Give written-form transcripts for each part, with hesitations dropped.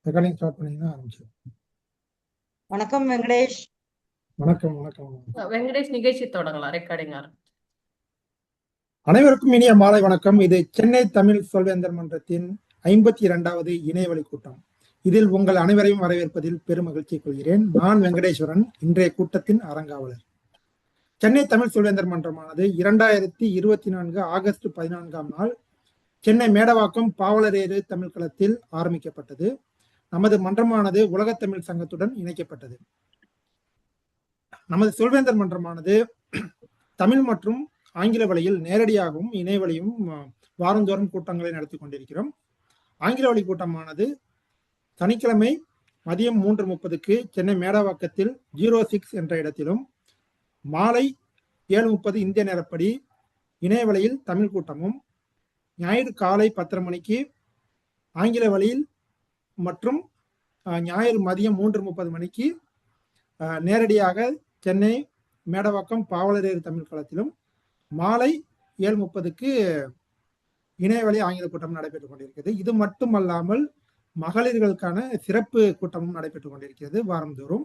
Recording start பண்ணீங்கன்னா ஆரம்பிச்சு. வணக்கம் வெங்கடேஷ். வணக்கம் வணக்கம். வெங்கடேஷ் நிகழ்ச்சி தொடங்கலாம். ரெக்கார்டிங் அனைவருக்கும் இனிய மாலை வணக்கம். இது சென்னை தமிழ் சொல்வேந்தர் மன்றத்தின் 52வது இணையவழி கூட்டம். இதில் உங்கள் அனைவரையும் வரவேற்பதில் பெரும் மகிழ்ச்சி கொள்கிறேன். நான் வெங்கடேஸ்வரன், இன்றைய கூட்டத்தின் அறங்காவலர். சென்னை தமிழ் சொல்வேந்தர் மன்றமானது 2024 ஆகஸ்ட் 14ஆம் நாள் சென்னை மேடவாக்கம் பாவலரேறு தமிழ் களத்தில் ஆரம்பிக்கப்பட்டது. நமது மன்றமானது உலகத்தமிழ் சங்கத்துடன் இணைக்கப்பட்டது. நமது சொல்வேந்தர் மன்றமானது தமிழ் மற்றும் ஆங்கில வழியில் நேரடியாகவும் இணையவழியும் வாரந்தோறும் கூட்டங்களை நடத்தி கொண்டிருக்கிறோம். ஆங்கில வழி கூட்டமானது சனிக்கிழமை மதியம் 3:30க்கு சென்னை மேடவாக்கத்தில் 06 என்ற இடத்திலும், மாலை 7:30 இந்திய நேரப்படி இணையவழியில் தமிழ் கூட்டமும், ஞாயிறு காலை 10:30 மணிக்கு ஆங்கில வழியில் மற்றும் ஞாயிறு மதியம் 3:30 மணிக்கு நேரடியாக சென்னை மேடவாக்கம் பாவலரேறு தமிழ் களத்திலும், மாலை 7:30க்கு இணையவழி ஆங்கில கூட்டம் நடைபெற்றுக் கொண்டிருக்கிறது. இது மட்டுமல்லாமல் மகளிர்களுக்கான சிறப்பு கூட்டமும் நடைபெற்றுக் கொண்டிருக்கிறது வாரந்தோறும்.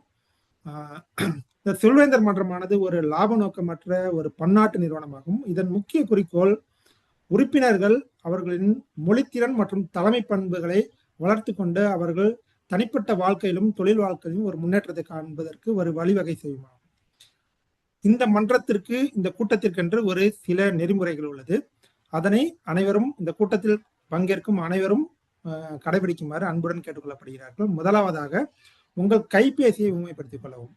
இந்த சொல்வேந்தர் மன்றமானது ஒரு லாப நோக்கமற்ற ஒரு பன்னாட்டு நிறுவனமாகும். இதன் முக்கிய குறிக்கோள் உறுப்பினர்கள் அவர்களின் மொழித்திறன் மற்றும் தலைமை பண்புகளை வளர்த்து கொண்டு அவர்கள் தனிப்பட்ட வாழ்க்கையிலும் தொழில் வாழ்க்கையிலும் ஒரு முன்னேற்றத்தை காண்பதற்கு ஒரு வழிவகை செய்யுமாகும். இந்த மன்றத்திற்கு, இந்த கூட்டத்திற்கென்று ஒரு சில நெறிமுறைகள் உள்ளது. அதனை அனைவரும், இந்த கூட்டத்தில் பங்கேற்கும் அனைவரும் கடைபிடிக்குமாறு அன்புடன் கேட்டுக்கொள்ளப்படுகிறார்கள். முதலாவதாக, உங்கள் கைபேசியை ஊமைப்படுத்திக் கொள்ளவும்.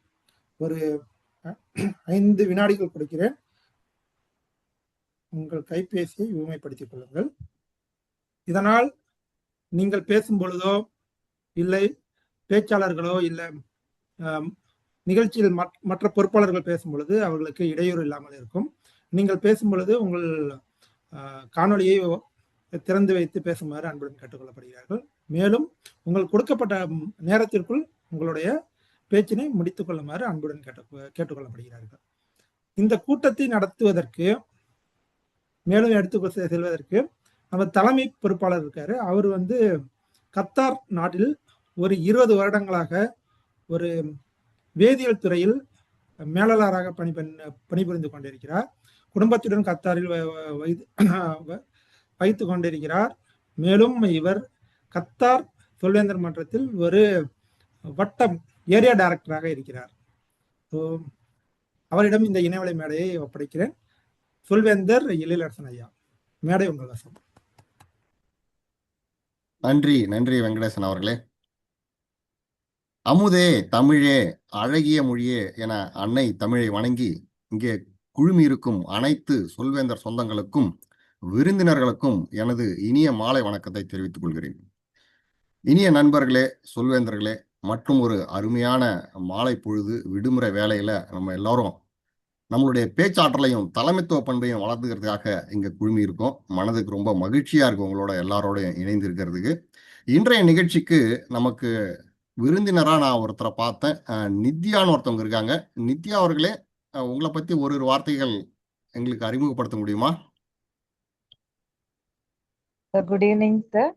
ஒரு 5 வினாடிகள் கொடுக்கிறேன். உங்கள் கைபேசியை ஊமைப்படுத்திக் கொள்ளுங்கள். இதனால் நீங்கள் பேசும் பொழுதோ இல்லை பேச்சாளர்களோ இல்லை நிகழ்ச்சியில் மற்ற பொறுப்பாளர்கள் பேசும் பொழுது அவர்களுக்கு இடையூறு இல்லாமல் இருக்கும். நீங்கள் பேசும் பொழுது உங்கள் காணொலியை திறந்து வைத்து பேசுமாறு அன்புடன் கேட்டுக்கொள்ளப்படுகிறார்கள். மேலும் உங்கள் கொடுக்கப்பட்ட நேரத்திற்குள் உங்களுடைய பேச்சினை முடித்துக் கொள்ளுமாறு அன்புடன் கேட்டுக்கொள்ளப்படுகிறார்கள். இந்த கூட்டத்தை நடத்துவதற்கு, மேலும் எடுத்து செல்வதற்கு நம்ம தலைமை பொறுப்பாளர் இருக்காரு. அவர் கத்தார் நாட்டில் ஒரு 20 வருடங்களாக ஒரு வேதியியல் துறையில் மேலாளராக பணிபுரிந்து கொண்டிருக்கிறார். குடும்பத்துடன் கத்தாரில் வைத்து கொண்டிருக்கிறார். மேலும் இவர் கத்தார் சொல்வேந்தர் மன்றத்தில் ஒரு வட்டம் ஏரியா டைரக்டராக இருக்கிறார். அவரிடம் இந்த இணையவழி மேடையை ஒப்படைக்கிறேன். சொல்வேந்தர் எழிலரசன் ஐயா, மேடை உங்கள் வசம். நன்றி வெங்கடேசன் அவர்களே. அமுதே தமிழே, அழகிய மொழியே என அன்னை தமிழை வணங்கி இங்கே குழுமி இருக்கும் அனைத்து சொல்வேந்தர் சொந்தங்களுக்கும் விருந்தினர்களுக்கும் எனது இனிய மாலை வணக்கத்தை தெரிவித்துக் கொள்கிறேன். இனிய நண்பர்களே, சொல்வேந்தர்களே, மற்றும் ஒரு அருமையான மாலை பொழுது விடுமுறை வேலையில நம்ம எல்லாரும் நம்மளுடைய பேச்சாற்றலையும் தலைமைத்துவ பண்பையும் வளர்த்துக்கிறதுக்காக இங்க குழுமி இருக்கோம். மனதுக்கு ரொம்ப மகிழ்ச்சியா இருக்கு உங்களோட எல்லாரோடையும் இணைந்து இருக்கிறதுக்கு. இன்றைய நிகழ்ச்சிக்கு நமக்கு விருந்தினரா நான் ஒருத்தரை பார்த்தேன். நித்யான்னு ஒருத்தவங்க இருக்காங்க. நித்யா அவர்களே, உங்களை பத்தி ஒரு வார்த்தைகள் எங்களுக்கு அறிமுகப்படுத்த முடியுமா? Good evening sir.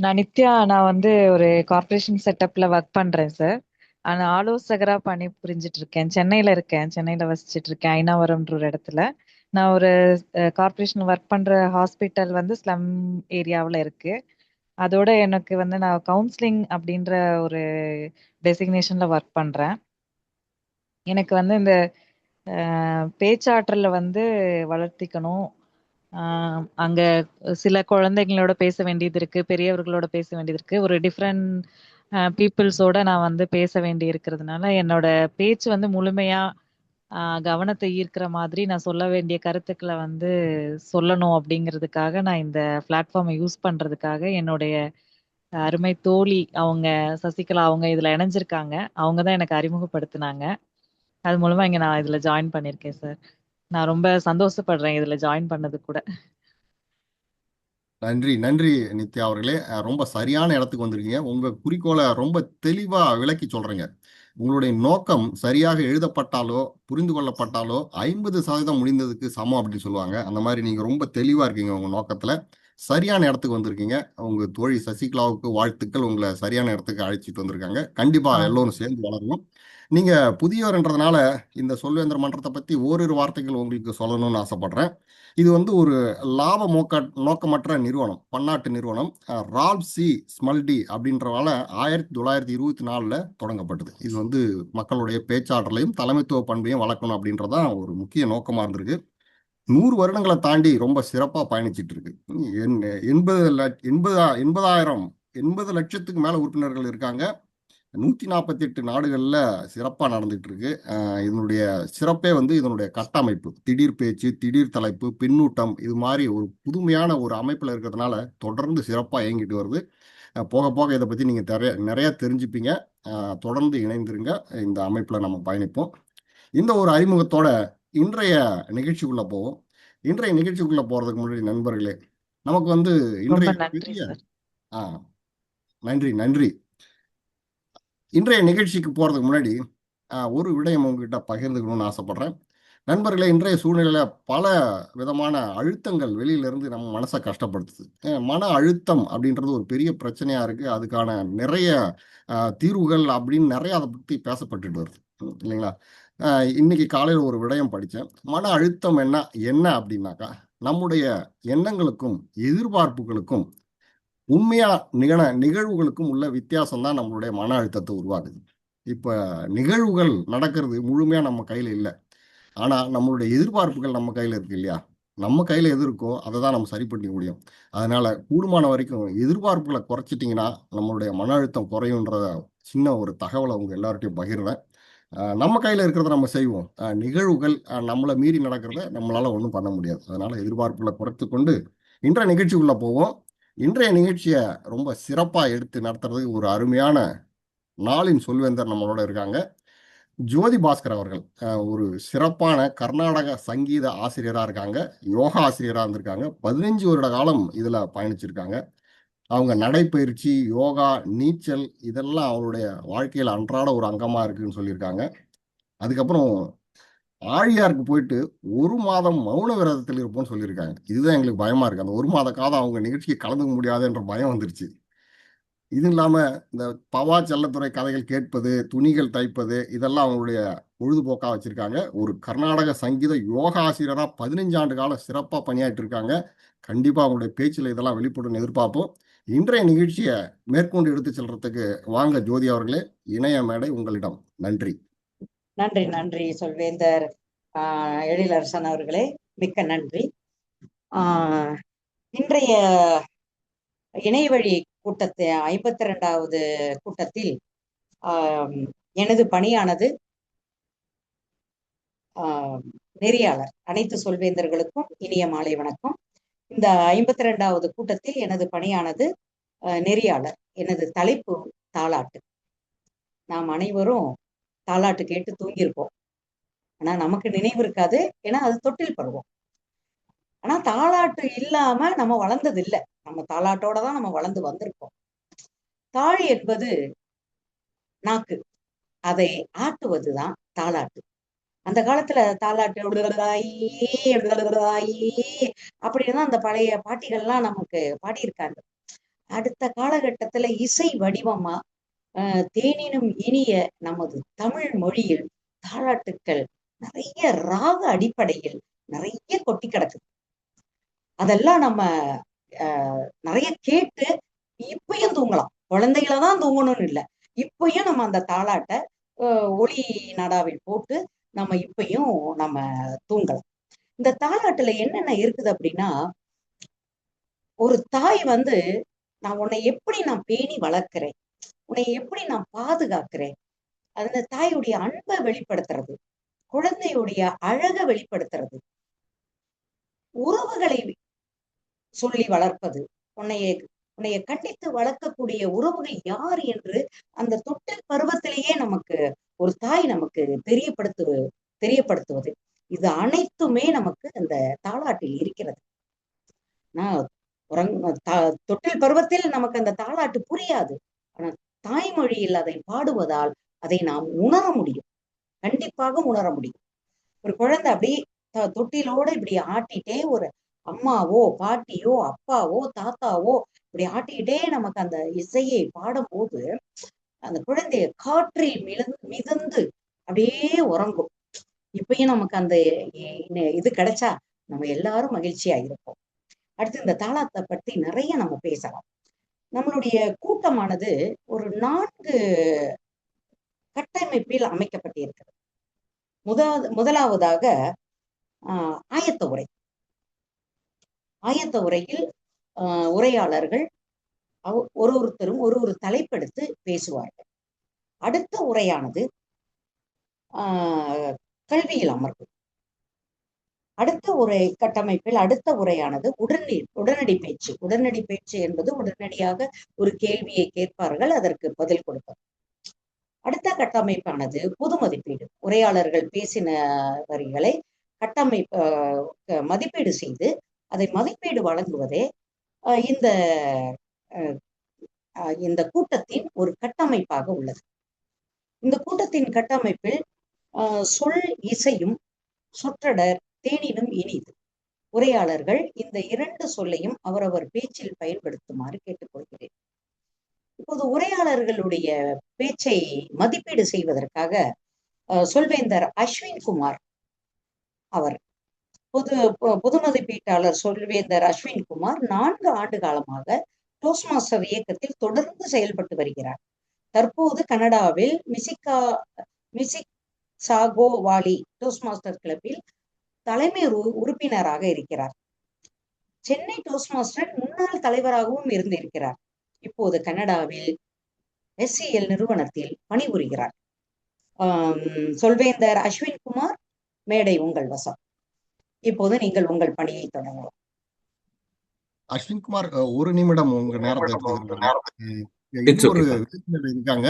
நான் நித்யா. நான் ஒரு கார்பரேஷன் செட்டப்ல ஒர்க் பண்றேன் சார். நான் ஆலோசகரா பணி புரிஞ்சிட்டு இருக்கேன். சென்னையில இருக்கேன். சென்னையில வசிச்சுட்டு இருக்கேன், ஐனாவரம்ன்ற ஒரு இடத்துல. நான் ஒரு கார்பரேஷன் ஒர்க் பண்ற ஹாஸ்பிட்டல் ஸ்லம் ஏரியாவில் இருக்கு. அதோட எனக்கு நான் கவுன்சிலிங் அப்படின்ற ஒரு டெசிக்னேஷன்ல ஒர்க் பண்றேன். எனக்கு இந்த பேச்சாற்றல வளர்த்திக்கணும். அங்க சில குழந்தைங்களோட பேச வேண்டியது இருக்கு, பெரியவர்களோட பேச வேண்டியது இருக்கு, ஒரு டிஃப்ரெண்ட் பீப்புள்ஸோட நான் பேச வேண்டி இருக்கிறதுனால என்னோட பேச்சு முழுமையா கவனத்தை ஈர்க்கிற மாதிரி நான் சொல்ல வேண்டிய கருத்துக்களை சொல்லணும் அப்படிங்கிறதுக்காக நான் இந்த பிளாட்ஃபார்மை யூஸ் பண்றதுக்காக என்னுடைய அருமை தோழி அவங்க சசிகலா அவங்க இதுல இணைஞ்சிருக்காங்க. அவங்க தான் எனக்கு அறிமுகப்படுத்தினாங்க. அது மூலமா இங்க நான் இதுல ஜாயின் பண்ணிருக்கேன் சார். நான் ரொம்ப சந்தோஷப்படுறேன் இதுல ஜாயின் பண்ணது கூட. நன்றி நித்யா அவர்களே. ரொம்ப சரியான இடத்துக்கு வந்திருக்கீங்க. உங்க குறிக்கோளை ரொம்ப தெளிவா விளக்கி சொல்றீங்க. உங்களுடைய நோக்கம் சரியாக எழுதப்பட்டாலோ புரிந்து கொள்ளப்பட்டாலோ 50% முடிந்ததுக்கு சமம் அப்படின்னு சொல்லுவாங்க. அந்த மாதிரி நீங்க ரொம்ப தெளிவா இருக்கீங்க உங்க நோக்கத்துல. சரியான இடத்துக்கு வந்திருக்கீங்க. உங்க தோழி சசிகலாவுக்கு வாழ்த்துக்கள். உங்களை சரியான இடத்துக்கு அழைச்சிட்டு வந்திருக்காங்க. கண்டிப்பா எல்லோரும் சேர்ந்து வளரணும். நீங்க புதியவர்ன்றதுனால இந்த சொல்வேந்திர மன்றத்தை பத்தி ஓரிரு வார்த்தைகள் உங்களுக்கு சொல்லணும்னு ஆசைப்படுறேன். இது வந்து ஒரு லாப நோக்கமற்ற நிறுவனம், பன்னாட்டு நிறுவனம். ரால்ப் சி ஸ்மல்டி அப்படின்றவால 1924 தொடங்கப்பட்டது. இது வந்து மக்களுடைய பேச்சாற்றலையும் தலைமைத்துவ பண்பையும் வளர்க்கணும் அப்படின்றதான் ஒரு முக்கிய நோக்கமா இருந்திருக்கு. 100 வருடங்களை தாண்டி ரொம்ப சிறப்பா பயணிச்சிட்டு இருக்கு. 80 லட்சத்துக்கு மேல உறுப்பினர்கள் இருக்காங்க. 148 நாடுகள்ல சிறப்பா நடந்துட்டு இருக்கு. இதனுடைய சிறப்பே வந்து இதனுடைய கட்டமைப்பு, திடீர் பேச்சு, திடீர் தலைப்பு, பின்னூட்டம், இது மாதிரி ஒரு புதுமையான ஒரு அமைப்புல இருக்கிறதுனால தொடர்ந்து சிறப்பா இயங்கிட்டு வருது. போக போக இதை பத்தி நீங்க நிறைய தெரிஞ்சுப்பீங்க. தொடர்ந்து இணைந்திருங்க. இந்த அமைப்புல நம்ம பயணிப்போம். இந்த ஒரு அறிமுகத்தோட இன்றைய நிகழ்ச்சிக்குள்ள போவோம். இன்றைய நிகழ்ச்சிக்குள்ள போறதுக்கு முன்னாடி நண்பர்களே, நமக்கு வந்து இன்றைய நன்றி. இன்றைய நிகழ்ச்சிக்கு போறதுக்கு முன்னாடி ஒரு விடயம் உங்ககிட்ட பகிர்ந்துக்கணும்னு ஆசைப்படுறேன். நண்பர்களே, இன்றைய சூழ்நிலையில பல விதமான அழுத்தங்கள் வெளியில இருந்து நம்ம மனசை கஷ்டப்படுத்துது. மன அழுத்தம் அப்படின்றது ஒரு பெரிய பிரச்சனையா இருக்கு. அதுக்கான நிறைய தீர்வுகள் அப்படின்னு நிறைய அதை பத்தி பேசப்பட்டுட்டு வருது, இல்லைங்களா? இன்னைக்கு காலையில் ஒரு விடயம் படித்தேன். மன அழுத்தம் என்ன அப்படின்னாக்கா, நம்முடைய எண்ணங்களுக்கும் எதிர்பார்ப்புகளுக்கும் உண்மையா நிகழ்வுகளுக்கும் உள்ள வித்தியாசம் தான் நம்மளுடைய மன அழுத்தத்தை உருவாக்குது. இப்ப நிகழ்வுகள் நடக்கிறது முழுமையா நம்ம கையில இல்லை. ஆனா நம்மளுடைய எதிர்பார்ப்புகள் நம்ம கையில இருக்கு இல்லையா? நம்ம கையில எது இருக்கோ அதை தான் நம்ம சரி பண்ணிக்க முடியும். அதனால கூடுமான வரைக்கும் எதிர்பார்ப்புகளை குறைச்சிட்டிங்கன்னா நம்மளுடைய மன அழுத்தம் குறையுன்ற சின்ன ஒரு தகவலை உங்க எல்லார்ட்டையும் பகிர்றேன். நம்ம கையில இருக்கிறத நம்ம செய்வோம். நிகழ்வுகள் நம்மளை மீறி நடக்கிறத நம்மளால ஒன்றும் பண்ண முடியாது. அதனால எதிர்பார்ப்புகளை குறைத்து கொண்டு இன்றைய நிகழ்ச்சிக்குள்ள போவோம். இன்றைய நிகழ்ச்சியை ரொம்ப சிறப்பா எடுத்து நடத்துறதுக்கு ஒரு அருமையான நாளின் சொல்வேந்தர் நம்மளோட இருக்காங்க. ஜோதி பாஸ்கர் அவர்கள் ஒரு சிறப்பான கர்நாடக சங்கீத ஆசிரியரா இருக்காங்க. யோகா ஆசிரியரா இருந்திருக்காங்க. 15 வருட காலம் இதுல பயணிச்சிருக்காங்க. அவங்க நடைப்பயிற்சி, யோகா, நீச்சல் இதெல்லாம் அவருடைய வாழ்க்கையில் அன்றாட ஒரு அங்கமா இருக்குன்னு சொல்லியிருக்காங்க. அதுக்கப்புறம் ஆழியாருக்கு போயிட்டு 1 மாதம் மௌன விரதத்தில் இருப்போம்னு சொல்லியிருக்காங்க. இதுதான் எங்களுக்கு பயமா இருக்கு. அந்த 1 மாத காலம் அவங்க நிகழ்ச்சிக்கு கலந்துக்க முடியாதுன்ற பயம் வந்துருச்சு. இது இல்லாம இந்த பவா செல்லத்துறை கதைகள் கேட்பது, துணிகள் தைப்பது, இதெல்லாம் அவங்களுடைய பொழுதுபோக்கா வச்சிருக்காங்க. ஒரு கர்நாடக சங்கீத யோகா ஆசிரியரா 15 ஆண்டு காலம் சிறப்பா பணியாற்றி இருக்காங்க. கண்டிப்பா அவங்களுடைய பேச்சில் இதெல்லாம் வெளிப்படும் எதிர்பார்ப்போம். இன்றைய நிகழ்ச்சியை மேற்கொண்டு எடுத்து செல்றதுக்கு வாங்க ஜோதி அவர்களே, இணைய மேடை உங்களிடம். நன்றி. நன்றி சொல்வேந்தர் எழிலரசன் அவர்களே, மிக்க நன்றி. இன்றைய இணையவழி கூட்டத்தை 52வது கூட்டத்தில் எனது பணியானது நெறியாளர். அனைத்து சொல்வேந்தர்களுக்கும் இனிய மாலை வணக்கம். இந்த 52வது கூட்டத்தில் எனது பணியானது நெறியாளர். எனது தலைப்பு தாலாட்டு. நாம் அனைவரும் தாலாட்டு கேட்டு தூங்கியிருப்போம். ஆனா நமக்கு நினைவு இருக்காது, ஏன்னா அது தொட்டில் பருவம். ஆனா தாலாட்டு இல்லாம நம்ம வளர்ந்தது இல்லை. நம்ம தாலாட்டோட தான் நம்ம வளர்ந்து வந்திருக்கோம். தாழ் என்பது நாக்கு, அதை ஆட்டுவதுதான் தாலாட்டு. அந்த காலத்துல தாலாட்டு அப்படின்னா அந்த பழைய பாட்டிகள்லாம் நமக்கு பாடியிருக்காங்க. அடுத்த காலகட்டத்துல இசை வடிவமா தேனினும் இனிய நமது தமிழ் மொழியில் தாலாட்டுக்கள் நிறைய ராக அடிப்படையில் நிறைய கொட்டி கிடக்குது. அதெல்லாம் நம்ம நிறைய கேட்டு இப்பயும் தூங்கலாம். குழந்தைகளை தான் தூங்கணும்னு இல்லை, இப்பயும் நம்ம அந்த தாலாட்டை ஒளி நாடாவில் போட்டு நம்ம இப்பயும் நம்ம தூங்கலாம். இந்த தாலாட்டுல என்னென்ன இருக்குது அப்படின்னா, ஒரு தாய் வந்து நான் உன்னை எப்படி நான் பேணி வளர்க்கிறேன், உன்னை எப்படி நான் பாதுகாக்கிறேன், அந்த தாயுடைய அன்பை வெளிப்படுத்துறது, குழந்தையுடைய அழகை வெளிப்படுத்துறது, உறவுகளை சொல்லி வளர்ப்பது, உன்னைய கண்டித்து வளர்க்கக்கூடிய உறவுகள் யார் என்று அந்த தொட்டில் பருவத்திலேயே நமக்கு ஒரு தாய் நமக்கு தெரியப்படுத்துவது, இது அனைத்துமே நமக்கு அந்த தாலாட்டில் இருக்கிறது. தொட்டில் பருவத்தில் நமக்கு அந்த தாலாட்டு புரியாது. ஆனா தாய்மொழியில் அதை பாடுவதால் அதை நாம் உணர முடியும், கண்டிப்பாக உணர முடியும். ஒரு குழந்தை அப்படி தொட்டிலோட இப்படி ஆட்டிட்டே ஒரு அம்மாவோ பாட்டியோ அப்பாவோ தாத்தாவோ இப்படி ஆட்டிக்கிட்டே நமக்கு அந்த இசையை பாடும்போது அந்த குழந்தைய காற்றில் மிதந்து அப்படியே உறங்கும். இப்பயும் நமக்கு அந்த இது கிடைச்சா நம்ம எல்லாரும் மகிழ்ச்சியா இருப்போம். அடுத்து இந்த தாளாத்தை பத்தி நிறைய நம்ம பேசலாம். நம்மளுடைய கூட்டமானது ஒரு 4 கட்டமைப்பில் அமைக்கப்பட்டிருக்கிறது. முதலாவதாக ஆயத்த உரை. ஆயத்த உரையில் உரையாளர்கள் ஒருத்தரும் ஒரு தலைப்பெடுத்து பேசுவார்கள். அடுத்த உரையானது கல்வியில் அமர்வு. அடுத்த உரை கட்டமைப்பில் அடுத்த உரையானது உடனடி பேச்சு. உடனடி பேச்சு என்பது உடனடியாக ஒரு கேள்வியை கேட்பார்கள், அதற்கு பதில் கொடுப்பார். அடுத்த கட்டமைப்பானது பொது மதிப்பீடு. உரையாளர்கள் பேசின வரிகளை மதிப்பீடு செய்து அதை மதிப்பீடு வழங்குவதே இந்த கூட்டத்தின் ஒரு கட்டமைப்பாக உள்ளது. இந்த கூட்டத்தின் கட்டமைப்பில் சொல் இசையும் சொற்றொடர் தேனினும் இனிது. உரையாளர்கள் இந்த 2 சொல்லையும் அவரவர் பேச்சில் பயன்படுத்துமாறு கேட்டுக்கொள்கிறேன். இப்போது உரையாளர்களுடைய பேச்சை மதிப்பீடு செய்வதற்காக சொல்வேந்தர் அஸ்வின் குமார் அவர் பொது மதிப்பீட்டாளர் சொல்வேந்தர் அஸ்வின் குமார் 4 ஆண்டு காலமாக டோஸ்ட்மாஸ்டர் இயக்கத்தில் தொடர்ந்து செயல்பட்டு வருகிறார். தற்போது கனடாவில் மிசிசாகோவாலி டோஸ்ட்மாஸ்டர் கிளப்பில் தலைமை உறுப்பினராக இருக்கிறார். சென்னை டோஸ்ட்மாஸ்டர் முன்னாள் தலைவராகவும் இருந்திருக்கிறார். இப்போது கனடாவில் SCL நிறுவனத்தில் பணிபுரிகிறார். சொல்வேந்தர் அஸ்வின் குமார், மேடை உங்கள் வசம். இப்போது நீங்கள் உங்கள் பணியை தொடங்கலாம். அஸ்வின் குமார், 1 நிமிடம் உங்க நேரத்தை இருக்காங்க.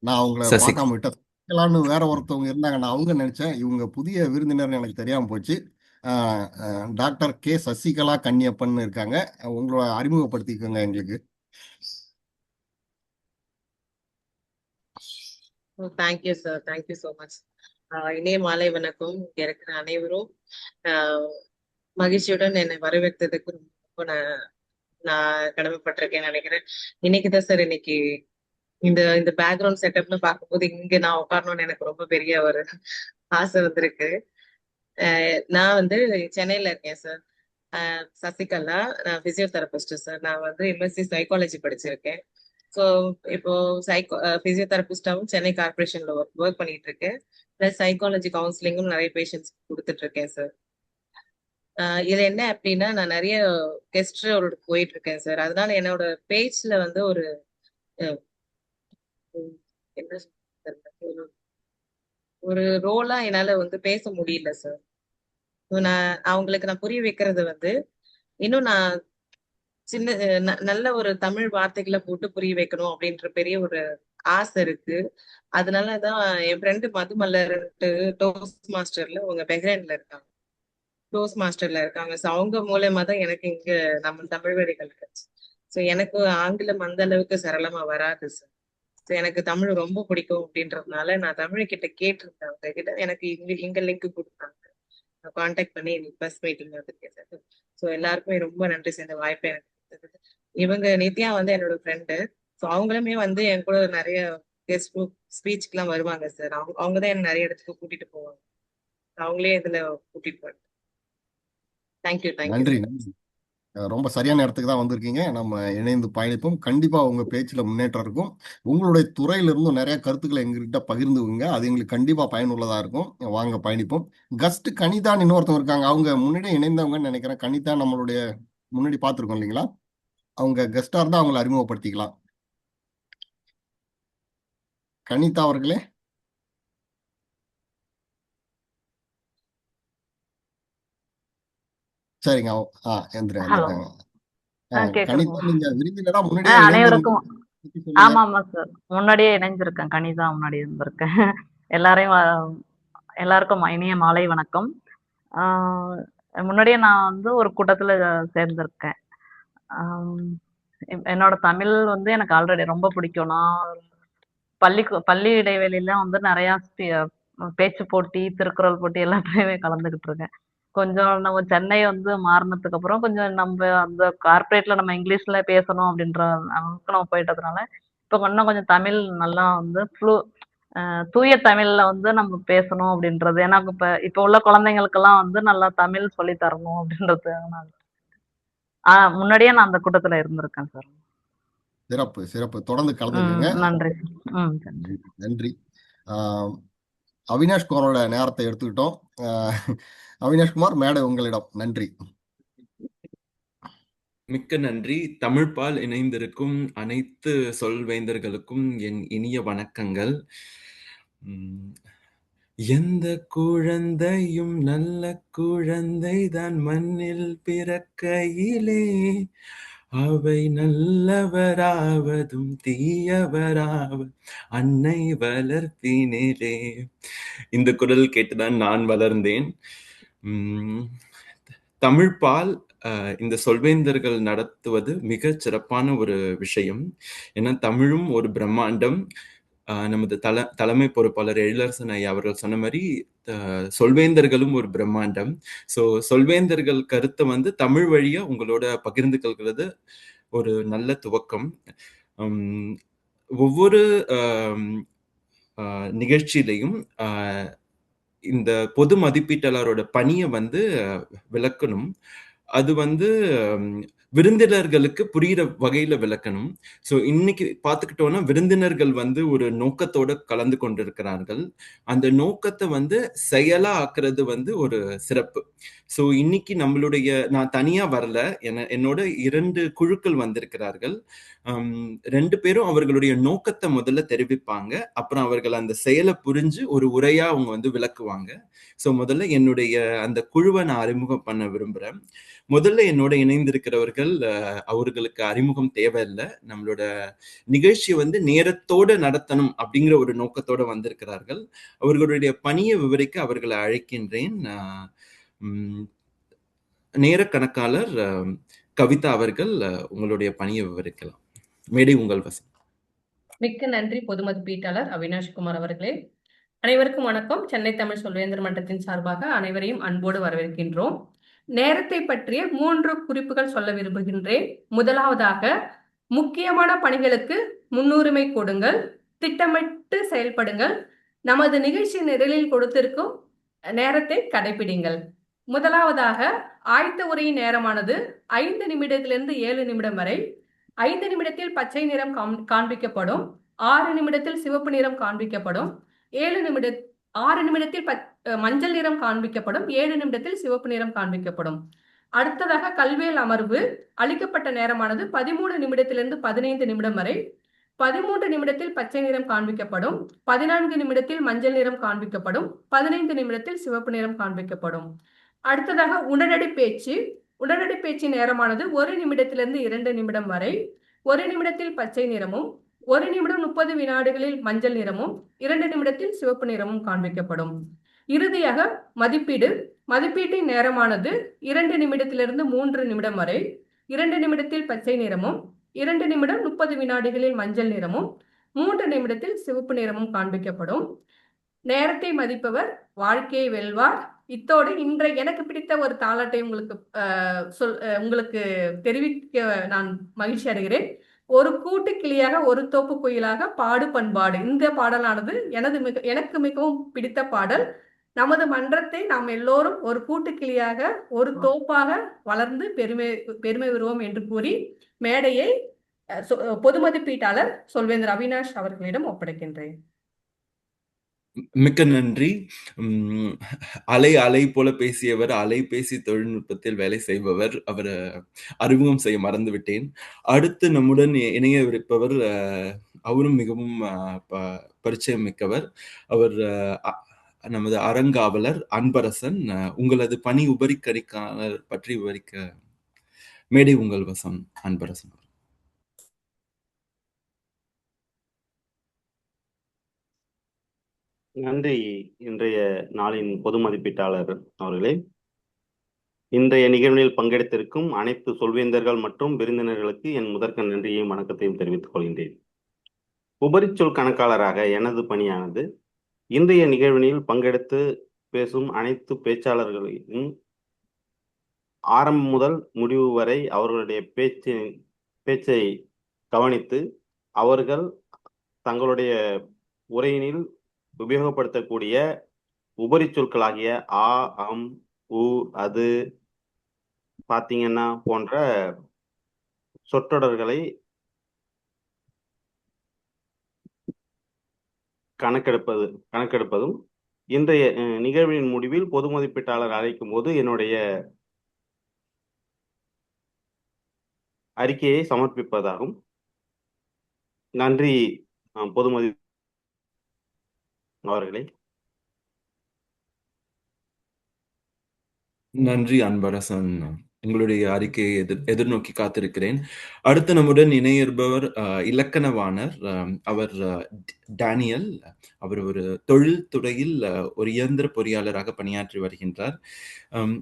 நான் அவங்கள பார்க்காம விட்டேன். வேற ஒருத்தவங்க இருந்தாங்க, நான் அவங்க நினைச்சேன். இவங்க புதிய விருந்தினர் எனக்கு தெரியாம போச்சு. டாக்டர் கே சசிகலா கன்னியப்பன் இருக்காங்க. உங்களோட அறிமுகப்படுத்திக்கோங்க எங்களுக்கு. Thank you sir, thank you so much. இணைய மாலை வணக்கம். இருக்கிற அனைவரும் மகிழ்ச்சியுடன் என்னை வரவேற்றதுக்கு ரொம்ப நான் கடமைப்பட்டிருக்கேன்னு நினைக்கிறேன். இன்னைக்குதான் சார் இன்னைக்கு இந்த பேக்ரவுண்ட் செட்டப்னு பார்க்கும்போது இங்க நான் உட்காரணும்னு எனக்கு ரொம்ப பெரிய ஒரு ஆசை வந்திருக்கு. நான் சென்னையில இருக்கேன் சார். சசிகலா, நான் பிசியோதெரபிஸ்ட் சார். நான் MSc சைக்காலஜி படிச்சிருக்கேன். ஸோ இப்போ பிசியோதெரபிஸ்டாவும் சென்னை கார்பரேஷன்ல ஒர்க் பண்ணிட்டு இருக்கேன். பிளஸ் சைக்காலஜி கவுன்சிலிங்கும் நிறைய பேஷண்ட்ஸ் கொடுத்துட்டு இருக்கேன் சார். இதுல என்ன அப்படின்னா, நான் நிறைய கெஸ்ட் போயிட்டு இருக்கேன் சார். அதனால என்னோட பேஜ்ல ஒரு என்ன ஒரு ரோலா என்னால பேச முடியல சார். நான் அவங்களுக்கு புரிய வைக்கிறது இன்னும் நான் நல்ல ஒரு தமிழ் வார்த்தைகளை போட்டு புரிய வைக்கணும் அப்படின்ற பெரிய ஒரு ஆசை இருக்கு. அதனாலதான் என் ஃப்ரெண்டு மதுமலர் டோஸ்ட் மாஸ்டர்ல உங்க பெஹ்ரைன்ல இருக்காங்க, டோஸ்ட் மாஸ்டர்ல இருக்காங்க. ஸோ அவங்க மூலயமா தான் எனக்கு இங்க நம்ம தமிழ் வழிகள் கிடைச்சு. ஸோ எனக்கு ஆங்கிலம் அந்த அளவுக்கு சரளமா வராது சார். ஸோ எனக்கு தமிழ் ரொம்ப பிடிக்கும் அப்படின்றதுனால நான் தமிழ் கிட்ட கேட்டிருந்தேன். அவங்க கிட்ட எனக்கு இங்க லிங்க் கொடுத்தாங்க. நான் கான்டாக்ட் பண்ணி பஸ் மீட்டிங் வந்துருக்கேன் சார். ஸோ எல்லாருக்குமே ரொம்ப நன்றி சார், இந்த வாய்ப்பை எனக்கு கொடுத்தது. இவங்க நித்யா என்னோட ஃப்ரெண்டு. ஸோ அவங்களுமே என் கூட நிறைய கெஸ்ட் ஸ்பீச்சுக்கு எல்லாம் வருவாங்க சார். அவங்கதான் என்ன நிறைய இடத்துக்கு கூட்டிட்டு போவாங்க. அவங்களே இதுல கூட்டிட்டு போவாங்க. தேங்க்யூ. நன்றி. ரொம்ப சரியான இடத்துக்கு தான் வந்திருக்கீங்க. நம்ம இணைந்து பயணிப்போம். கண்டிப்பா உங்க பேச்சுல முன்னேற்றம் இருக்கும். உங்களுடைய துறையில இருந்தும் நிறைய கருத்துக்களை எங்ககிட்ட பகிர்ந்துங்க. அது எங்களுக்கு கண்டிப்பா பயனுள்ளதா இருக்கும். வாங்க பயணிப்போம். கஸ்ட் கனிதான் இன்னொருத்தவங்க இருக்காங்க. அவங்க முன்னாடி இணைந்தவங்கன்னு நினைக்கிறேன். கனிதா நம்மளுடைய முன்னாடி பார்த்துருக்கோம் இல்லைங்களா? அவங்க கெஸ்டா இருந்தா அவங்களை அறிமுகப்படுத்திக்கலாம். கனிதா அவர்களே. சரிங்க. கனிதா, நீங்க விருந்தினரா முன்னாடியே அனைவருக்கும் ஆமா சார், முன்னாடியே இணைஞ்சிருக்கேன். கனிதா முன்னாடி இருந்திருக்கேன். எல்லாருக்கும் இனிய மாலை வணக்கம். முன்னாடியே நான் ஒரு கூட்டத்துல சேர்ந்திருக்கேன். என்னோட தமிழ் எனக்கு ஆல்ரெடி ரொம்ப பிடிக்கும். நான் பள்ளி இடைவெளியில நிறைய பேச்சு போட்டி, திருக்குறள் போட்டி எல்லாத்தையுமே கலந்துகிட்டு இருக்கேன். கொஞ்சம் நம்ம சென்னை வந்து மாறினதுக்கு அப்புறம் கொஞ்சம் நம்ம அந்த கார்ப்பரேட்ல நம்ம இங்கிலீஷ்ல பேசணும் அப்படின்ற அளவுக்கு நம்ம போயிட்டதுனால இப்போ இன்னும் கொஞ்சம் தமிழ் நல்லா வந்து தூய தமிழ்ல வந்து நம்ம பேசணும் அப்படின்றது. ஏன்னா இப்ப உள்ள குழந்தைங்களுக்கெல்லாம் வந்து நல்லா தமிழ் சொல்லி தரணும் அப்படின்றது. முன்னாடியே நான் அந்த கூட்டத்துல இருந்திருக்கேன் சார். சிறப்பு சிறப்பு. தொடர்ந்து கலந்துக்குங்க. நன்றி சார். நன்றி. அவினாஷ் குமாரோட நேரத்தை எடுத்துக்கிட்டோம். அவினாஷ் குமார், மேடை உங்களிடம். நன்றி. மிக்க நன்றி. தமிழ்பால் இணைந்திருக்கும் அனைத்து சொல்வேந்தர்களுக்கும் என் இனிய வணக்கங்கள். எந்த குழந்தையும் நல்ல குழந்தைதான் மண்ணில் பிறக்கையிலே, அவை நல்லவராவதும் தீயவராவது அன்னை வளர்ப்பினிலே. இந்த குரல் கேட்டுதான் நான் வளர்ந்தேன். தமிழ்பால் இந்த சொல்வேந்தர்கள் நடத்துவது மிக சிறப்பான ஒரு விஷயம். ஏன்னா தமிழும் ஒரு பிரம்மாண்டம். நமது தலைமை பொறுப்பாளர் எழிலரசன் ஐயா அவர்கள் சொன்ன மாதிரி சொல்வேந்தர்களும் ஒரு பிரம்மாண்டம். ஸோ சொல்வேந்தர்கள் கருத்தை வந்து தமிழ் வழியா உங்களோட பகிர்ந்து கொள்கிறது ஒரு நல்ல துவக்கம். ஒவ்வொரு நிகழ்ச்சியிலையும் இந்த பொது மதிப்பீட்டாளரோட பணியை வந்து விளக்கணும். அது வந்து விருந்தினர்களுக்கு புரிகிற வகையில விளக்கணும். ஸோ இன்னைக்கு பார்த்துக்கிட்டோம்னா விருந்தினர்கள் வந்து ஒரு நோக்கத்தோட கலந்து கொண்டிருக்கிறார்கள். அந்த நோக்கத்தை வந்து செயலா ஆக்குறது வந்து ஒரு சிறப்பு. ஸோ இன்னைக்கு நான் தனியா வரல, என்னோட 2 குழுக்கள் வந்திருக்கிறார்கள். 2 பேரும் அவர்களுடைய நோக்கத்தை முதல்ல தெரிவிப்பாங்க. அப்புறம் அவர்கள் அந்த செயலை புரிஞ்சு ஒரு உரையா அவங்க வந்து விளக்குவாங்க. ஸோ முதல்ல என்னுடைய அந்த குழுவை நான் அறிமுகம் பண்ண விரும்புறேன். முதல்ல என்னோட இணைந்திருக்கிறவர்கள், அவர்களுக்கு அறிமுகம் தேவையில்லை. நம்மளோட நிகழ்ச்சியை வந்து நேரத்தோட நடத்தணும் அப்படிங்கிற ஒரு நோக்கத்தோட வந்திருக்கிறார்கள். அவர்களுடைய பணியை விவரிக்க அவர்களை அழைக்கின்றேன். நேர கணக்காளர் கவிதா அவர்கள் உங்களுடைய பணியை விவரிக்கலாம். மேடை உங்கள் வசம். மிக்க நன்றி பொது மதிப்பீட்டாளர் அவினாஷ் குமார் அவர்களே. அனைவருக்கும் வணக்கம். சென்னை தமிழ் சொல்வேந்தர் மன்றத்தின் சார்பாக அனைவரையும் அன்போடு வரவேற்கின்றோம். நேரத்தை பற்றிய 3 குறிப்புகள் சொல்ல விரும்புகின்றேன். முதலாவதாக, முக்கியமான பணிகளுக்கு முன்னுரிமை கொடுங்கள், திட்டமிட்டு செயல்படுங்கள், நமது நிகழ்ச்சி நிரலில் கொடுத்திருக்கும் நேரத்தை கடைபிடிங்கள். முதலாவதாக, ஆயத்த உரையின் நேரமானது 5 நிமிடத்திலிருந்து 7 நிமிடம் வரை. 5 நிமிடத்தில் பச்சை நிறம் காண்பிக்கப்படும், 6 நிமிடத்தில் சிவப்பு நிறம் காண்பிக்கப்படும், 6 நிமிடத்தில் மஞ்சள் நிறம் காண்பிக்கப்படும், 7 நிமிடத்தில் சிவப்பு நிறம் காண்பிக்கப்படும். அடுத்ததாக, கல்வியல் அமர்வு அளிக்கப்பட்ட நேரமானது 13 நிமிடத்திலிருந்து 15 நிமிடம் வரை. 13 நிமிடத்தில் பச்சை நிறம் காண்பிக்கப்படும், 14 நிமிடத்தில் மஞ்சள் நிறம் காண்பிக்கப்படும், 15 நிமிடத்தில் சிவப்பு நிறம் காண்பிக்கப்படும். அடுத்ததாக, உடனடி பேச்சு. உடனடி பேச்சு நேரமானது 1 நிமிடத்திலிருந்து 2 நிமிடம் வரை. 1 நிமிடத்தில் பச்சை நிறமும், 1 நிமிடம் 30 வினாடிகளில் மஞ்சள் நிறமும், 2 நிமிடத்தில் சிவப்பு நிறமும் காண்பிக்கப்படும். இறுதியாக, மதிப்பீடு. மதிப்பீட்டின் நேரமானது 2 நிமிடத்திலிருந்து 3 நிமிடம் வரை. 2 நிமிடத்தில் பச்சை நிறமும், 2 நிமிடம் 30 வினாடிகளில் மஞ்சள் நிறமும், 3 நிமிடத்தில் சிவப்பு நிறமும் காண்பிக்கப்படும். நேரத்தை மதிப்பவர் வாழ்க்கையை வெல்வார். இத்தோடு இன்றைய எனக்கு பிடித்த ஒரு தாலாட்டை உங்களுக்கு தெரிவிக்க நான் மகிழ்ச்சி அடைகிறேன். ஒரு கூட்டு கிளியாக ஒரு தோப்பு குயிலாக பாடு பண்பாடு. இந்த பாடலானது எனக்கு மிகவும் பிடித்த பாடல். நமது மன்றத்தை நாம் எல்லோரும் ஒரு கூட்டு கிளியாக ஒரு தோப்பாக வளர்ந்து பெருமை வருவோம் என்று கூறி மேடையை பொது மதிப்பீட்டாளர் சொல்வேந்தர் அவினாஷ் அவர்களிடம் ஒப்படைக்கின்றேன். மிக்க நன்றி. அலை போல பேசியவர், அலைபேசி தொழில்நுட்பத்தில் வேலை செய்பவர். அவர் அறிமுகம் செய்ய மறந்துவிட்டேன். அடுத்து நம்முடன் இணையவிருப்பவர், அவரும் மிகவும் பரிச்சயம் மிக்கவர். அவர் நமது அறங்காவலர் அன்பரசன். உங்களது பணி உபரிக்கணிக்காளர் பற்றி விவரிக்க மேடை உங்கள் வசம். அன்பரசன். நன்றி. இன்றைய நாளின் பொது மதிப்பீட்டாளர் அவர்களே, இன்றைய நிகழ்வில் பங்கெடுத்திருக்கும் அனைத்து சொல்வேந்தர்கள் மற்றும் விருந்தினர்களுக்கு என் முதற்க நன்றியையும் வணக்கத்தையும் தெரிவித்துக் கொள்கின்றேன். உபரிச்சொல் கணக்காளராக எனது பணியானது இன்றைய நிகழ்வினில் பங்கெடுத்து பேசும் அனைத்து பேச்சாளர்களையும் ஆரம்பம் முதல் முடிவு வரை அவர்களுடைய பேச்சை கவனித்து அவர்கள் தங்களுடைய உரையினில் உபயோகப்படுத்தக்கூடிய உபரி சொற்களாகிய ஆ, அம், உ, அது, பாத்தீங்கன்னா போன்ற சொற்றொடர்களை கணக்கெடுப்பதும் இன்றைய நிகழ்வின் முடிவில் பொது மதிப்பீட்டாளர் அழைக்கும் போது என்னுடைய அறிக்கையை சமர்ப்பிப்பதாகும். நன்றி பொது மதிப்பீட்டாளர் அவர்களே. நன்றி அன்பரசன். உங்களுடைய அறிக்கையை எதிர்நோக்கி காத்திருக்கிறேன். அடுத்து நம்முடன் இணையிருப்பவர் இலக்கணவாணர். அவர் டேனியல். அவர் ஒரு தொழில் துறையில் ஒரு இயந்திர பொறியாளராக பணியாற்றி வருகின்றார்.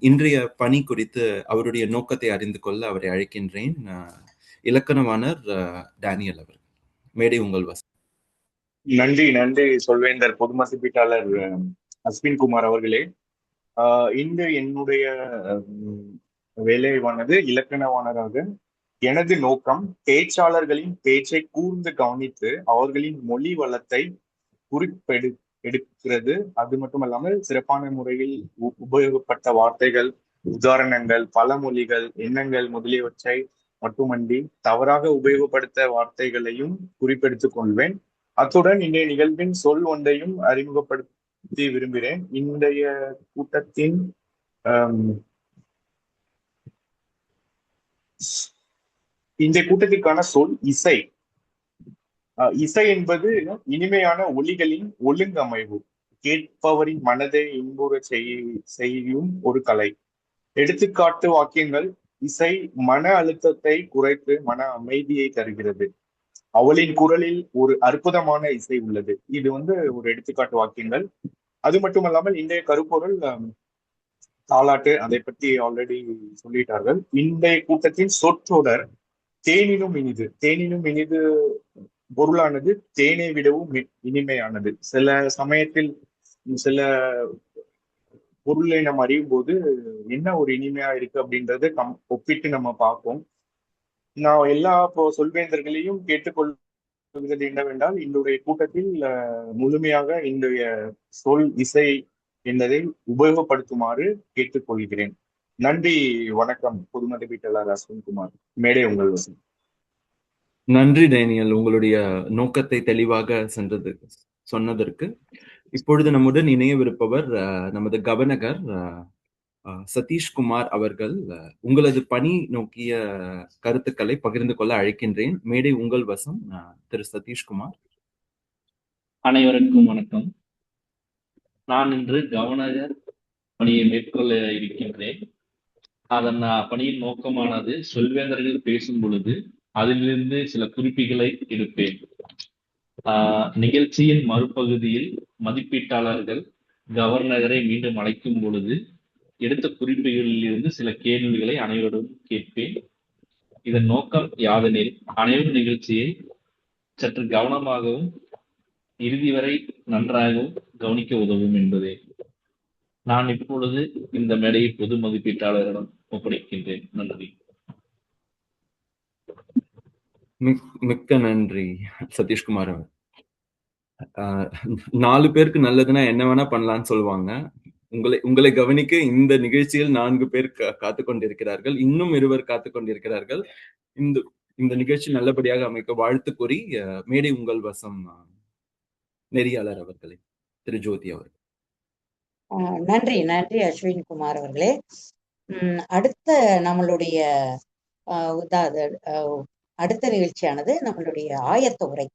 இன்றைய பணி குறித்து அவருடைய நோக்கத்தை அறிந்து கொள்ள அவரை அழைக்கின்றேன். இலக்கணவாணர் டேனியல் அவர், மேடை உங்கள் வசம். நன்றி சொல்வேந்தர் பொது மதிப்பீட்டாளர் அஸ்வின் குமார் அவர்களே. இன்று என்னுடைய வேலையானது இலக்கணவாணராக. எனது நோக்கம் பேச்சாளர்களின் பேச்சை கூர்ந்து கவனித்து அவர்களின் மொழி வளத்தை எடுக்கிறது. அது மட்டுமல்லாமல் சிறப்பான முறையில் உபயோகப்பட்ட வார்த்தைகள், உதாரணங்கள், பழமொழிகள், எண்ணங்கள் முதலியவற்றை மட்டுமன்றி தவறாக உபயோகப்படுத்த வார்த்தைகளையும் குறிப்பெடுத்துக் கொள்வேன். அத்துடன் இன்றைய நிகழ்வின் சொல் ஒன்றையும் அறிமுகப்படுத்த விரும்புகிறேன். இன்றைய கூட்டத்தின் இந்த கூட்டத்திற்கான சொல் இசை. இசை என்பது இனிமையான ஒலிகளின் ஒழுங்கமைவு, கேட்பவரின் மனதை இன்புற செய்யும் ஒரு கலை. எடுத்துக்காட்டு வாக்கியங்கள்: இசை மன அழுத்தத்தை குறைத்து மன அமைதியை தருகிறது. அவளின் குரலில் ஒரு அற்புதமான இசை உள்ளது. இது ஒரு எடுத்துக்காட்டு வாக்கியங்கள். அது மட்டுமல்லாமல் இன்றைய கருப்பொருள் தாலாட்டு, அதை பற்றி ஆல்ரெடி சொல்லிட்டார்கள். இன்றைய கூட்டத்தின் சொற்றொடர் தேனினும் இனிது. தேனினும் இனிது பொருளானது தேனை விடவும் இனிமையானது. சில சமயத்தில் சில பொருளை நம்ம அறியும் போது என்ன ஒரு இனிமையா இருக்கு அப்படின்றத ஒப்பிட்டு நம்ம பார்ப்போம். நான் எல்லா சொல்வேந்தர்களையும் கேட்டுக்கொள்வது என்னவென்றால், இன்றைய கூட்டத்தில் முழுமையாக இன்றைய சொல் இசை என்பதை உபயோகப்படுத்துமாறு கேட்டுக்கொள்கிறேன். நன்றி, வணக்கம். பொது மதிப்பீட்டாளர் அஸ்வின் குமார், மேடை உங்கள் வசம். நன்றி டேனியல், உங்களுடைய நோக்கத்தை தெளிவாக சொன்னதற்கு. இப்பொழுது நம்முடன் இணையவிருப்பவர் நமது கவர்னர் சதீஷ்குமார் அவர்கள். உங்களது பணி நோக்கிய கருத்துக்களை பகிர்ந்து கொள்ள அழைக்கின்றேன். மேடை உங்கள் வசம், திரு சதீஷ்குமார். அனைவருக்கும் வணக்கம். நான் இன்று கவர்னர் பணியை மேற்கொள்ள இருக்கின்றேன். அதன் பணியின் நோக்கமானது சொல்வேந்தர்கள் பேசும் பொழுது அதிலிருந்து சில குறிப்புகளை எடுப்பேன். நிகழ்ச்சியின் மறுபகுதியில் மதிப்பீட்டாளர்கள் கவர்னரை மீண்டும் அழைக்கும் பொழுது எடுத்த குறிப்புகளில் இருந்து சில கேள்விகளை அனைவரும் கேட்பேன். இதன் நோக்கம் யாதெனில், அனைவரும் நிகழ்ச்சியை சற்று கவனமாகவும் இறுதி வரை நன்றாகவும் கவனிக்க உதவும் என்பதே. நான் இப்பொழுது இந்த மேடையை பொது மதிப்பீட்டாளரிடம் ஒப்படைக்கின்றேன். நன்றி. மிக்க நன்றி சதீஷ்குமார். 4 பேருக்கு நல்லதுன்னா என்ன வேணா பண்ணலாம்னு சொல்லுவாங்க. உங்களை கவனிக்க இந்த நிகழ்ச்சியில் 4 பேர் காத்து கொண்டிருக்கிறார்கள். இன்னும் 2 காத்து கொண்டிருக்கிறார்கள். இந்த நிகழ்ச்சி நல்லபடியாக அமைக்க வாழ்த்து கூறி மேடை உங்கள் வசம் நெறியாளர் அவர்களே, திரு ஜோதி அவர்கள். நன்றி அஸ்வின் குமார் அவர்களே. அடுத்த நம்மளுடைய அடுத்த நிகழ்ச்சியானது நம்மளுடைய ஆயத்த உரை.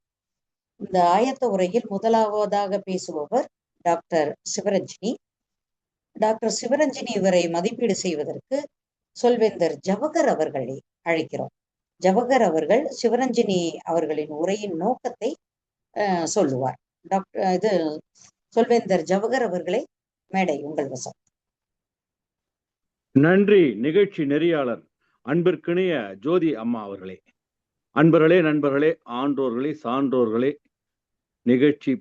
இந்த ஆயத்த உரையில் முதலாவதாக பேசுபவர் டாக்டர் சிவரஞ்சினி. டாக்டர் சிவரஞ்சினி இவரை மதிப்பீடு செய்வதற்கு சொல்வேந்தர் ஜவஹர் அவர்களை அழைக்கிறோம். ஜவஹர் அவர்கள் சிவரஞ்சினி அவர்களின் உரையின் நோக்கத்தை சொல்லுவார். சொல்வேந்தர் ஜவஹர் அவர்களை, மேடை உங்கள் வசம். நன்றி நிகழ்ச்சி நெறியாளர் அன்பிற்கினிய ஜோதி அம்மா அவர்களே. அன்பர்களே, நண்பர்களே, ஆன்றோர்களே, சான்றோர்களே, நிகழ்ச்சி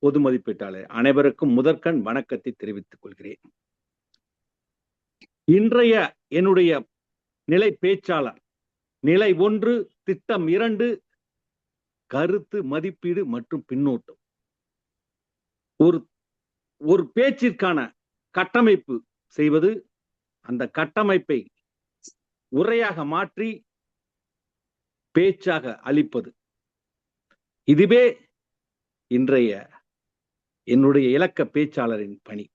பொது மதிப்பீட்டாளர் அனைவருக்கும் முதற்கண் வணக்கத்தை தெரிவித்துக் கொள்கிறேன். இன்றைய என்னுடைய நிலை பேச்சாளர் நிலை 1 திட்டம் 2 கருத்து மதிப்பீடு மற்றும் பின்னோட்டம். ஒரு பேச்சிற்கான கட்டமைப்பு செய்வது, அந்த கட்டமைப்பை உரையாக மாற்றி பேச்சாக அளிப்பது, இதுவே இன்றைய என்னுடைய இலக்க பேச்சாளரின் பணி.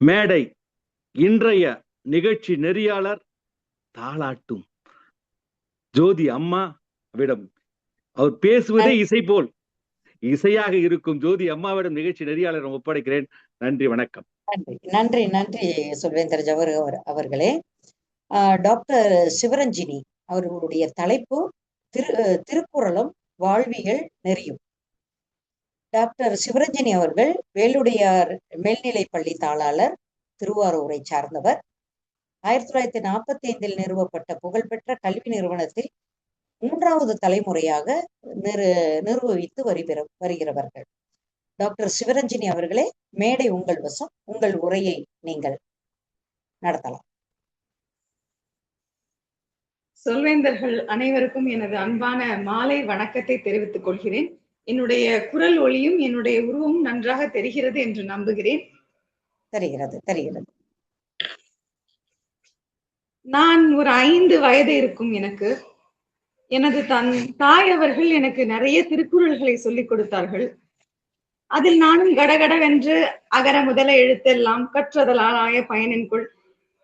மேடை இன்றைய நிகழ்ச்சி நெறியாளர் தாளாட்டும் ஜோதி அம்மாவிடம், அவர் பேசுவதே இசை போல் இசையாக இருக்கும் ஜோதி அம்மாவிடம் நிகழ்ச்சி நெறியாளர் ஒப்படைக்கிறேன். நன்றி, வணக்கம். நன்றி நன்றி சொல்வேந்தர் ஜவஹர் அவர்களே. டாக்டர் சிவரஞ்சினி அவர்களுடைய தலைப்பு திருக்குறளும் வாழ்வியல் நெறியும். டாக்டர் சிவரஞ்சினி அவர்கள் வேலுடையார் மேல்நிலைப் பள்ளி தாளாளர், திருவாரூரை சார்ந்தவர். 1945 நிறுவப்பட்ட புகழ்பெற்ற கல்வி நிறுவனத்தில் 3வது தலைமுறையாக நிர்வகித்து வருகிறவர்கள். டாக்டர் சிவரஞ்சினி அவர்களே, மேடை உங்கள் வசம். உங்கள் உரையை நீங்கள் நடத்தலாம். சொல்வேந்தர்கள் அனைவருக்கும் எனது அன்பான மாலை வணக்கத்தை தெரிவித்துக் கொள்கிறேன். என்னுடைய குரல் ஒளியும் என்னுடைய உருவமும் நன்றாக தெரிகிறது என்று நம்புகிறேன். தெரிகிறது. நான் ஒரு 5 வயது இருக்கும் எனக்கு. எனது தாய் அவர்கள் எனக்கு நிறைய திருக்குறள்களை சொல்லிக் கொடுத்தார்கள். அதில் நானும் கடகடவென்று அகர முதல எழுத்தெல்லாம் கற்றதலால் ஆய பயனின்கொள்,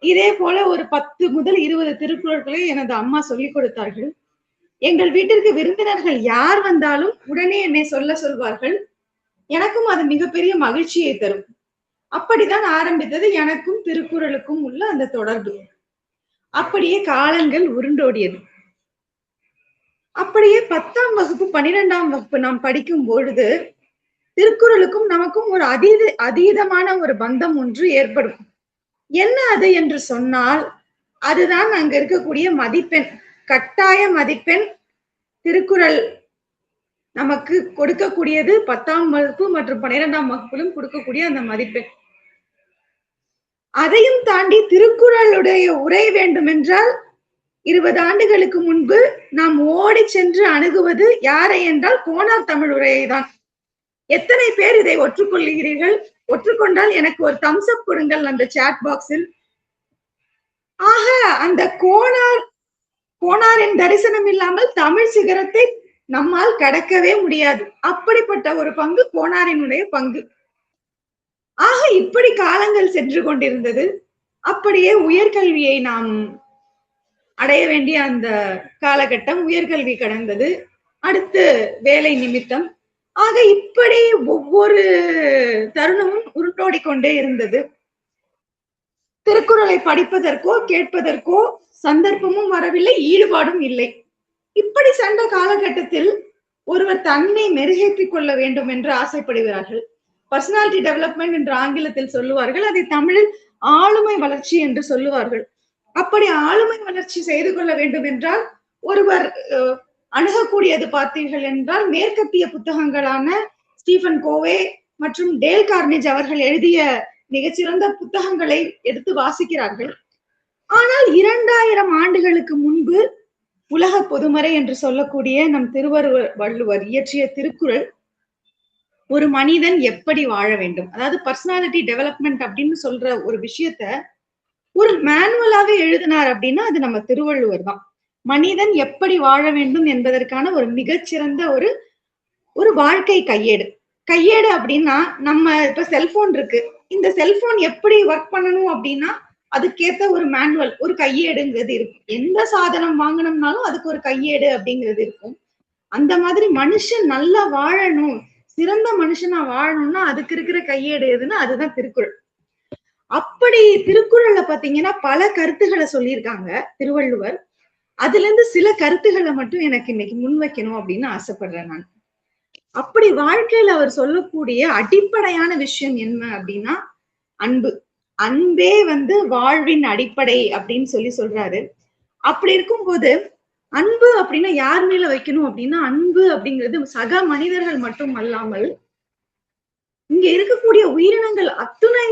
இதே போல ஒரு 10 முதல் 20 திருக்குறள்களை எனது அம்மா சொல்லிக் கொடுத்தார்கள். எங்கள் வீட்டிற்கு விருந்தினர்கள் யார் வந்தாலும் உடனே என்னை சொல்வார்கள். எனக்கும் அது மிகப்பெரிய மகிழ்ச்சியை தரும். அப்படித்தான் ஆரம்பித்தது எனக்கும் திருக்குறளுக்கும் உள்ள அந்த தொடர்பு. அப்படியே காலங்கள் உருண்டோடியது. அப்படியே 10ஆம் வகுப்பு 12ஆம் வகுப்பு நாம் படிக்கும் பொழுது திருக்குறளுக்கும் நமக்கும் ஒரு அதீதமான ஒரு பந்தம் ஒன்று ஏற்படும். என்ன அது என்று சொன்னால், அதுதான் அங்க இருக்கக்கூடிய மதிப்பெண், கட்டாய மதிப்பெண். திருக்குறள் நமக்கு கொடுக்கக்கூடியது 10ஆம் வகுப்பு மற்றும் 12ஆம் வகுப்பிலும் கொடுக்கக்கூடிய அந்த மதிப்பெண். அதையும் தாண்டி திருக்குறளுடைய உரை வேண்டும் என்றால் 20 ஆண்டுகளுக்கு முன்பு நாம் ஓடி சென்று அணுகுவது யாரை என்றால் கோனார் தமிழ் உரையை தான். எத்தனை பேர் இதை ஒற்றுக்கொள்கிறீர்கள்? ஒற்றுக்கொண்டால் எனக்கு ஒரு தம்ஸ் அப் கொடுங்கள் அந்த சாட் பாக்ஸில். ஆக அந்த கோனாரின் தரிசனம் இல்லாமல் தமிழ் சிகரத்தை நம்மால் கடக்கவே முடியாது. அப்படிப்பட்ட ஒரு பங்கு கோனாரினுடைய பங்கு. ஆக இப்படி காலங்கள் சென்று கொண்டிருந்தது. அப்படியே உயர்கல்வியை நாம் அடைய வேண்டிய அந்த காலகட்டம், உயர்கல்வி கடந்தது. அடுத்து வேலை நிமித்தம். ஆக இப்படி ஒவ்வொரு தருணமும் உருட்டோடி கொண்டே இருந்தது. திருக்குறளை படிப்பதற்கோ கேட்பதற்கோ சந்தர்ப்பமும் வரவில்லை, ஈடுபாடும் இல்லை. இப்படி சென்ற காலகட்டத்தில் ஒருவர் தன்னை மெருகேற்றிக் கொள்ள வேண்டும் என்று ஆசைப்படுகிறார்கள். பர்சனாலிட்டி டெவலப்மெண்ட் என்று ஆங்கிலத்தில் சொல்லுவார்கள். அதை தமிழில் ஆளுமை வளர்ச்சி என்று சொல்லுவார்கள். அப்படி ஆளுமை வளர்ச்சி செய்து கொள்ள வேண்டும் என்றால் ஒருவர் அணுகக்கூடியது பார்த்தீர்கள் என்றால் மேற்கத்திய புத்தகங்களான ஸ்டீஃபன் கோவே மற்றும் டேல் கார்னேஜ் அவர்கள் எழுதிய மிகச்சிறந்த புத்தகங்களை எடுத்து வாசிக்கிறார்கள். ஆனால் 2000 ஆண்டுகளுக்கு முன்பு உலக பொதுமறை என்று சொல்லக்கூடிய நம் திருவள்ளுவர் இயற்றிய திருக்குறள் ஒரு மனிதன் எப்படி வாழ வேண்டும், அதாவது பர்சனாலிட்டி டெவலப்மெண்ட் அப்படின்னு சொல்ற ஒரு விஷயத்த ஒரு மேனுவலாவே எழுதினார் அப்படின்னா அது நம்ம திருவள்ளுவர் தான். மனிதன் எப்படி வாழ வேண்டும் என்பதற்கான ஒரு மிகச்சிறந்த ஒரு வாழ்க்கை கையேடு அப்படின்னா, நம்ம இப்ப செல்போன் இருக்கு, இந்த செல்போன் எப்படி ஒர்க் பண்ணணும் அப்படின்னா அதுக்கேத்த ஒரு மேனுவல், ஒரு கையேடுங்கிறது இருக்கும். எந்த சாதனம் வாங்கணும்னாலும் அதுக்கு ஒரு கையேடு அப்படிங்கிறது இருக்கும். அந்த மாதிரி மனுஷன் நல்லா வாழணும், சிறந்த மனுஷனா வாழணும்னா அதுக்கு இருக்கிற கையேடு எதுன்னா அதுதான் திருக்குறள். அப்படி திருக்குறள்ல பாத்தீங்கன்னா பல கருத்துக்களை சொல்லியிருக்காங்க திருவள்ளுவர். அதுல இருந்து சில கருத்துக்களை மட்டும் எனக்கு இன்னைக்கு முன்வைக்கணும் அப்படின்னு ஆசைப்படுறேன் நான். அப்படி வாழ்க்கையில அவர் சொல்லக்கூடிய அடிப்படையான விஷயம் என்ன அப்படின்னா அன்பு. அன்பே வாழ்வின் அடிப்படை அப்படின்னு சொல்றாரு. அப்படி இருக்கும்போது அன்பு அப்படின்னா யார் மேல வைக்கணும் அப்படின்னா, அன்பு அப்படிங்கிறது சக மனிதர்கள் மட்டும் அல்லாமல் இங்க இருக்கக்கூடிய உயிரினங்கள் அத்துணை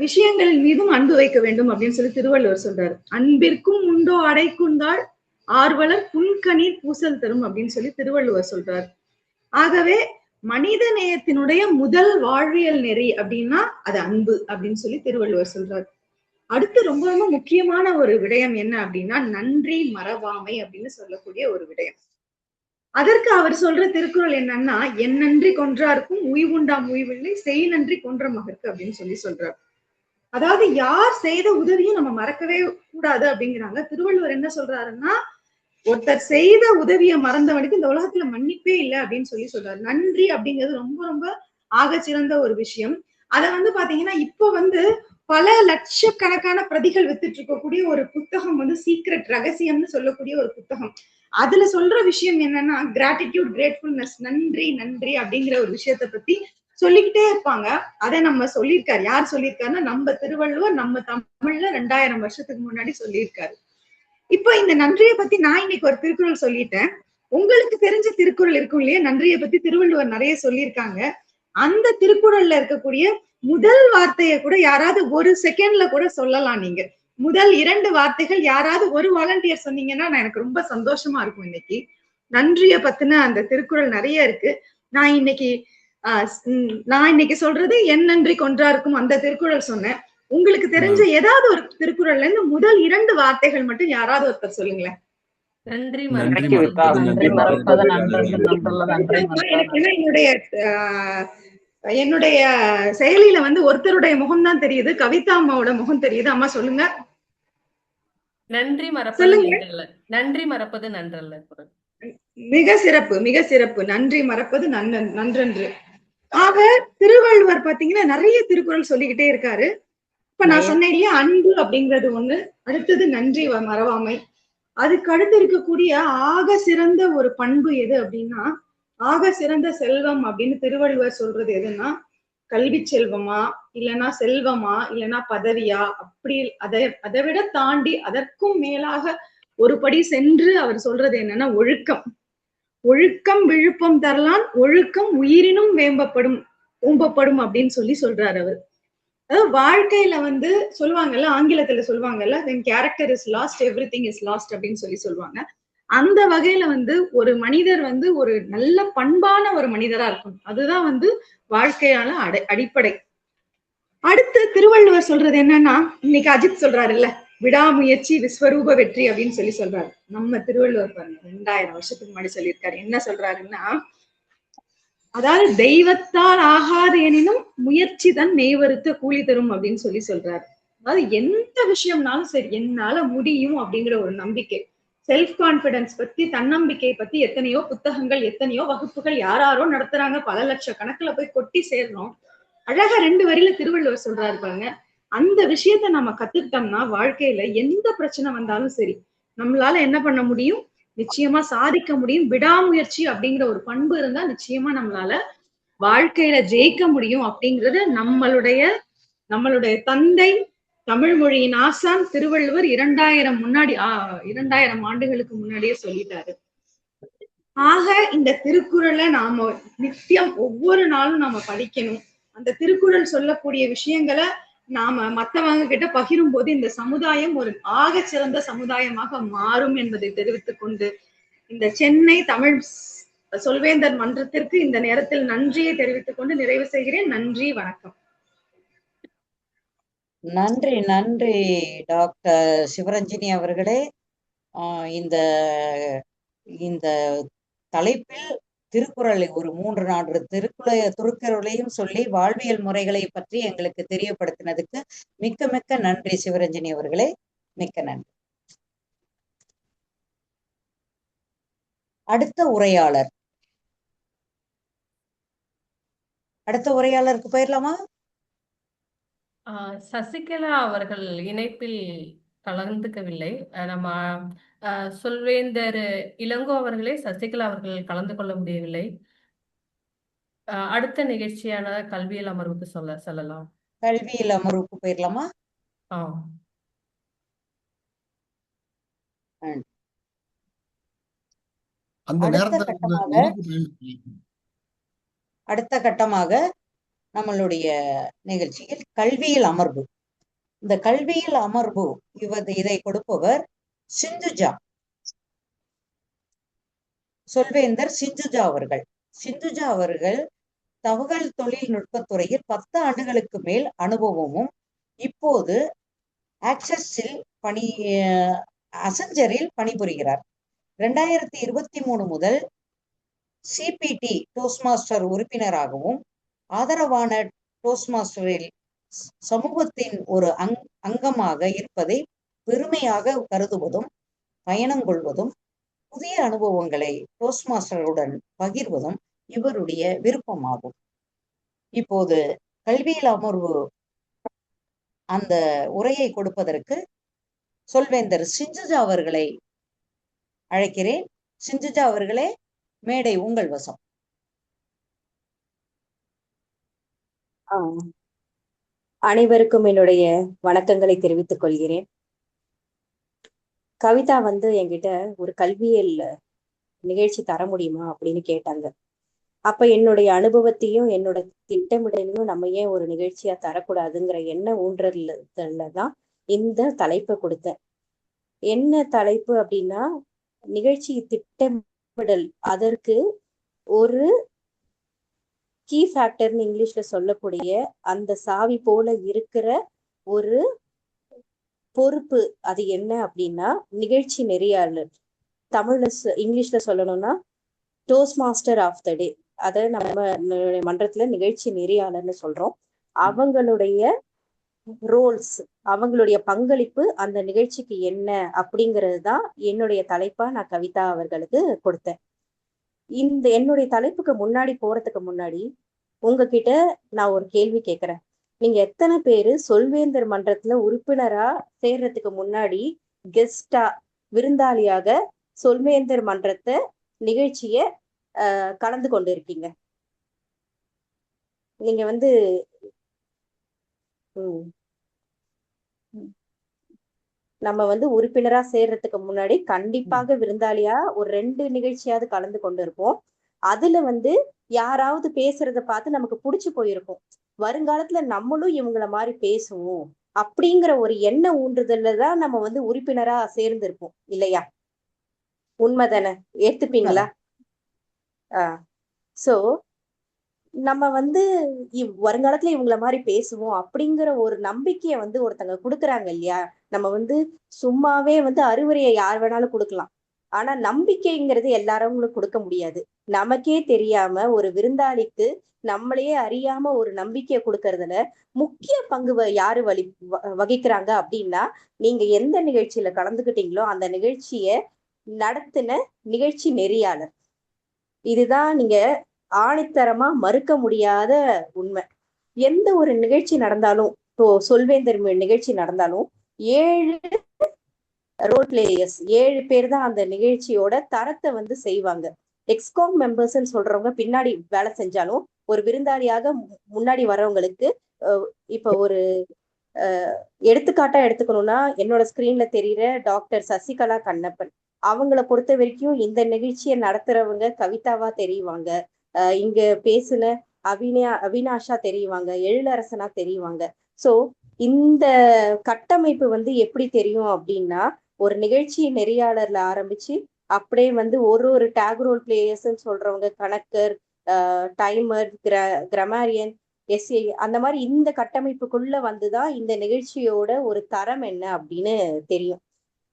விஷயங்களின் மீதும் அன்பு வைக்க வேண்டும் அப்படின்னு சொல்லி திருவள்ளுவர் சொல்றாரு. அன்பிற்கும் உண்டோ அடைக்குந்தாள் ஆர்வலர் புன்கணீர் பூசல் தரும் அப்படின்னு சொல்லி திருவள்ளுவர் சொல்றாரு. ஆகவே மனித நேயத்தினுடைய முதல் வாழ்வியல் நெறி அப்படின்னா அது அன்பு அப்படின்னு சொல்லி திருவள்ளுவர் சொல்றாரு. அடுத்து ரொம்ப ரொம்ப முக்கியமான ஒரு விடயம் என்ன அப்படின்னா நன்றி மறவாமை அப்படின்னு சொல்லக்கூடிய ஒரு விடயம். அதற்கு அவர் சொல்ற திருக்குறள் என்னன்னா, என் நன்றி கொன்றார்க்கும் உய்வுண்டாம் உய்வில்லை செய் நன்றி கொன்ற மகற்கு அப்படின்னு சொல்லி சொல்றார். அதாவது யார் செய்த உதவியும் நம்ம மறக்கவே கூடாது அப்படிங்கிறாங்க. திருவள்ளுவர் என்ன சொல்றாருன்னா, ஒருத்தர் செய்த உதவியை மறந்தவனுக்கு இந்த உலகத்துல மன்னிப்பே இல்லை அப்படின்னு சொல்லி சொல்றாரு. நன்றி அப்படிங்கிறது ரொம்ப ரொம்ப ஆக சிறந்த ஒரு விஷயம். அதை பாத்தீங்கன்னா இப்ப பல லட்சக்கணக்கான பிரதிகள் வித்துட்டு இருக்கக்கூடிய ஒரு புத்தகம் சீக்ரெட் ரகசியம்னு சொல்லக்கூடிய ஒரு புத்தகம். அதுல சொல்ற விஷயம் என்னன்னா, கிராட்டிடியூட், கிரேட்ஃபுல்னஸ், நன்றி நன்றி அப்படிங்கிற ஒரு விஷயத்த பத்தி சொல்லிக்கிட்டே இருப்பாங்க. அதை நம்ம சொல்லியிருக்காரு. யார் சொல்லியிருக்காருன்னா நம்ம திருவள்ளுவர் நம்ம தமிழ்ல 2000 வருஷத்துக்கு முன்னாடி சொல்லியிருக்காரு. இப்ப இந்த நன்றியை பத்தி நான் இன்னைக்கு ஒரு திருக்குறள் சொல்லிட்டேன். உங்களுக்கு தெரிஞ்ச திருக்குறள் இருக்கும் இல்லையா, நன்றியை பத்தி திருவள்ளுவர் நிறைய சொல்லியிருக்காங்க. அந்த திருக்குறள்ல இருக்கக்கூடிய முதல் வார்த்தையை கூட யாராவது ஒரு செகண்ட்ல கூட சொல்லலாம். நீங்க முதல் 2 வார்த்தைகள் யாராவது ஒரு வாலண்டியர் சொன்னீங்கன்னா நான் எனக்கு ரொம்ப சந்தோஷமா இருக்கும். இன்னைக்கு நன்றியை பத்தின அந்த திருக்குறள் நிறைய இருக்கு. நான் இன்னைக்கு சொல்றது என் நன்றி கொன்றார்க்கும் அந்த திருக்குறள் சொன்னேன். உங்களுக்கு தெரிஞ்ச ஏதாவது ஒரு திருக்குறள்ல இருந்து முதல் 2 வார்த்தைகள் மட்டும் யாராவது ஒருத்தர் சொல்லுங்களேன். நன்றி என்னுடைய செயலியில ஒருத்தருடைய முகம் தான் தெரியுது, கவிதா அம்மாவோட முகம் தெரியுது. அம்மா சொல்லுங்க. நன்றி மறப்பது நன்றல்ல. நன்றி மறப்பது நன்றல்ல. மிக சிறப்பு, மிக சிறப்பு. நன்றி மறப்பது நன்றன்று. ஆக திருவள்ளுவர் பாத்தீங்கன்னா நிறைய திருக்குறள் சொல்லிக்கிட்டே இருக்காரு. இப்ப நான் சொன்னேன் இல்லையா, அன்பு அப்படிங்கிறது ஒண்ணு, அடுத்தது நன்றி மறவாமை. அதுக்கு அடுத்து இருக்கக்கூடிய ஆக சிறந்த ஒரு பண்பு எது அப்படின்னா, ஆக சிறந்த செல்வம் அப்படின்னு திருவள்ளுவர் சொல்றது எதுன்னா, கல்வி செல்வமா, இல்லைன்னா செல்வமா, இல்லைன்னா பதவியா, அப்படி அதை விட தாண்டி அதற்கும் மேலாக ஒரு படி சென்று அவர் சொல்றது என்னன்னா ஒழுக்கம். ஒழுக்கம் விழுப்பம் தரலான், ஒழுக்கம் உயிரினும் ஓம்பப்படும் அப்படின்னு சொல்றாரு அவர். அதாவது வாழ்க்கையில சொல்லுவாங்கல்ல, ஆங்கிலத்துல சொல்லுவாங்கல்ல, when character is lost everything is lost அப்படின்னு சொல்லுவாங்க. அந்த வகையில ஒரு மனிதர் ஒரு நல்ல பண்பான ஒரு மனிதரா இருக்கும். அதுதான் வாழ்க்கையான அடிப்படை. அடுத்து திருவள்ளுவர் சொல்றது என்னன்னா, இன்னைக்கு அஜித் சொல்றாருல்ல, விடாமுயற்சி விஸ்வரூப வெற்றி அப்படின்னு சொல்றாரு. நம்ம திருவள்ளுவர் பாருங்க 2000 வருஷத்துக்கு முன்னாடி சொல்லியிருக்காரு. என்ன சொல்றாருன்னா, அதாவது தெய்வத்தால் ஆகாது எனினும் முயற்சி தான் மெய்வருத்த கூலி தரும் அப்படின்னு சொல்றாரு. அதாவது எந்த விஷயம்னாலும் சரி, என்னால முடியும் அப்படிங்கிற ஒரு நம்பிக்கை, செல்ஃப் கான்பிடன்ஸ் பத்தி, தன்னம்பிக்கை பத்தி எத்தனையோ புத்தகங்கள், எத்தனையோ வகுப்புகள் யாராரோ நடத்துறாங்க. பல லட்ச கணக்குல போய் கொட்டி சேர்றோம். அழகா 2 வரியில திருவள்ளுவர் சொல்றாரு பாருங்க. அந்த விஷயத்த நம்ம கத்துக்கிட்டோம்னா வாழ்க்கையில எந்த பிரச்சனை வந்தாலும் சரி நம்மளால என்ன பண்ண முடியும், நிச்சயமா சாதிக்க முடியும். விடாமுயற்சி அப்படிங்கிற ஒரு பண்பு இருந்தா நிச்சயமா நம்மளால வாழ்க்கையில ஜெயிக்க முடியும் அப்படிங்கறது நம்மளுடைய தந்தை தமிழ் மொழியின் ஆசான் திருவள்ளுவர் 2000 ஆண்டுகளுக்கு முன்னாடியே சொல்லிட்டாரு. ஆக இந்த திருக்குறளை நாம நித்தியம் ஒவ்வொரு நாளும் நாம படிக்கணும். அந்த திருக்குறள் சொல்லக்கூடிய விஷயங்களை நாம மத்தவங்க கிட்ட பகிரும் போது இந்த சமுதாயம் ஒரு ஆக சிறந்த சமுதாயமாக மாறும் என்பதை தெரிவித்துக் கொண்டு இந்த சென்னை தமிழ் சொல்வேந்தர் மன்றத்திற்கு இந்த நேரத்தில் நன்றியை தெரிவித்துக் கொண்டு நிறைவு செய்கிறேன். நன்றி, வணக்கம். நன்றி நன்றி டாக்டர் சிவரஞ்சனி அவர்களே. இந்த இந்த தலைப்பில் திருக்குறளை ஒரு 3-4 திருக்குறளையும் சொல்லி வாழ்வியல் முறைகளை பற்றி எங்களுக்கு தெரியப்படுத்தினதுக்கு மிக்க மிக்க நன்றி சிவரஞ்சனி அவர்களே, மிக்க நன்றி. அடுத்த உரையாளருக்கு போயிடலாமா? சசிகலா அவர்கள் இணைப்பில் கலந்துக்கவில்லை. நம்ம சொல்வேந்தர் இளங்கோ அவர்களே, சசிகலா அவர்கள் கலந்து கொள்ள முடியவில்லை. அடுத்த நிகழ்ச்சியான கல்வியல் அமர்வுக்கு சொல்லலாம். கல்வியல் அமர்வுக்கு போயிடலாமா? அந்த நேரத்துல அடுத்த கட்டமாக நம்மளுடைய நிகழ்ச்சியில் கல்வியில் அமர்வு. இந்த கல்வியில் அமர்வு இதை கொடுப்பவர் சிந்துஜா, சொல்வேந்தர் சிந்துஜா அவர்கள். சிந்துஜா அவர்கள் தகவல் தொழில்நுட்பத்துறையில் 10 ஆண்டுகளுக்கு மேல் அனுபவமும் இப்போது அசெஞ்சரில் பணிபுரிகிறார். 2023 முதல் சிபிடி டோஸ்ட்மாஸ்டர் உறுப்பினராகவும் ஆதரவான டோஸ்ட்மாஸ்டரில் சமூகத்தின் ஒரு அங்கமாக இருப்பதை பெருமையாக கருதுவதும் பயணம் கொள்வதும் புதிய அனுபவங்களை டோஸ்ட்மாஸ்டருடன் பகிர்வதும் இவருடைய விருப்பமாகும். இப்போது கல்வியில் அமர்வு அந்த உரையை கொடுப்பதற்கு சொல்வேந்தர் சிந்துஜா அவர்களை அழைக்கிறேன். சிந்துஜா அவர்களே, மேடை உங்கள் வசம். அனைவருக்கும் என்னுடைய வணக்கங்களை தெரிவித்துக் கொள்கிறேன். கவிதா என்கிட்ட ஒரு கல்வியல் நிகழ்ச்சி தர முடியுமா அப்படின்னு கேட்டாங்க. அப்ப என்னுடைய அனுபவத்தையும் என்னோட திட்டமிடலையும் நம்ம ஏன் ஒரு நிகழ்ச்சியா தரக்கூடாதுங்கிற எண்ண ஊன்றல்தான் இந்த தலைப்பை கொடுத்தேன். என்ன தலைப்பு அப்படின்னா, நிகழ்ச்சி திட்டமிடல். அதற்கு ஒரு கீ ஃபேக்டர்னு இங்கிலீஷ்ல சொல்லக்கூடிய அந்த சாவி போல இருக்கிற ஒரு பொறுப்பு. அது என்ன அப்படின்னா, நிகழ்ச்சி நெறியாளர். இங்கிலீஷ்ல சொல்லணும்னா டோஸ்ட் மாஸ்டர் ஆஃப் த டே. அதை நம்ம மன்றத்துல நிகழ்ச்சி நெறியாளர்னு சொல்றோம். அவங்களுடைய ரோல்ஸ், அவங்களுடைய பங்களிப்பு அந்த நிகழ்ச்சிக்கு என்ன அப்படிங்கிறது தான் என்னுடைய தலைப்பா நான் கவிதா அவர்களுக்கு கொடுத்தேன். என்னுடைய தலைப்புக்கு முன்னாடி போறதுக்கு முன்னாடி உங்ககிட்ட நான் ஒரு கேள்வி கேட்கிறேன். நீங்க எத்தனை பேரு சொல்வேந்தர் மன்றத்துல உறுப்பினரா சேர்றதுக்கு முன்னாடி கெஸ்டா, விருந்தாளியாக சொல்வேந்தர் மன்றத்தை நிகழ்ச்சிய கலந்து கொண்டு இருக்கீங்க? நீங்க நம்ம உறுப்பினரா சேர்றதுக்கு முன்னாடி கண்டிப்பாக விருந்தாளியா ஒரு 2 நிகழ்ச்சியாவது கலந்து கொண்டு இருப்போம். அதுல யாராவது பேசுறத பார்த்து நமக்கு பிடிச்சு போயிருக்கும். வருங்காலத்துல நம்மளும் இவங்கள மாதிரி பேசுவோம் அப்படிங்கிற ஒரு எண்ண ஊன்றுதல்ல தான் நம்ம உறுப்பினரா சேர்ந்திருப்போம், இல்லையா? உண்மைதானே? ஏத்துப்பீங்களா? சோ நம்ம வருங்காலத்துல இவங்கள மாதிரி பேசுவோம் அப்படிங்கிற ஒரு நம்பிக்கைய ஒருத்தங்க கொடுக்குறாங்க இல்லையா? நம்ம சும்மாவே அறிவுரையை யார் வேணாலும் கொடுக்கலாம். ஆனா நம்பிக்கைங்கிறது எல்லாரும் கொடுக்க முடியாது. நமக்கே தெரியாம ஒரு விருந்தாளிக்கு நம்மளையே அறியாம ஒரு நம்பிக்கையை கொடுக்கறதுல முக்கிய பங்கு யாரு வகிக்கிறாங்க அப்படின்னா, நீங்க எந்த நிகழ்ச்சியில கலந்துக்கிட்டீங்களோ அந்த நிகழ்ச்சிய நடத்தின நிகழ்ச்சி நெறியாளர். இதுதான் நீங்க ஆணித்தரமா மறுக்க முடியாத உண்மை. எந்த ஒரு நிகழ்ச்சி நடந்தாலும், இப்போ சொல்வேந்தர் நிகழ்ச்சி நடந்தாலும் 7 ரோல் பிளேயர்ஸ், 7 பேர் தான் அந்த நிகழ்ச்சியோட தரத்தை செய்வாங்க. எக்ஸ்காம் மெம்பர்ஸ் சொல்றவங்க பின்னாடி வேலை செஞ்சாலும் ஒரு விருந்தாளியாக முன்னாடி வர்றவங்களுக்கு இப்ப ஒரு எடுத்துக்காட்டா எடுத்துக்கணும்னா, என்னோட ஸ்கிரீன்ல தெரியுற டாக்டர் சசிகலா கண்ணப்பன் அவங்கள பொறுத்த வரைக்கும் இந்த நிகழ்ச்சியை நடத்துறவங்க கவிதாவா தெரியுவாங்க. இங்க பேசுன அவினாஷா தெரியுவாங்க, எழிலரசனா தெரியுவாங்க. சோ இந்த கட்டமைப்பு எப்படி தெரியும் அப்படின்னா, ஒரு நிகழ்ச்சி நெறியாளர்ல ஆரம்பிச்சு அப்படியே ஒரு டேக் ரோல் பிளேயர்ஸ் சொல்றவங்க, கணக்கர், டைமர், கிராமரியன், எஸ்ஏ, அந்த மாதிரி இந்த கட்டமைப்புக்குள்ள வந்துதான் இந்த நிகழ்ச்சியோட ஒரு தரம் என்ன அப்படின்னு தெரியும்.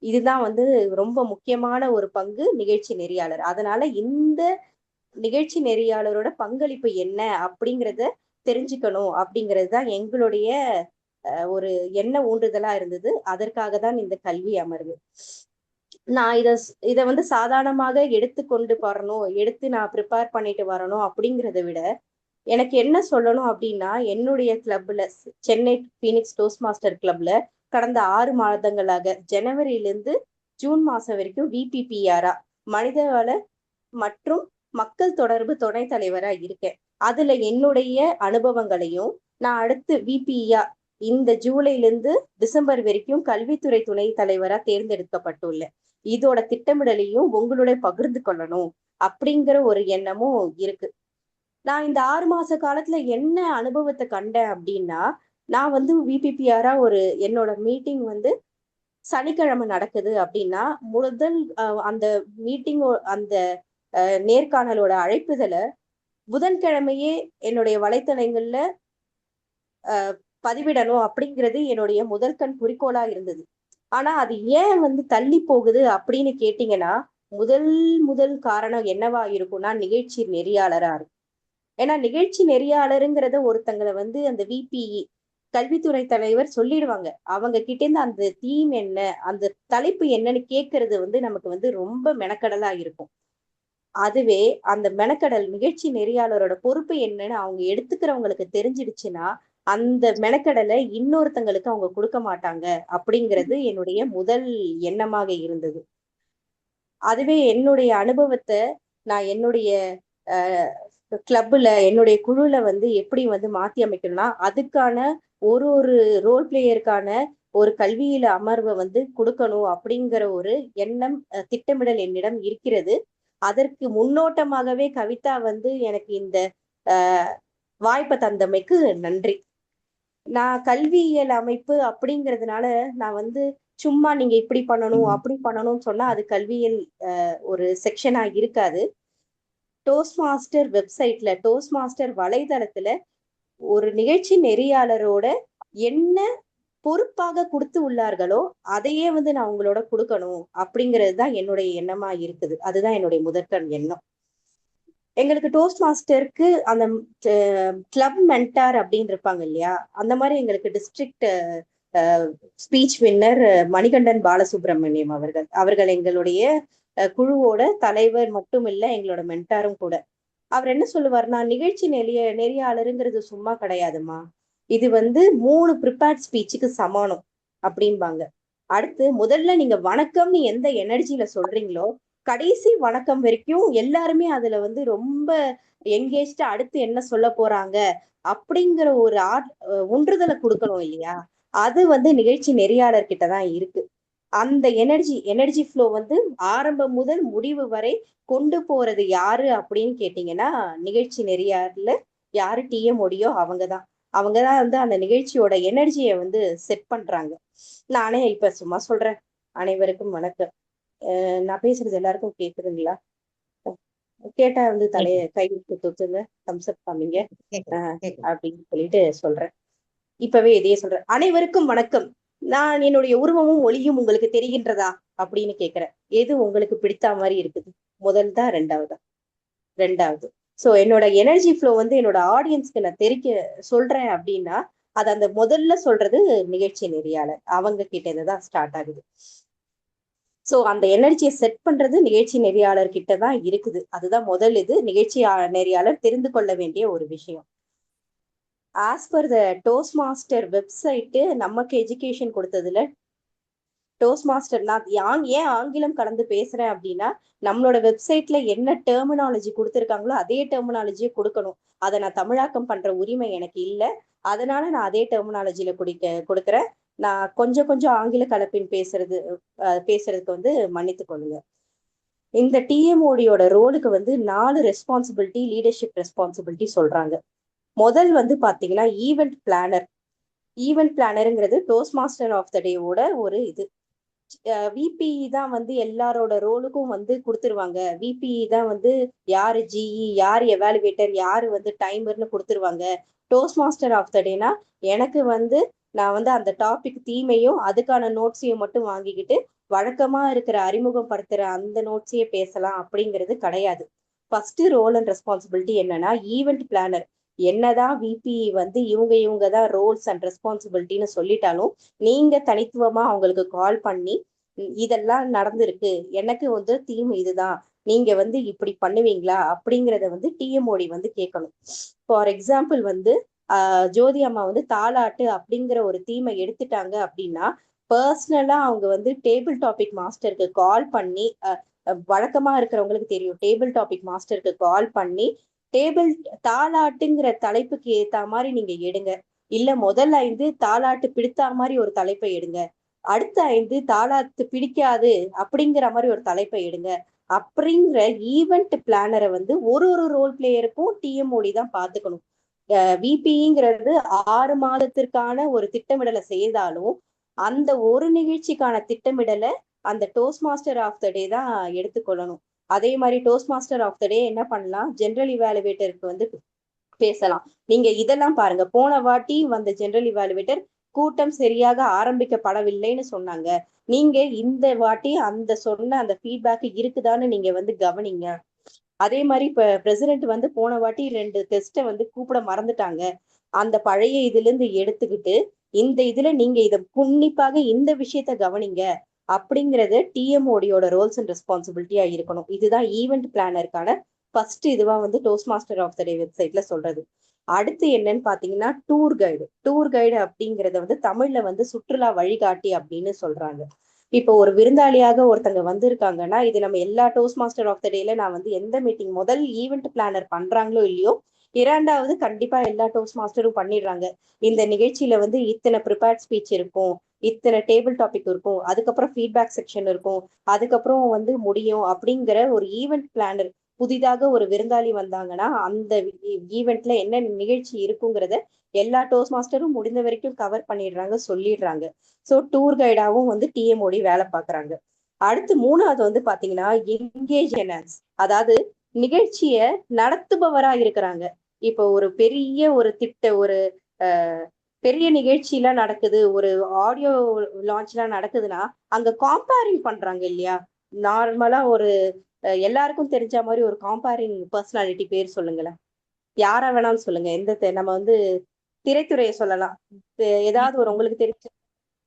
இதுதான் ரொம்ப முக்கியமான ஒரு பங்கு நிகழ்ச்சி நெறியாளர். அதனால இந்த நிகழ்ச்சி நெறியாளரோட பங்களிப்பு என்ன அப்படிங்கிறத தெரிஞ்சுக்கணும் அப்படிங்கிறது தான் எங்களுடைய ஒரு எண்ண ஊன்றுதலா இருந்தது. அதற்காக தான் இந்த கல்வி அமர்வு. நான் இத சாதாரணமாக எடுத்துக்கொண்டு வரணும், நான் ப்ரிப்பேர் பண்ணிட்டு வரணும் அப்படிங்கிறத விட, எனக்கு என்ன சொல்லணும் அப்படின்னா, என்னுடைய கிளப்ல, சென்னை பீனிக்ஸ் டோஸ்ட் மாஸ்டர் கிளப்ல கடந்த 6 மாதங்களாக ஜனவரியிலிருந்து ஜூன் மாசம் வரைக்கும் VPPR மனிதவள மற்றும் மக்கள் தொடர்பு துணை தலைவரா இருக்கேன். அதுல என்னுடைய அனுபவங்களையும் நான் அடுத்து VPR இந்த ஜூலையிலிருந்து டிசம்பர் வரைக்கும் கல்வித்துறை துணை தலைவரா தேர்ந்தெடுக்கப்பட்டுள்ளேன். இதோட திட்டமிடலையும் உங்களுடைய பகிர்ந்து கொள்ளணும் அப்படிங்கிற ஒரு எண்ணமும் இருக்கு. நான் இந்த 6 மாச காலத்துல என்ன அனுபவத்தை கண்டேன் அப்படின்னா, நான் வந்து விபிபிஆரா என்னோட மீட்டிங் வந்து சனிக்கிழமை நடக்குது அப்படின்னா, முதல் அந்த மீட்டிங் அந்த நேர்காணலோட அழைப்புதல புதன்கிழமையே என்னுடைய வலைத்தளங்கள்ல பதிவிடணும் அப்படிங்கிறது என்னுடைய முதற்கண் குறிக்கோளா இருந்தது. ஆனா அது ஏன் வந்து தள்ளி போகுது அப்படின்னு கேட்டீங்கன்னா, முதல் காரணம் என்னவா இருக்கும்னா, நிகழ்ச்சி நெறியாளரா இருக்கும். ஏன்னா நிகழ்ச்சி நெறியாளருங்கிறத ஒருத்தங்களை வந்து அந்த விபிஇ கல்வித்துறை தலைவர் சொல்லிடுவாங்க. அவங்க கிட்ட இருந்து அந்த தீம் என்ன, அந்த தலைப்பு என்னன்னு கேட்கறது வந்து நமக்கு வந்து ரொம்ப மெனக்கடலா இருக்கும். அதுவே அந்த மெனக்கடல் நிகழ்ச்சி நெறியாளரோட பொறுப்பு என்னன்னு அவங்க எடுத்துக்கிறவங்களுக்கு தெரிஞ்சிடுச்சுன்னா, அந்த மெனக்கடலை இன்னொருத்தங்களுக்கு அவங்க கொடுக்க மாட்டாங்க அப்படிங்கிறது என்னுடைய முதல் எண்ணமாக இருந்தது. அதுவே என்னுடைய அனுபவத்தை நான் என்னுடைய கிளப்ல என்னுடைய குழுல வந்து எப்படி வந்து மாத்தி அமைக்கணும்னா, அதுக்கான ஒரு ரோல் பிளேயருக்கான ஒரு கல்வியில அமர்வை வந்து கொடுக்கணும் அப்படிங்கிற ஒரு எண்ணம், திட்டமிடல் என்னிடம் இருக்கிறது. அதற்கு முன்னோட்டமாகவே கவிதா வந்து எனக்கு இந்த வாய்ப்பை தந்தமைக்கு நன்றி. நான் கல்வியியல் அமைப்பு அப்படிங்கிறதுனால நான் வந்து சும்மா நீங்க இப்படி பண்ணணும் அப்படி பண்ணணும்னு சொன்னா அது கல்வியியல் ஒரு செக்ஷனா இருக்காது. டோஸ்ட் மாஸ்டர் வெப்சைட்ல, டோஸ்ட் மாஸ்டர் வலைதளத்துல ஒரு நிகழ்ச்சி நெறியாளரோட என்ன பொறுப்பாக கொடுத்து உள்ளார்களோ அதையே வந்து நான் உங்களோட கொடுக்கணும் அப்படிங்கிறது தான் என்னுடைய எண்ணமா இருக்குது. அதுதான் என்னுடைய முதற்கண் எண்ணம். எங்களுக்கு டோஸ்ட் மாஸ்டருக்கு அந்த கிளப் மென்டார் அப்படின்னு இருப்பாங்க இல்லையா, அந்த மாதிரி எங்களுக்கு district speech winner Manikandan Balasubramaniam அவர்கள் எங்களுடைய குழுவோட தலைவர் மட்டும் இல்ல, எங்களோட மென்டாரும் கூட. அவர் என்ன சொல்லுவார்னா, நிகழ்ச்சி நெறியாளருங்கிறது சும்மா கிடையாதுமா, இது வந்து 3 ப்ரிப்பேர்ட் ஸ்பீச்சுக்கு சமானம் அப்படின்பாங்க. அடுத்து முதல்ல நீங்க வணக்கம்னு எந்த எனர்ஜியில சொல்றீங்களோ கடைசி வணக்கம் வரைக்கும் எல்லாருமே அதுல வந்து ரொம்ப எங்கேஜ்டா அடுத்து என்ன சொல்ல போறாங்க அப்படிங்கிற ஒரு ஒன்றுதலை கொடுக்கணும் இல்லையா, அது வந்து நிகழ்ச்சி நெறியாளர் கிட்டதான் இருக்கு. அந்த எனர்ஜி ஃப்ளோ வந்து ஆரம்பம் முதல் முடிவு வரை கொண்டு போறது யாரு அப்படின்னு கேட்டீங்கன்னா, நிகழ்ச்சி நெறியாளர்ல யாரு டிஎம்ஓடியோ அவங்கதான் வந்து அந்த நிகழ்ச்சியோட எனர்ஜியை வந்து செட் பண்றாங்க. நானே இப்ப சும்மா சொல்றேன். அனைவருக்கும் வணக்கம். நான் பேசுறது எல்லாருக்கும் கேக்குதுங்களா? கேட்டா வந்து கை தொத்துங்க, தம்ஸ் அப் காமிங்க அப்படின்னு சொல்லிட்டு சொல்றேன். இப்பவே இதையே சொல்றேன். அனைவருக்கும் வணக்கம். நான் என்னுடைய உருவமும் ஒளியும் உங்களுக்கு தெரிகின்றதா அப்படின்னு கேக்குறேன். எது உங்களுக்கு பிடித்த மாதிரி இருக்குது? முதல்தான் ரெண்டாவது சோ என்னோட எனர்ஜி ஃப்ளோ வந்து என்னோட ஆடியன்ஸ்க்கு நான் சொல்றேன் அப்படின்னா, அது அந்த முதல்ல சொல்றது நிகழ்ச்சி நெறியாளர் அவங்க கிட்ட இருந்துதான் ஸ்டார்ட் ஆகுது. சோ அந்த எனர்ஜியை செட் பண்றது நிகழ்ச்சி நெறியாளர் கிட்டதான் இருக்குது. அதுதான் முதல் நிகழ்ச்சி நெறியாளர் தெரிந்து கொள்ள வேண்டிய ஒரு விஷயம். As per the toast master website நமக்கு எஜுகேஷன் கொடுத்ததுல, டோஸ்ட் மாஸ்டர் நான் ஏன் ஆங்கிலம் கலந்து பேசுறேன் அப்படின்னா, நம்மளோட வெப்சைட்ல என்ன டெர்மினாலஜி கொடுத்துருக்காங்களோ அதே டெர்மினாலஜியை கொடுக்கணும். அதை நான் தமிழாக்கம் பண்ற உரிமை எனக்கு இல்லை. அதனால நான் அதே டெர்மினாலஜியில கொடுக்குறேன். நான் கொஞ்சம் ஆங்கில கலப்பின் பேசுறதுக்கு வந்து மன்னித்து கொள்ளுங்க. இந்த டிஎம்ஓடியோட ரோலுக்கு வந்து 4 ரெஸ்பான்சிபிலிட்டி, லீடர்ஷிப் ரெஸ்பான்சிபிலிட்டி சொல்றாங்க. முதல் வந்து பாத்தீங்கன்னா ஈவெண்ட் பிளானருங்கிறது டோஸ்ட் மாஸ்டர் ஆஃப் த டேவோட ஒரு விபிஇ தான் வந்து எல்லாரோட ரோலுக்கும் வந்து கொடுத்துருவாங்க. விபிஇ தான் வந்து யாரு ஜிஇ, யாரு எவாலுவேட்டர், யாரு வந்து டைமர்னு கொடுத்துருவாங்க. டோஸ்ட் மாஸ்டர் ஆஃப் த டேனா எனக்கு வந்து நான் வந்து அந்த டாபிக் தீமையும் அதுக்கான நோட்ஸையும் மட்டும் வாங்கிக்கிட்டு வழக்கமா இருக்கிற அறிமுகம் படுத்துற அந்த நோட்ஸையே பேசலாம் அப்படிங்கிறது கிடையாது. ஃபர்ஸ்ட் ரோல் அண்ட் ரெஸ்பான்சிபிலிட்டி என்னன்னா, ஈவெண்ட் பிளானர் என்னதான் விபிஇ வந்து இவங்க தான் ரோல்ஸ் அண்ட் ரெஸ்பான்சிபிலிட்டின்னு சொல்லிட்டாலும், நீங்க தனித்துவமா அவங்களுக்கு கால் பண்ணி இதெல்லாம் நடந்திருக்கு, எனக்கு வந்து தீம் இதுதான், நீங்க வந்து இப்படி பண்ணுவீங்களா அப்படிங்கிறத வந்து டிஎம்ஓடி வந்து கேட்கணும். ஃபார் எக்ஸாம்பிள் வந்து ஜோதி அம்மா வந்து தாலாட்டு அப்படிங்கிற ஒரு தீமை எடுத்துட்டாங்க அப்படின்னா, பர்சனலா அவங்க வந்து டேபிள் டாபிக் மாஸ்டருக்கு கால் பண்ணி, வழக்கமா இருக்கிறவங்களுக்கு தெரியும், டேபிள் டாபிக் மாஸ்டருக்கு கால் பண்ணி தாலாட்டுங்கிற தலைப்புக்கு ஏத்த மாதிரி நீங்க எடுங்க, இல்ல முதல் 5 தாலாட்டு பிடித்த மாதிரி ஒரு தலைப்பை எடுங்க, அடுத்த 5 தாலாட்டு பிடிக்காது அப்படிங்கிற மாதிரி ஒரு தலைப்பை எடுங்க அப்படிங்கிற ஈவெண்ட் பிளானரை வந்து ஒரு ரோல் பிளேயருக்கும் டிஎம்ஓடி தான் பார்த்துக்கணும். விபிங்கிறது 6 மாதத்திற்கான ஒரு திட்டமிடலை செய்தாலும் அந்த ஒரு நிகழ்ச்சிக்கான திட்டமிடலை அந்த டோஸ்ட் மாஸ்டர் ஆஃப் த டே தான் எடுத்துக்கொள்ளணும். அதே மாதிரி டோஸ்ட் மாஸ்டர் ஆஃப் த டே என்ன பண்ணலாம், ஜெனரல் இவாலுவேட்டருக்கு வந்து பேசலாம். நீங்க இதெல்லாம் பாருங்க, போன வாட்டி வந்த ஜெனரல் இவாலுவேட்டர் கூட்டம் சரியாக ஆரம்பிக்கப்படவில்லைன்னு சொன்னாங்க. நீங்க இந்த வாட்டி அந்த சொன்ன அந்த ஃபீட்பேக் இருக்குதான்னு நீங்க வந்து கவனிங்க. அதே மாதிரி இப்ப பிரசிடென்ட் வந்து போன வாட்டி 2 டெஸ்ட்டை வந்து கூப்பிட மறந்துட்டாங்க. அந்த பழைய இதுல இருந்து எடுத்துக்கிட்டு இந்த இதுல நீங்க இத உன்னிப்பாக இந்த விஷயத்த கவனிங்க அப்படிங்கறது டிஎம்ஓடியோட ரோல்ஸ் அண்ட் ரெஸ்பான்சிபிலிட்டியா இருக்கணும். இதுதான் ஈவெண்ட் பிளானருக்கான ஃபர்ஸ்ட் இதுவா வந்து டோஸ்ட் மாஸ்டர் ஆஃப் த டே வெப்சைட்ல சொல்றது. அடுத்து என்னன்னு பாத்தீங்கன்னா டூர் கைடு அப்படிங்கறத வந்து தமிழ்ல வந்து சுற்றுலா வழிகாட்டி அப்படின்னு சொல்றாங்க. இப்போ ஒரு விருந்தாளியாக ஒருத்தங்க வந்திருக்காங்கன்னா, இது நம்ம எல்லா டோஸ்ட் மாஸ்டர் ஆஃப் த டேல நான் வந்து எந்த மீட்டிங் முதல் ஈவெண்ட் பிளானர் பண்றாங்களோ இல்லையோ, 2வது கண்டிப்பா எல்லா டோஸ்ட் மாஸ்டரும் பண்ணிடுறாங்க. இந்த நிகழ்ச்சியில வந்து இத்தனை ப்ரிப்பேர்ட் ஸ்பீச் இருக்கும், இத்தனை டேபிள் டாபிக் இருக்கும், அதுக்கப்புறம் ஃபீட்பேக் செக்ஷன் இருக்கும், அதுக்கப்புறம் வந்து முடியும் அப்படிங்கிற ஒரு ஈவெண்ட் பிளானர். புதிதாக ஒரு விருந்தாளி வந்தாங்கன்னா அந்த ஈவெண்ட்ல என்ன நிகழ்ச்சி இருக்குங்கிறத எல்லா டோஸ்ட் மாஸ்டரும் முடிந்த வரைக்கும் கவர் பண்ணிடுறாங்க, சொல்லிடுறாங்க. ஸோ டூர் கைடாவும் வந்து டிஎம்ஓடி வேலை பார்க்குறாங்க. அடுத்து 3வது வந்து பாத்தீங்கன்னா என்கேஜ் என்ஹான்ஸ், அதாவது நிகழ்ச்சிய நடத்துபவரா இருக்கிறாங்க. இப்போ ஒரு பெரிய ஒரு ஒரு பெரிய நிகழ்ச்சியெல்லாம் நடக்குது, ஒரு ஆடியோ லான்ச்லாம் நடக்குதுன்னா அங்க காம்பேரிங் பண்றாங்க இல்லையா. நார்மலா ஒரு எல்லாருக்கும் தெரிஞ்ச மாதிரி ஒரு காம்பேரிங் பர்சனாலிட்டி பேர் சொல்லுங்களேன், யாரா வேணாலும் சொல்லுங்க. எந்த நம்ம வந்து திரைத்துறையை சொல்லலாம், ஏதாவது ஒரு உங்களுக்கு தெரிஞ்ச.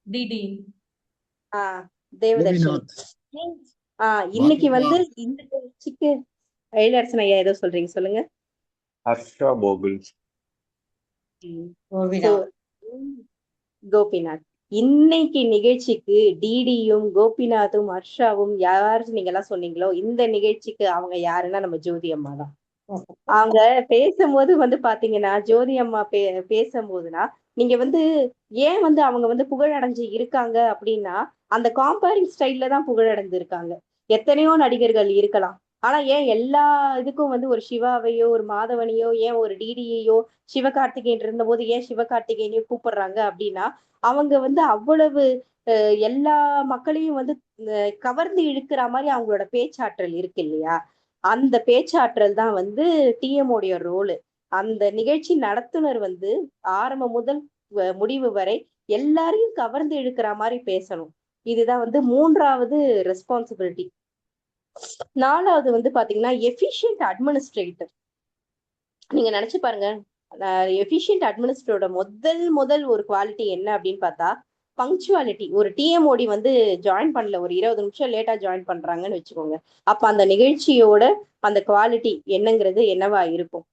டிடி தேவதர்ஷினி. இன்னைக்கு வந்து இந்த நிகழ்ச்சிக்கு எழிலரசன் ஐயா ஏதோ சொல்றீங்க, சொல்லுங்க. ஹர்ஷா போகுல், கோபிநாத். இன்னைக்கு நிகழ்ச்சிக்கு டிடியும் கோபிநாத்தும் ஹர்ஷாவும் யாரு நீங்க எல்லாம் சொன்னீங்களோ, இந்த நிகழ்ச்சிக்கு அவங்க யாருன்னா நம்ம ஜோதி அம்மா தான். அவங்க பேசும்போது வந்து பாத்தீங்கன்னா ஜோதி அம்மா பேசும்போதுனா நீங்க வந்து ஏன் வந்து அவங்க வந்து புகழடைஞ்சு இருக்காங்க அப்படின்னா அந்த காம்பேரிங் ஸ்டைல்ல தான் புகழடைந்து இருக்காங்க. எத்தனையோ நடிகர்கள் இருக்கலாம், ஆனா ஏன் எல்லா இதுக்கும் வந்து ஒரு சிவாவையோ ஒரு மாதவனையோ ஏன் ஒரு டிடியையோ சிவகார்த்திகேயன் இருந்த போது ஏன் சிவகார்த்திகேயனையோ கூப்பிடுறாங்க அப்படின்னா அவங்க வந்து அவ்வளவு எல்லா மக்களையும் வந்து கவர்ந்து இழுக்கிற மாதிரி அவங்களோட பேச்சாற்றல் இருக்கு இல்லையா. அந்த பேச்சாற்றல் தான் வந்து டிஎம்ஓடைய ரோலு. அந்த நிகழ்ச்சி நடத்துனர் வந்து ஆரம்பம் முதல் முடிவு வரை எல்லாரையும் கவர்ந்து இழுக்கிற மாதிரி பேசணும். இதுதான் வந்து 3வது ரெஸ்பான்சிபிலிட்டி. 4வது வந்து பாத்தீங்கன்னா எஃபிஷியன்ட் அட்மினிஸ்ட்ரேட்டர். நீங்க நினைச்சு பாருங்க, எஃபிஷியன்ட் அட்மினிஸ்ட்ரேட்டரோட முதல் ஒரு குவாலிட்டி என்ன அப்படின்னு பார்த்தா பங்க்சுவாலிட்டி. ஒரு டிஎம்ஓடி வந்து ஜாயின் பண்ணல, ஒரு 20 நிமிஷம் லேட்டா ஜாயின் பண்றாங்கன்னு வச்சுக்கோங்க, அப்ப அந்த நிகழ்ச்சியோட அந்த குவாலிட்டி என்னங்கிறது என்னவா இருக்கும்.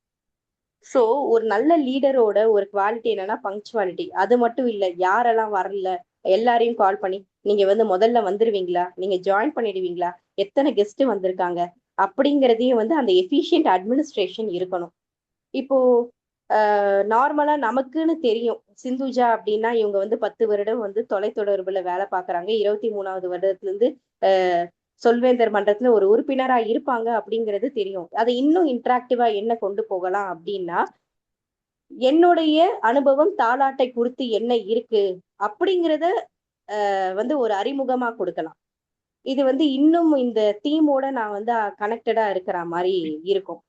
ஸோ ஒரு நல்ல லீடரோட ஒரு குவாலிட்டி என்னன்னா பங்க்சுவாலிட்டி. அது மட்டும் இல்லை, யாரெல்லாம் வரல எல்லாரையும் கால் பண்ணி நீங்க வந்து முதல்ல வந்துருவீங்களா, நீங்க ஜாயின் பண்ணிடுவீங்களா, எத்தனை கெஸ்ட் வந்திருக்காங்க அப்படிங்கிறதையும் வந்து அந்த எஃபிஷியன்ட் அட்மினிஸ்ட்ரேஷன் இருக்கணும். இப்போ நார்மலா நமக்குன்னு தெரியும், சிந்துஜா அப்படின்னா இவங்க வந்து 10 வருடம் வந்து தொலைத்தொடர்புல வேலை பார்க்குறாங்க, 23வது வருடத்துல இருந்து சொல்வேந்தர் மன்றத்துல ஒரு உறுப்பினரா இருப்பாங்க அப்படிங்கிறது தெரியும். அதை இன்னும் இன்ட்ராக்டிவா என்ன கொண்டு போகலாம் அப்படின்னா, என்னுடைய அனுபவம் தாலாட்டை குறித்து என்ன இருக்கு அப்படிங்கிறத வந்து ஒரு அறிமுகமா கொடுக்கலாம். இது வந்து இன்னும் இந்த தீமோட நான் வந்து கனெக்டடா இருக்கிற மாதிரி இருக்கும்.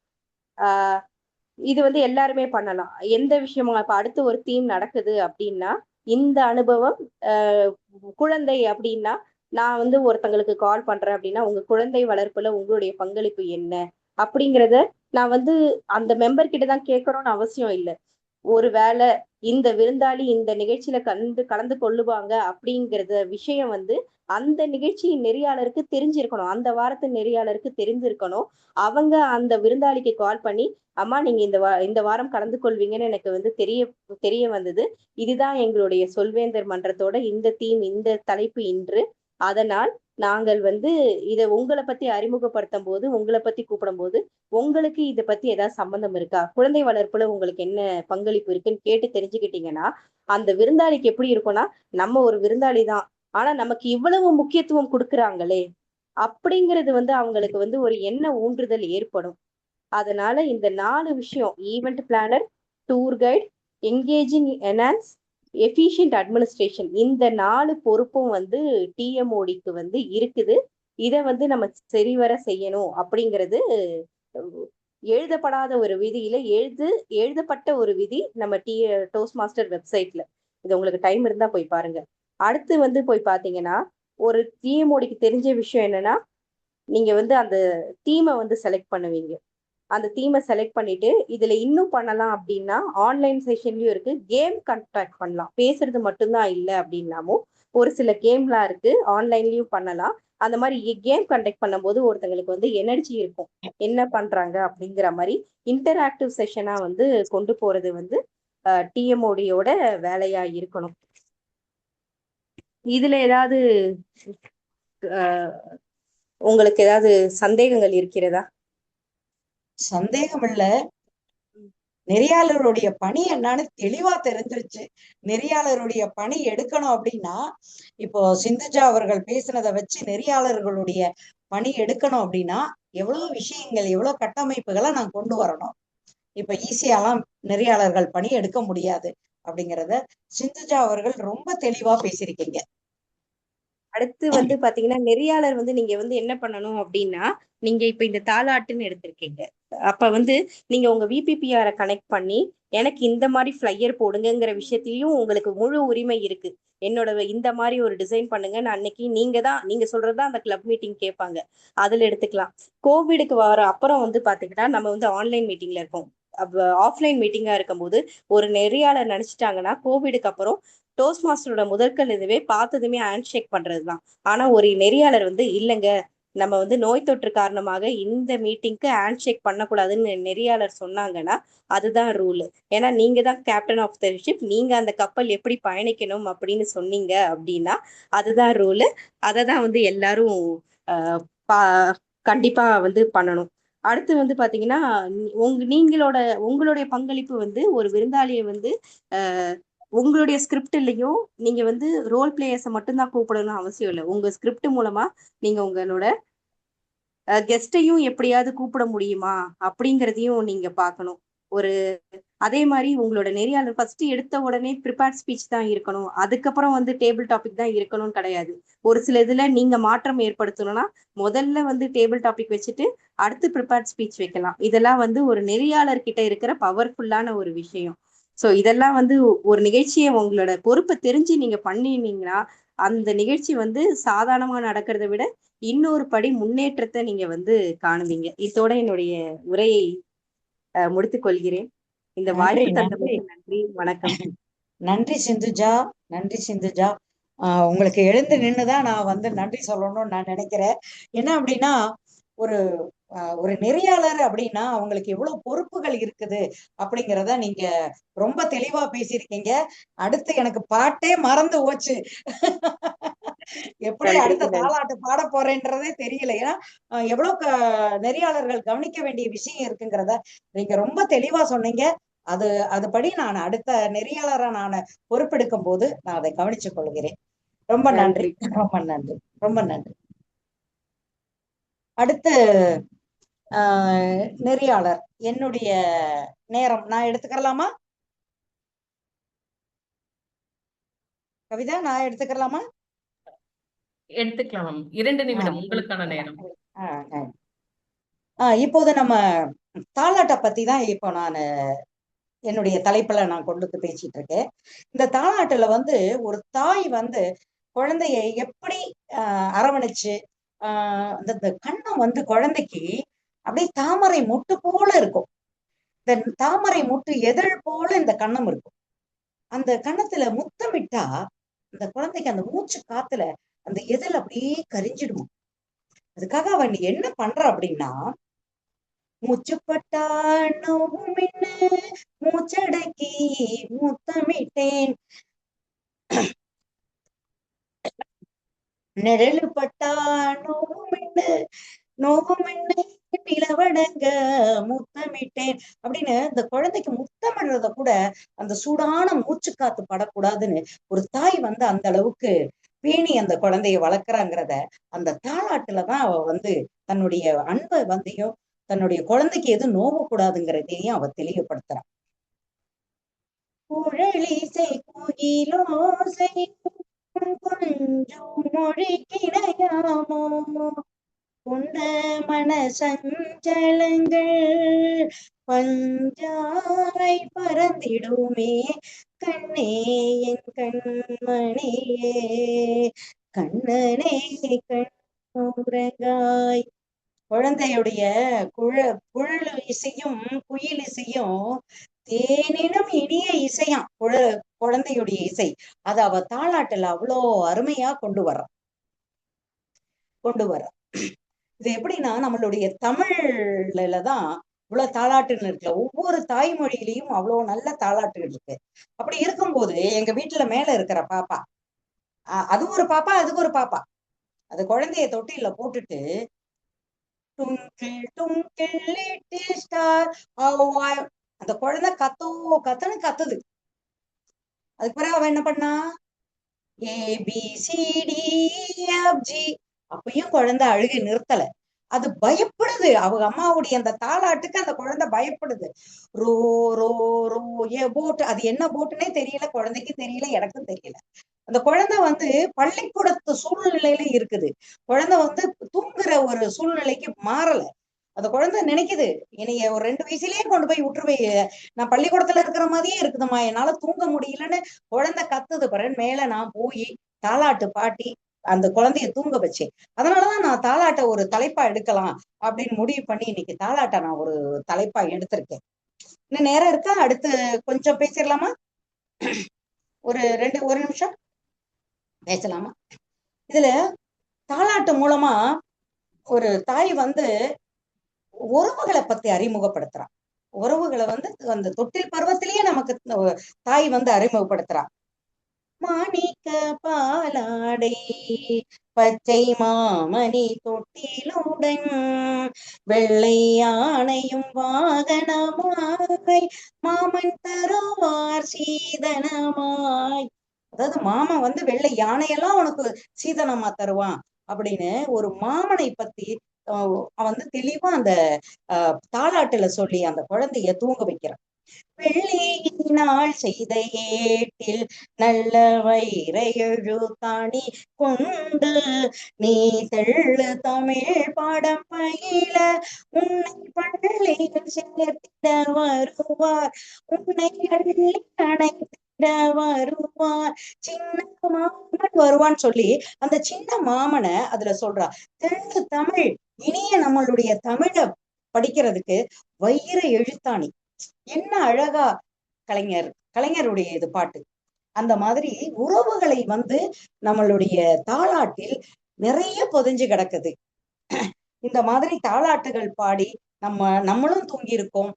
இது வந்து எல்லாருமே பண்ணலாம். எந்த விஷயமா இப்ப அடுத்து ஒரு தீம் நடக்குது அப்படின்னா இந்த அனுபவம் குழந்தை அப்படின்னா நான் வந்து ஒருத்தங்களுக்கு கால் பண்றேன் அப்படின்னா உங்க குழந்தை வளர்ப்புல உங்களுடைய பங்களிப்பு என்ன அப்படிங்கிறத நான் வந்து அந்த மெம்பர் கிட்ட தான் கேட்கணும்னு அவசியம் இல்லை. ஒருவேளை இந்த விருந்தாளி இந்த நிகழ்ச்சியில கலந்து கொள்ளுவாங்க அப்படிங்கிறத விஷயம் வந்து அந்த நிகழ்ச்சியின் நெறியாளருக்கு தெரிஞ்சிருக்கணும், அந்த வாரத்து நெறியாளருக்கு தெரிஞ்சிருக்கணும். அவங்க அந்த விருந்தாளிக்கு கால் பண்ணி அம்மா நீங்க இந்த வாரம் கலந்து கொள்வீங்கன்னு எனக்கு வந்து தெரிய வந்தது, இதுதான் எங்களுடைய சொல்வேந்தர் மன்றத்தோட இந்த தீம், இந்த தலைப்பு இன்று, அதனால் நாங்கள் வந்து இதை உங்களை பத்தி அறிமுகப்படுத்தும் போது உங்களை பத்தி கூப்பிடும் போது உங்களுக்கு இதை பத்தி ஏதாவது சம்பந்தம் இருக்கா, குழந்தை வளர்ப்புல உங்களுக்கு என்ன பங்களிப்பு இருக்குன்னு கேட்டு தெரிஞ்சுக்கிட்டீங்கன்னா அந்த விருந்தாளிக்கு எப்படி இருக்கும்னா நம்ம ஒரு விருந்தாளி தான், ஆனா நமக்கு இவ்வளவு முக்கியத்துவம் கொடுக்குறாங்களே, அப்படிங்கிறது வந்து அவங்களுக்கு வந்து ஒரு எண்ண ஊன்றுதல் ஏற்படும். அதனால இந்த 4 விஷயம் event planar, tour guide, engaging enhance, efficient administration இந்த 4 பொறுப்பும் வந்து டிஎம்ஓடிக்கு வந்து இருக்குது. இதை வந்து நம்ம சரிவர செய்யணும் அப்படிங்கிறது எழுதப்படாத ஒரு விதியில எழுதப்பட்ட ஒரு விதி நம்ம டோஸ்ட் மாஸ்டர் வெப்சைட்ல. இது உங்களுக்கு டைம் இருந்தா போய் பாருங்க. அடுத்து வந்து போய் பாத்தீங்கன்னா ஒரு டிஎம்ஓடிக்கு தெரிஞ்ச விஷயம் என்னன்னா, நீங்க வந்து அந்த தீமை வந்து செலக்ட் பண்ணுவீங்க. அந்த தீமை செலக்ட் பண்ணிட்டு இதுல இன்னும் பண்ணலாம் அப்படின்னா ஆன்லைன் செஷன்லயும் இருக்கு. கேம் கண்டக்ட் பண்ணலாம். பேசுறது மட்டும்தான் இல்லை அப்படின்னாமோ ஒரு சில கேம்லாம் இருக்கு, ஆன்லைன்லயும் பண்ணலாம். அந்த மாதிரி கேம் கண்டக்ட் பண்ணும்போது ஒருத்தங்களுக்கு வந்து எனர்ஜி இருக்கும், என்ன பண்றாங்க அப்படிங்கிற மாதிரி இன்டராக்டிவ் செஷனா வந்து கொண்டு போறது வந்து டிஎம்ஓடியோட வேலையா இருக்கணும். இதுல ஏதாவது உங்களுக்கு ஏதாவது சந்தேகங்கள் இருக்கிறதா? சந்தேகம் இல்ல, நெறியாளருடைய பணி என்னன்னு தெளிவா தெரிஞ்சிருச்சு. நெறியாளருடைய பணி எடுக்கணும் அப்படின்னா, இப்போ சிந்துஜா அவர்கள் பேசுனதை வச்சு நெறியாளர்களுடைய பணி எடுக்கணும் அப்படின்னா எவ்வளவு விஷயங்கள், எவ்வளவு கட்டமைப்புகளை நான் கொண்டு வரணும். இப்ப ஈஸியாலாம் நெறியாளர்கள் பணி எடுக்க முடியாது அப்படிங்கிறத சிந்துஜா அவர்கள் ரொம்ப தெளிவா பேசியிருக்கீங்க. அடுத்து வந்து பாத்தீங்கன்னா நெறியாளர் வந்து நீங்க வந்து என்ன பண்ணணும் அப்படின்னா, நீங்க இப்ப இந்த தாலாட்டுன்னு எடுத்திருக்கீங்க. அப்ப வந்து நீங்க உங்க விபிபிஆரை கனெக்ட் பண்ணி எனக்கு இந்த மாதிரி ஃபிளையர் போடுங்கிற விஷயத்திலயும் உங்களுக்கு முழு உரிமை இருக்கு. என்னோட இந்த மாதிரி ஒரு டிசைன் பண்ணுங்க, நான் அன்னைக்கு நீங்க சொல்றதுதான் அந்த கிளப் மீட்டிங் கேட்பாங்க, அதுல எடுத்துக்கலாம். கோவிடுக்கு வர அப்புறம் வந்து பாத்தீங்கன்னா நம்ம வந்து ஆன்லைன் மீட்டிங்ல இருக்கோம். ஆஃப்லைன் மீட்டிங்கா இருக்கும்போது ஒரு நெறியாளர் நினைச்சிட்டாங்கன்னா கோவிடுக்கு அப்புறம் டோஸ்ட் மாஸ்டரோட முதற்கல் இதுவே பார்த்ததுமே ஹேண்ட் ஷேக் பண்றதுதான். ஆனா ஒரு நெறியாளர் வந்து இல்லைங்க, நம்ம வந்து நோய் தொற்று காரணமாக இந்த மீட்டிங்க்கு ஹேண்ட் ஷேக் பண்ணக்கூடாதுன்னு நெறியாளர் சொன்னாங்கன்னா அதுதான் ரூல். ஏன்னா நீங்க தான் கேப்டன் ஆஃப் த ஷிப், நீங்க அந்த கப்பல் எப்படி பயணிக்கணும் அப்படின்னு சொன்னீங்க அப்படின்னா அதுதான் ரூல். அதை தான் வந்து எல்லாரும் கண்டிப்பா வந்து பண்ணணும். அடுத்து வந்து பாத்தீங்கன்னா உங்களுடைய பங்களிப்பு வந்து ஒரு விருந்தாளியை வந்து உங்களுடைய ஸ்கிரிப்ட்லயும் நீங்க வந்து ரோல் பிளேயர்ஸை மட்டும்தான் கூப்பிடணும்னு அவசியம் இல்லை. உங்க ஸ்கிரிப்ட் மூலமா நீங்க உங்களோட கெஸ்டையும் எப்படியாவது கூப்பிட முடியுமா அப்படிங்கிறதையும் நீங்க பார்க்கணும். அதே மாதிரி உங்களோட நெறியாளர் ஃபர்ஸ்ட் எடுத்த உடனே ப்ரிப்பேர்ட் ஸ்பீச் தான் இருக்கணும், அதுக்கப்புறம் வந்து டேபிள் டாபிக் தான் இருக்கணும்னு கிடையாது. ஒரு சில இதுல நீங்க மாற்றம் ஏற்படுத்தணும்னா முதல்ல வந்து டேபிள் டாபிக் வச்சுட்டு அடுத்து ப்ரிப்பேர்ட் ஸ்பீச் வைக்கலாம். இதெல்லாம் வந்து ஒரு நெறியாளர் கிட்ட இருக்கிற பவர்ஃபுல்லான ஒரு விஷயம். ஸோ இதெல்லாம் வந்து ஒரு நிகழ்ச்சியை உங்களோட பொறுப்பை தெரிஞ்சு நீங்க பண்ணினீங்கன்னா அந்த நிகழ்ச்சி வந்து சாதாரணமா நடக்கிறத விட இன்னொரு படி முன்னேற்றத்தை நீங்க வந்து காணுவீங்க. இதோட என்னுடைய உரையை முடித்துக் கொள்கிறேன். இந்த வாய்ப்பு தந்தமைக்கு நன்றி, வணக்கம். நன்றி சிந்துஜா, நன்றி சிந்துஜா. உங்களுக்கு எழுந்து நின்றுதான் நான் வந்து நன்றி சொல்லணும்னு நான் நினைக்கிறேன். என்ன அப்படின்னா ஒரு நெறியாளர் அப்படின்னா அவங்களுக்கு எவ்வளவு பொறுப்புகள் இருக்குது அப்படிங்கிறத நீங்க ரொம்ப தெளிவா பேசியிருக்கீங்க. அடுத்து எனக்கு பாட்டே மறந்து போச்சு, எப்படி அடுத்த தாலாட்டு பாட போறேன்றதே தெரியல. ஏன்னா எவ்வளவு நெறியாளர்கள் கவனிக்க வேண்டிய விஷயம் இருக்குங்கிறத நீங்க ரொம்ப தெளிவா சொன்னீங்க. அதுபடி நான் அடுத்த நெறியாளரை நான் பொறுப்பெடுக்கும் போது நான் அதை கவனிச்சுக் கொள்கிறேன். ரொம்ப நன்றி, ரொம்ப நன்றி, ரொம்ப நன்றி. அடுத்து நெறியாளர் என்னுடைய நேரம் நான் எடுத்துக்கலாமா? கவிதா, நான் எடுத்துக்கலாமா? எடுத்துக்கலாம். 2 நிமிடம் உங்களுக்கான நேரம். இப்போது நம்ம தாலாட்டை பத்தி தான் இப்போ நான் என்னுடைய தலைப்புல நான் கொண்டு பேசிட்டு இருக்கேன். இந்த தாலாட்டுல வந்து ஒரு தாய் வந்து குழந்தைய எப்படி அரவணைச்சு அந்த கண்ணம் வந்து குழந்தைக்கு அப்படியே தாமரை மொட்டு போல இருக்கும். இந்த தாமரை மொட்டு எதிர் போல இந்த கண்ணம் இருக்கும். அந்த கண்ணத்துல முத்தமிட்டா அந்த குழந்தைக்கு அந்த மூச்சு காத்துல அந்த எதில் அப்படியே கரிஞ்சிடுமா. அதுக்காக அவன் என்ன பண்ற அப்படின்னா, மூச்சுப்பட்டா நோவும் என்ன மூச்சடக்கி முத்தமிட்டேன், நிழலு பட்டா நோவும் என்ன நிலவடங்க முத்தமிட்டேன் அப்படின்னு இந்த குழந்தைக்கு முத்தமிடுறத கூட அந்த சூடான மூச்சு காத்து படக்கூடாதுன்னு ஒரு தாய் வந்து அந்த அளவுக்கு பேணி அந்த குழந்தைய வளர்க்குறாங்கிறத அந்த தாலாட்டுலதான் அவ வந்து தன்னுடைய அன்பை வந்தையும் தன்னுடைய குழந்தைக்கு எதுவும் நோவக்கூடாதுங்கிறதையும் அவ தெளிவுபடுத்துறான். குழலிசை குயிலோசை கொஞ்சம் மொழி கிடையாமோ கொண்ட மன சஞ்சலங்கள் பஞ்சாய் பறந்திடுமே கண்ணே என் கண்மணியே கண்ணனே கண்ணுறங்காய். குழந்தையுடைய குழல் இசையும் குயில் இசையும் தேனினும் இனிய இசையாம் குழந்தையுடைய இசை. அது அவ தாலாட்டுல அவ்வளோ அருமையா கொண்டு வர இது எப்படின்னா நம்மளுடைய தமிழ்லதான் இவ்வளவு தாலாட்டுன்னு இருக்குல்ல. ஒவ்வொரு தாய்மொழியிலையும் அவ்வளவு நல்ல தாலாட்டுகள் இருக்கு. அப்படி இருக்கும்போது எங்க வீட்டுல மேல இருக்கிற பாப்பா, அது ஒரு பாப்பா அதுக்கு ஒரு பாப்பா, அது குழந்தைய தொட்டில போட்டுட்டு அந்த குழந்தை கத்துது. அதுக்கு பிறகு அவன் என்ன பண்ணா ABCDFG அப்பயும் குழந்தை அழுகை நிறுத்தல. அது பயப்படுது. அவங்க அம்மாவுடைய அந்த தாலாட்டுக்கு அந்த குழந்தை பயப்படுது. ரோ ரோ ரோ போட், அது என்ன போட்டுன்னே தெரியல, குழந்தைக்கு தெரியல, எனக்கும் தெரியல. அந்த குழந்தை வந்து பள்ளிக்கூடத்து சூழ்நிலையில இருக்குது. குழந்தை வந்து தூங்குற ஒரு சூழ்நிலைக்கு மாறல. அந்த குழந்தை நினைக்குது என்னைய ஒரு 2 வயசுலயே கொண்டு போய் விட்டுருவே, நான் பள்ளிக்கூடத்துல இருக்கிற மாதிரியே இருக்குதுமா, என்னால தூங்க முடியலன்னு குழந்தை கத்துது. பிறகு மேல நான் போய் தாலாட்டு பாட்டி அந்த குழந்தைய தூங்க வச்சேன். அதனாலதான் நான் தாலாட்டை ஒரு தலைப்பா எடுக்கலாம் அப்படின்னு முடிவு பண்ணி இன்னைக்கு தாலாட்டை நான் ஒரு தலைப்பா எடுத்திருக்கேன். இன்னும் நேரம் இருக்கா? அடுத்து கொஞ்சம் பேசிடலாமா? ஒரு நிமிஷம் பேசலாமா? இதுல தாலாட்டு மூலமா ஒரு தாய் வந்து உறவுகளை பத்தி அறிமுகப்படுத்துறான். உறவுகளை வந்து அந்த தொட்டில் பருவத்திலேயே நமக்கு தாய் வந்து அறிமுகப்படுத்துறான். மாணிக்க பாலாடை பச்சை மாமணி தொட்டிலுடன் வெள்ளை யானையும் வாகனமாய் மாமன் தருவார் சீதனமாய். அதாவது மாமன் வந்து வெள்ளை யானையெல்லாம் உனக்கு சீதனமா தருவான் அப்படின்னு ஒரு மாமனை பத்தி வந்து தெளிவா அந்த தாலாட்டுல சொல்லி அந்த குழந்தைய தூங்க வைக்கிறான். வெள்ளியினால் செய்த ஏட்டில் நல்ல வைர எழுத்தாணி கொண்டு நீ தெள்ளு தமிழ் பாடம் பயில உன்னை பள்ளியில் சேர்த்திட வருவார், உன்னை அள்ளி அணைத்திட வருவார், சின்ன மாமன் வருவான்னு சொல்லி அந்த சின்ன மாமனை அதுல சொல்றா. தெள்ளு தமிழ், இனிய நம்மளுடைய தமிழ படிக்கிறதுக்கு வைர எழுத்தாணி. என்ன அழகா கலைஞருடைய இது பாட்டு. அந்த மாதிரி உறவுகளை வந்து நம்மளுடைய தாலாட்டில் நிறைய பொதிஞ்சு கிடக்குது. இந்த மாதிரி தாலாட்டுகள் பாடி நம்மளும் தூங்கியிருக்கோம்.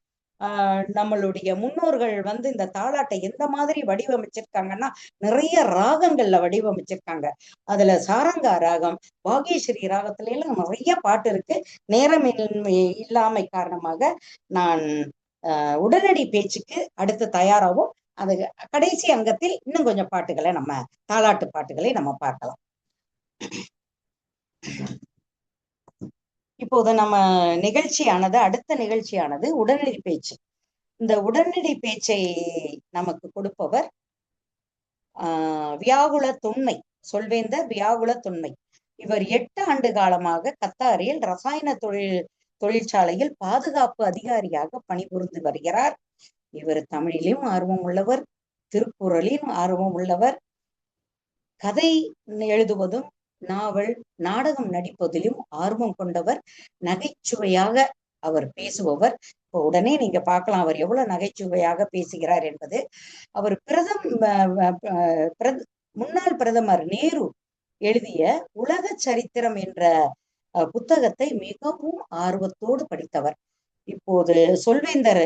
நம்மளுடைய முன்னோர்கள் வந்து இந்த தாலாட்டை எந்த மாதிரி வடிவமைச்சிருக்காங்கன்னா நிறைய ராகங்கள்ல வடிவமைச்சிருக்காங்க. அதுல சாரங்கா ராகம், பாகேஸ்வரி ராகத்துல எல்லாம் நிறைய பாட்டு இருக்கு. நேரம் இல்லாமை காரணமாக நான் உடனடி பேச்சுக்கு அடுத்து தயாராகும். அது கடைசி அங்கத்தில் இன்னும் கொஞ்சம் பாட்டுகளை தாலாட்டு பாட்டுகளை நம்ம பார்க்கலாம். இப்போது நம்ம அடுத்த நிகழ்ச்சியானது உடனடி பேச்சு. இந்த உடனடி பேச்சை நமக்கு கொடுப்பவர் வியாகுல தொன்மை, சொல்வேந்தர் வியாகுல தொன்மை. இவர் 8 ஆண்டு காலமாக கத்தாரில் ரசாயன தொழிற்சாலையில் பாதுகாப்பு அதிகாரியாக பணிபுரிந்து வருகிறார். இவர் தமிழிலும் ஆர்வம் உள்ளவர், திருக்குறளிலும் ஆர்வம் உள்ளவர், கதை எழுதுவதும் நாவல் நாடகம் நடிப்பதிலும் ஆர்வம் கொண்டவர், நகைச்சுவையாக அவர் பேசுபவர். இப்போ உடனே நீங்க பார்க்கலாம் அவர் எவ்வளவு நகைச்சுவையாக பேசுகிறார் என்பது. அவர் முன்னாள் பிரதமர் நேரு எழுதிய உலக சரித்திரம் என்ற புத்தகத்தை மிகவும் ஆர்வத்தோடு படித்தவர். இப்போது சொல்வேந்தர்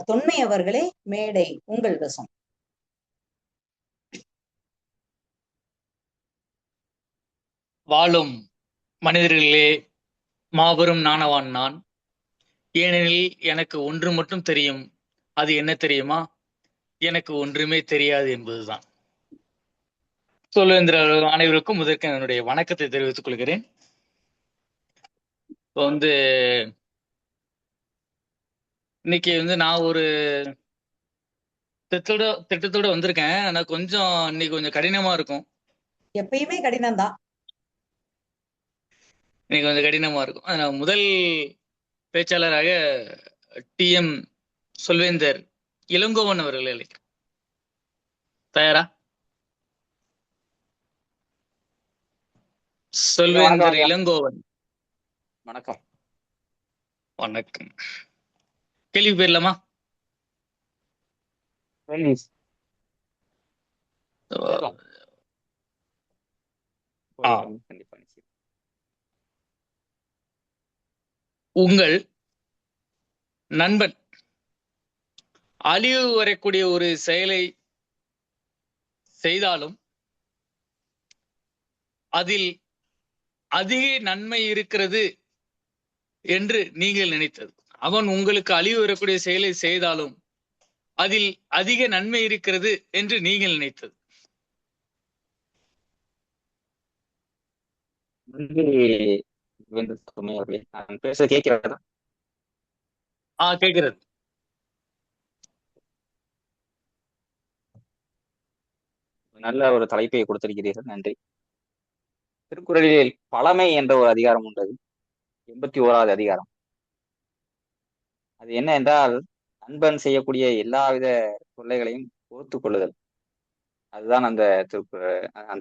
தொன்மை அவர்களே, மேடை உங்கள் வசம். வாழும் மனிதர்களே, மாபெரும் நாணவான் நான். ஏனெனில் எனக்கு ஒன்று மட்டும் தெரியும். அது என்ன தெரியுமா? எனக்கு ஒன்றுமே தெரியாது என்பதுதான். சொல்வேந்திர அனைவருக்கும் முதற்க என்னுடைய வணக்கத்தை தெரிவித்துக் கொள்கிறேன். இப்போ வந்து இன்னைக்கு வந்து நான் ஒரு திட்டத்தோட வந்திருக்கேன். ஆனா கொஞ்சம் இன்னைக்கு கொஞ்சம் கடினமா இருக்கும். எப்பயுமே கடினம் தான். இன்னைக்கு கொஞ்சம் கடினமா இருக்கும். நான் முதல் பேச்சாளராக TM சொல்வேந்தர் இளங்கோவன் அவர்களை அழைக்கிறேன். தயாரா? சொல்வேந்தர் இளங்கோவன். வணக்கம். வணக்கம். கேள்வி போயிடலாமா? உங்கள் நண்பன் அழிவு வரக்கூடிய ஒரு செயலை செய்தாலும் அதில் அதிக நன்மை இருக்கிறது என்று நீங்கள் நினைத்தது. அவன் உங்களுக்கு அழிவு வரக்கூடிய செயலை செய்தாலும் அதில் அதிக நன்மை இருக்கிறது என்று நீங்கள் நினைத்தது. நான் பேச கேட்கிறதா? கேட்கிறது. நல்ல ஒரு தலைப்பை கொடுத்திருக்கிறீர்கள், நன்றி. திருக்குறளில் பழமை என்ற ஒரு அதிகாரம் உண்டு, 81வது அதிகாரம். அது என்ன என்றால், நண்பன் செய்யக்கூடிய எல்லாவித தொல்லைகளையும் பொறுத்துக் கொள்ளுதல். அதுதான் அந்த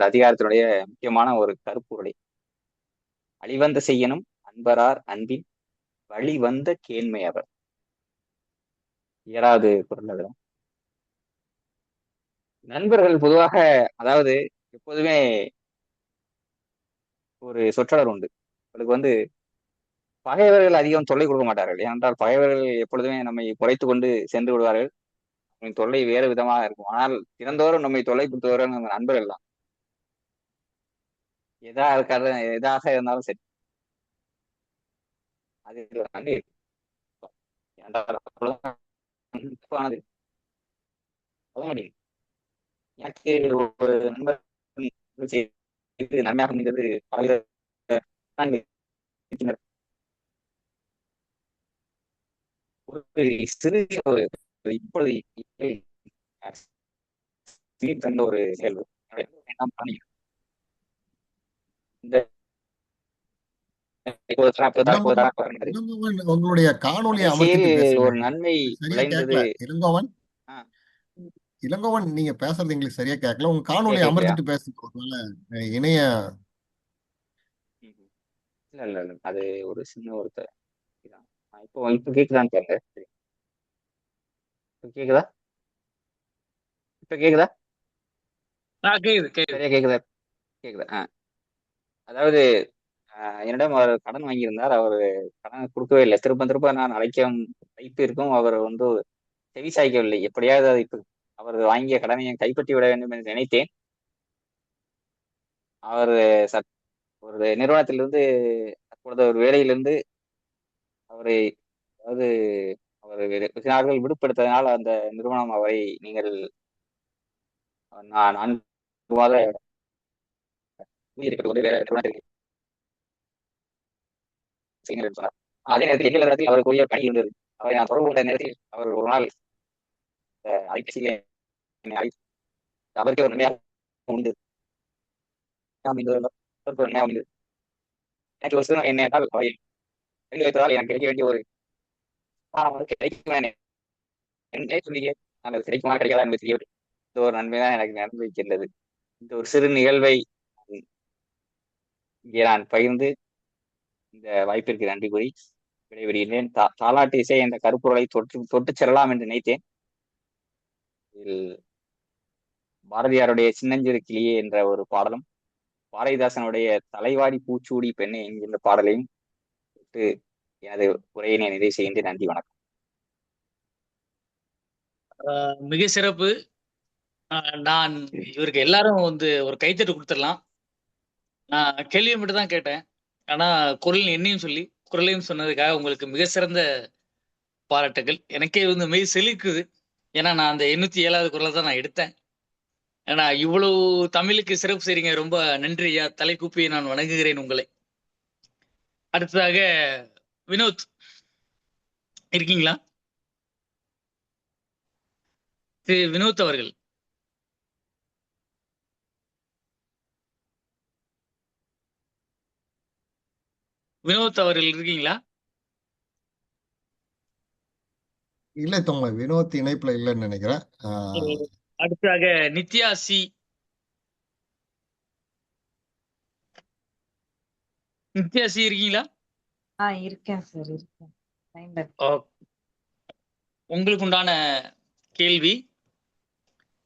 அதிகாரத்தினுடைய முக்கியமான ஒரு கருப்பொருளை. அழிவந்த செய்யணும் அன்பரார் அன்பின் வழிவந்த கேண்மை அவர். 7வது குறள். அதுல நண்பர்கள் பொதுவாக, அதாவது எப்போதுமே ஒரு சொற்றொடர் உண்டு, அவளுக்கு வந்து பகைவர்கள் அதிகம் தொல்லை கொடுக்க மாட்டார்கள். ஏனென்றால் பகைவர்கள் எப்பொழுதுமே நம்மை குறைத்து கொண்டு சென்று விடுவார்கள். தொல்லை வேறு விதமாக இருக்கும். ஆனால் தினந்தோறும் நம்மை தொல்லை கொடுத்தவர்கள் நம்ம நண்பர்கள் தான். எதாக இருந்தாலும் சரி, அது நன்றி. எனக்கு ஒரு நண்பர் நன்மையாக முடிந்தது ஒரு சிறு ஒரு இப்பொழுது தந்த ஒரு செயல்பு உங்களுடைய காணொலியை அமர்த்திட்டு பேசுங்க. ஒரு நன்மை சரியா கேட்கல இளங்கோவன். இளங்கோவன், நீங்க பேசுறது எங்களுக்கு சரியா கேட்கல. உங்க காணொலியை அமர்த்திட்டு பேசுறதுனால இணைய இல்ல அது ஒரு சின்ன ஒருத்தர். இப்போ கேக்குதான்னு கேளுங்க. கேக்குதா? இப்ப கேக்குதா? சரியா கேக்குதா? அதாவது என்னிடம் அவர் கடன் வாங்கியிருந்தார். அவர் கடன் கொடுக்கவே இல்லை. திரும்ப நான் அழைப்பு இருக்கும். அவர் வந்து செவி சாய்க்கவில்லை. எப்படியாவது அவர் வாங்கிய கடனை கைப்பற்றி விட வேண்டும் என்று நினைத்தேன். அவர் ஒரு நிறுவனத்திலிருந்து தற்பொழுது ஒரு வேலையிலிருந்து அவரை, அதாவது அவர் சில நாட்கள் விடுபடுத்ததனால் அந்த நிறுவனம் அவரை நீங்கள் 4 மாத அதே நேரத்தில் அவருக்குரிய பணி இருந்தது. அவரை நான் தொடர்பு கொண்ட நேரத்தில் அவர் ஒரு நாள் அலைபேசியிலே அவருக்கு ஒரு நன்மையாக உண்டு. எனக்கு ஒரு சிறு என்ன என்றால், அவை எழுதி வைத்ததால் எனக்கு கிடைக்க வேண்டிய ஒரு கிடைக்குமா கிடைக்காதா என்பது தெரியவில்லை. இந்த ஒரு நன்மைதான் எனக்கு நடந்து வைக்கின்றது. இந்த ஒரு சிறு நிகழ்வை இங்கே நான் பகிர்ந்து இந்த வாய்ப்பிற்கு நன்றி கூறி விடைபெறுகிறேன். தாலாட்டு இசை என்ற கருப்பொருளை தொட்டு செல்லலாம் என்று நினைத்தேன். இதில் பாரதியாருடைய சின்னஞ்சிறு கிளியே என்ற ஒரு பாடலும், பாரதிதாசனுடைய தலைவாடி பூச்சூடி பெண்ணை என்கின்ற பாடலையும் தொட்டு எனது உரையினை நிறைவு செய்கின்ற. நன்றி, வணக்கம். மிக சிறப்பு. நான் இவருக்கு எல்லாரும் வந்து ஒரு கைத்தட்டு கொடுத்துடலாம். நான் கேள்வியை மட்டும் தான் கேட்டேன். ஆனா குரல் என்னையும் சொல்லி குரலையும் சொன்னதுக்காக உங்களுக்கு மிக சிறந்த பாராட்டுகள். எனக்கே வந்து மெய் செழிக்குது. ஏன்னா நான் அந்த 807வது குரலை தான் நான் எடுத்தேன். ஏன்னா இவ்வளவு தமிழுக்கு சிறப்பு செய்றீங்க. ரொம்ப நன்றி ஐயா. தலை கூப்பி நான் வணங்குகிறேன் உங்களை. அடுத்ததாக வினோத் இருக்கீங்களா? திரு வினோத் அவர்கள். வினோத் அவர்கள் இருக்கீங்களா? இல்ல தோழர், வினோத் இணைப்புல இல்லைன்னு நினைக்கிறேன். அடுத்ததாக நித்யா சி. நித்யா சி இருக்கீங்களா? இருக்கேன் சார், இருக்கேன். லைன்ல இருக்கேன். ஓ, உங்களுக்கு உண்டான கேள்வி.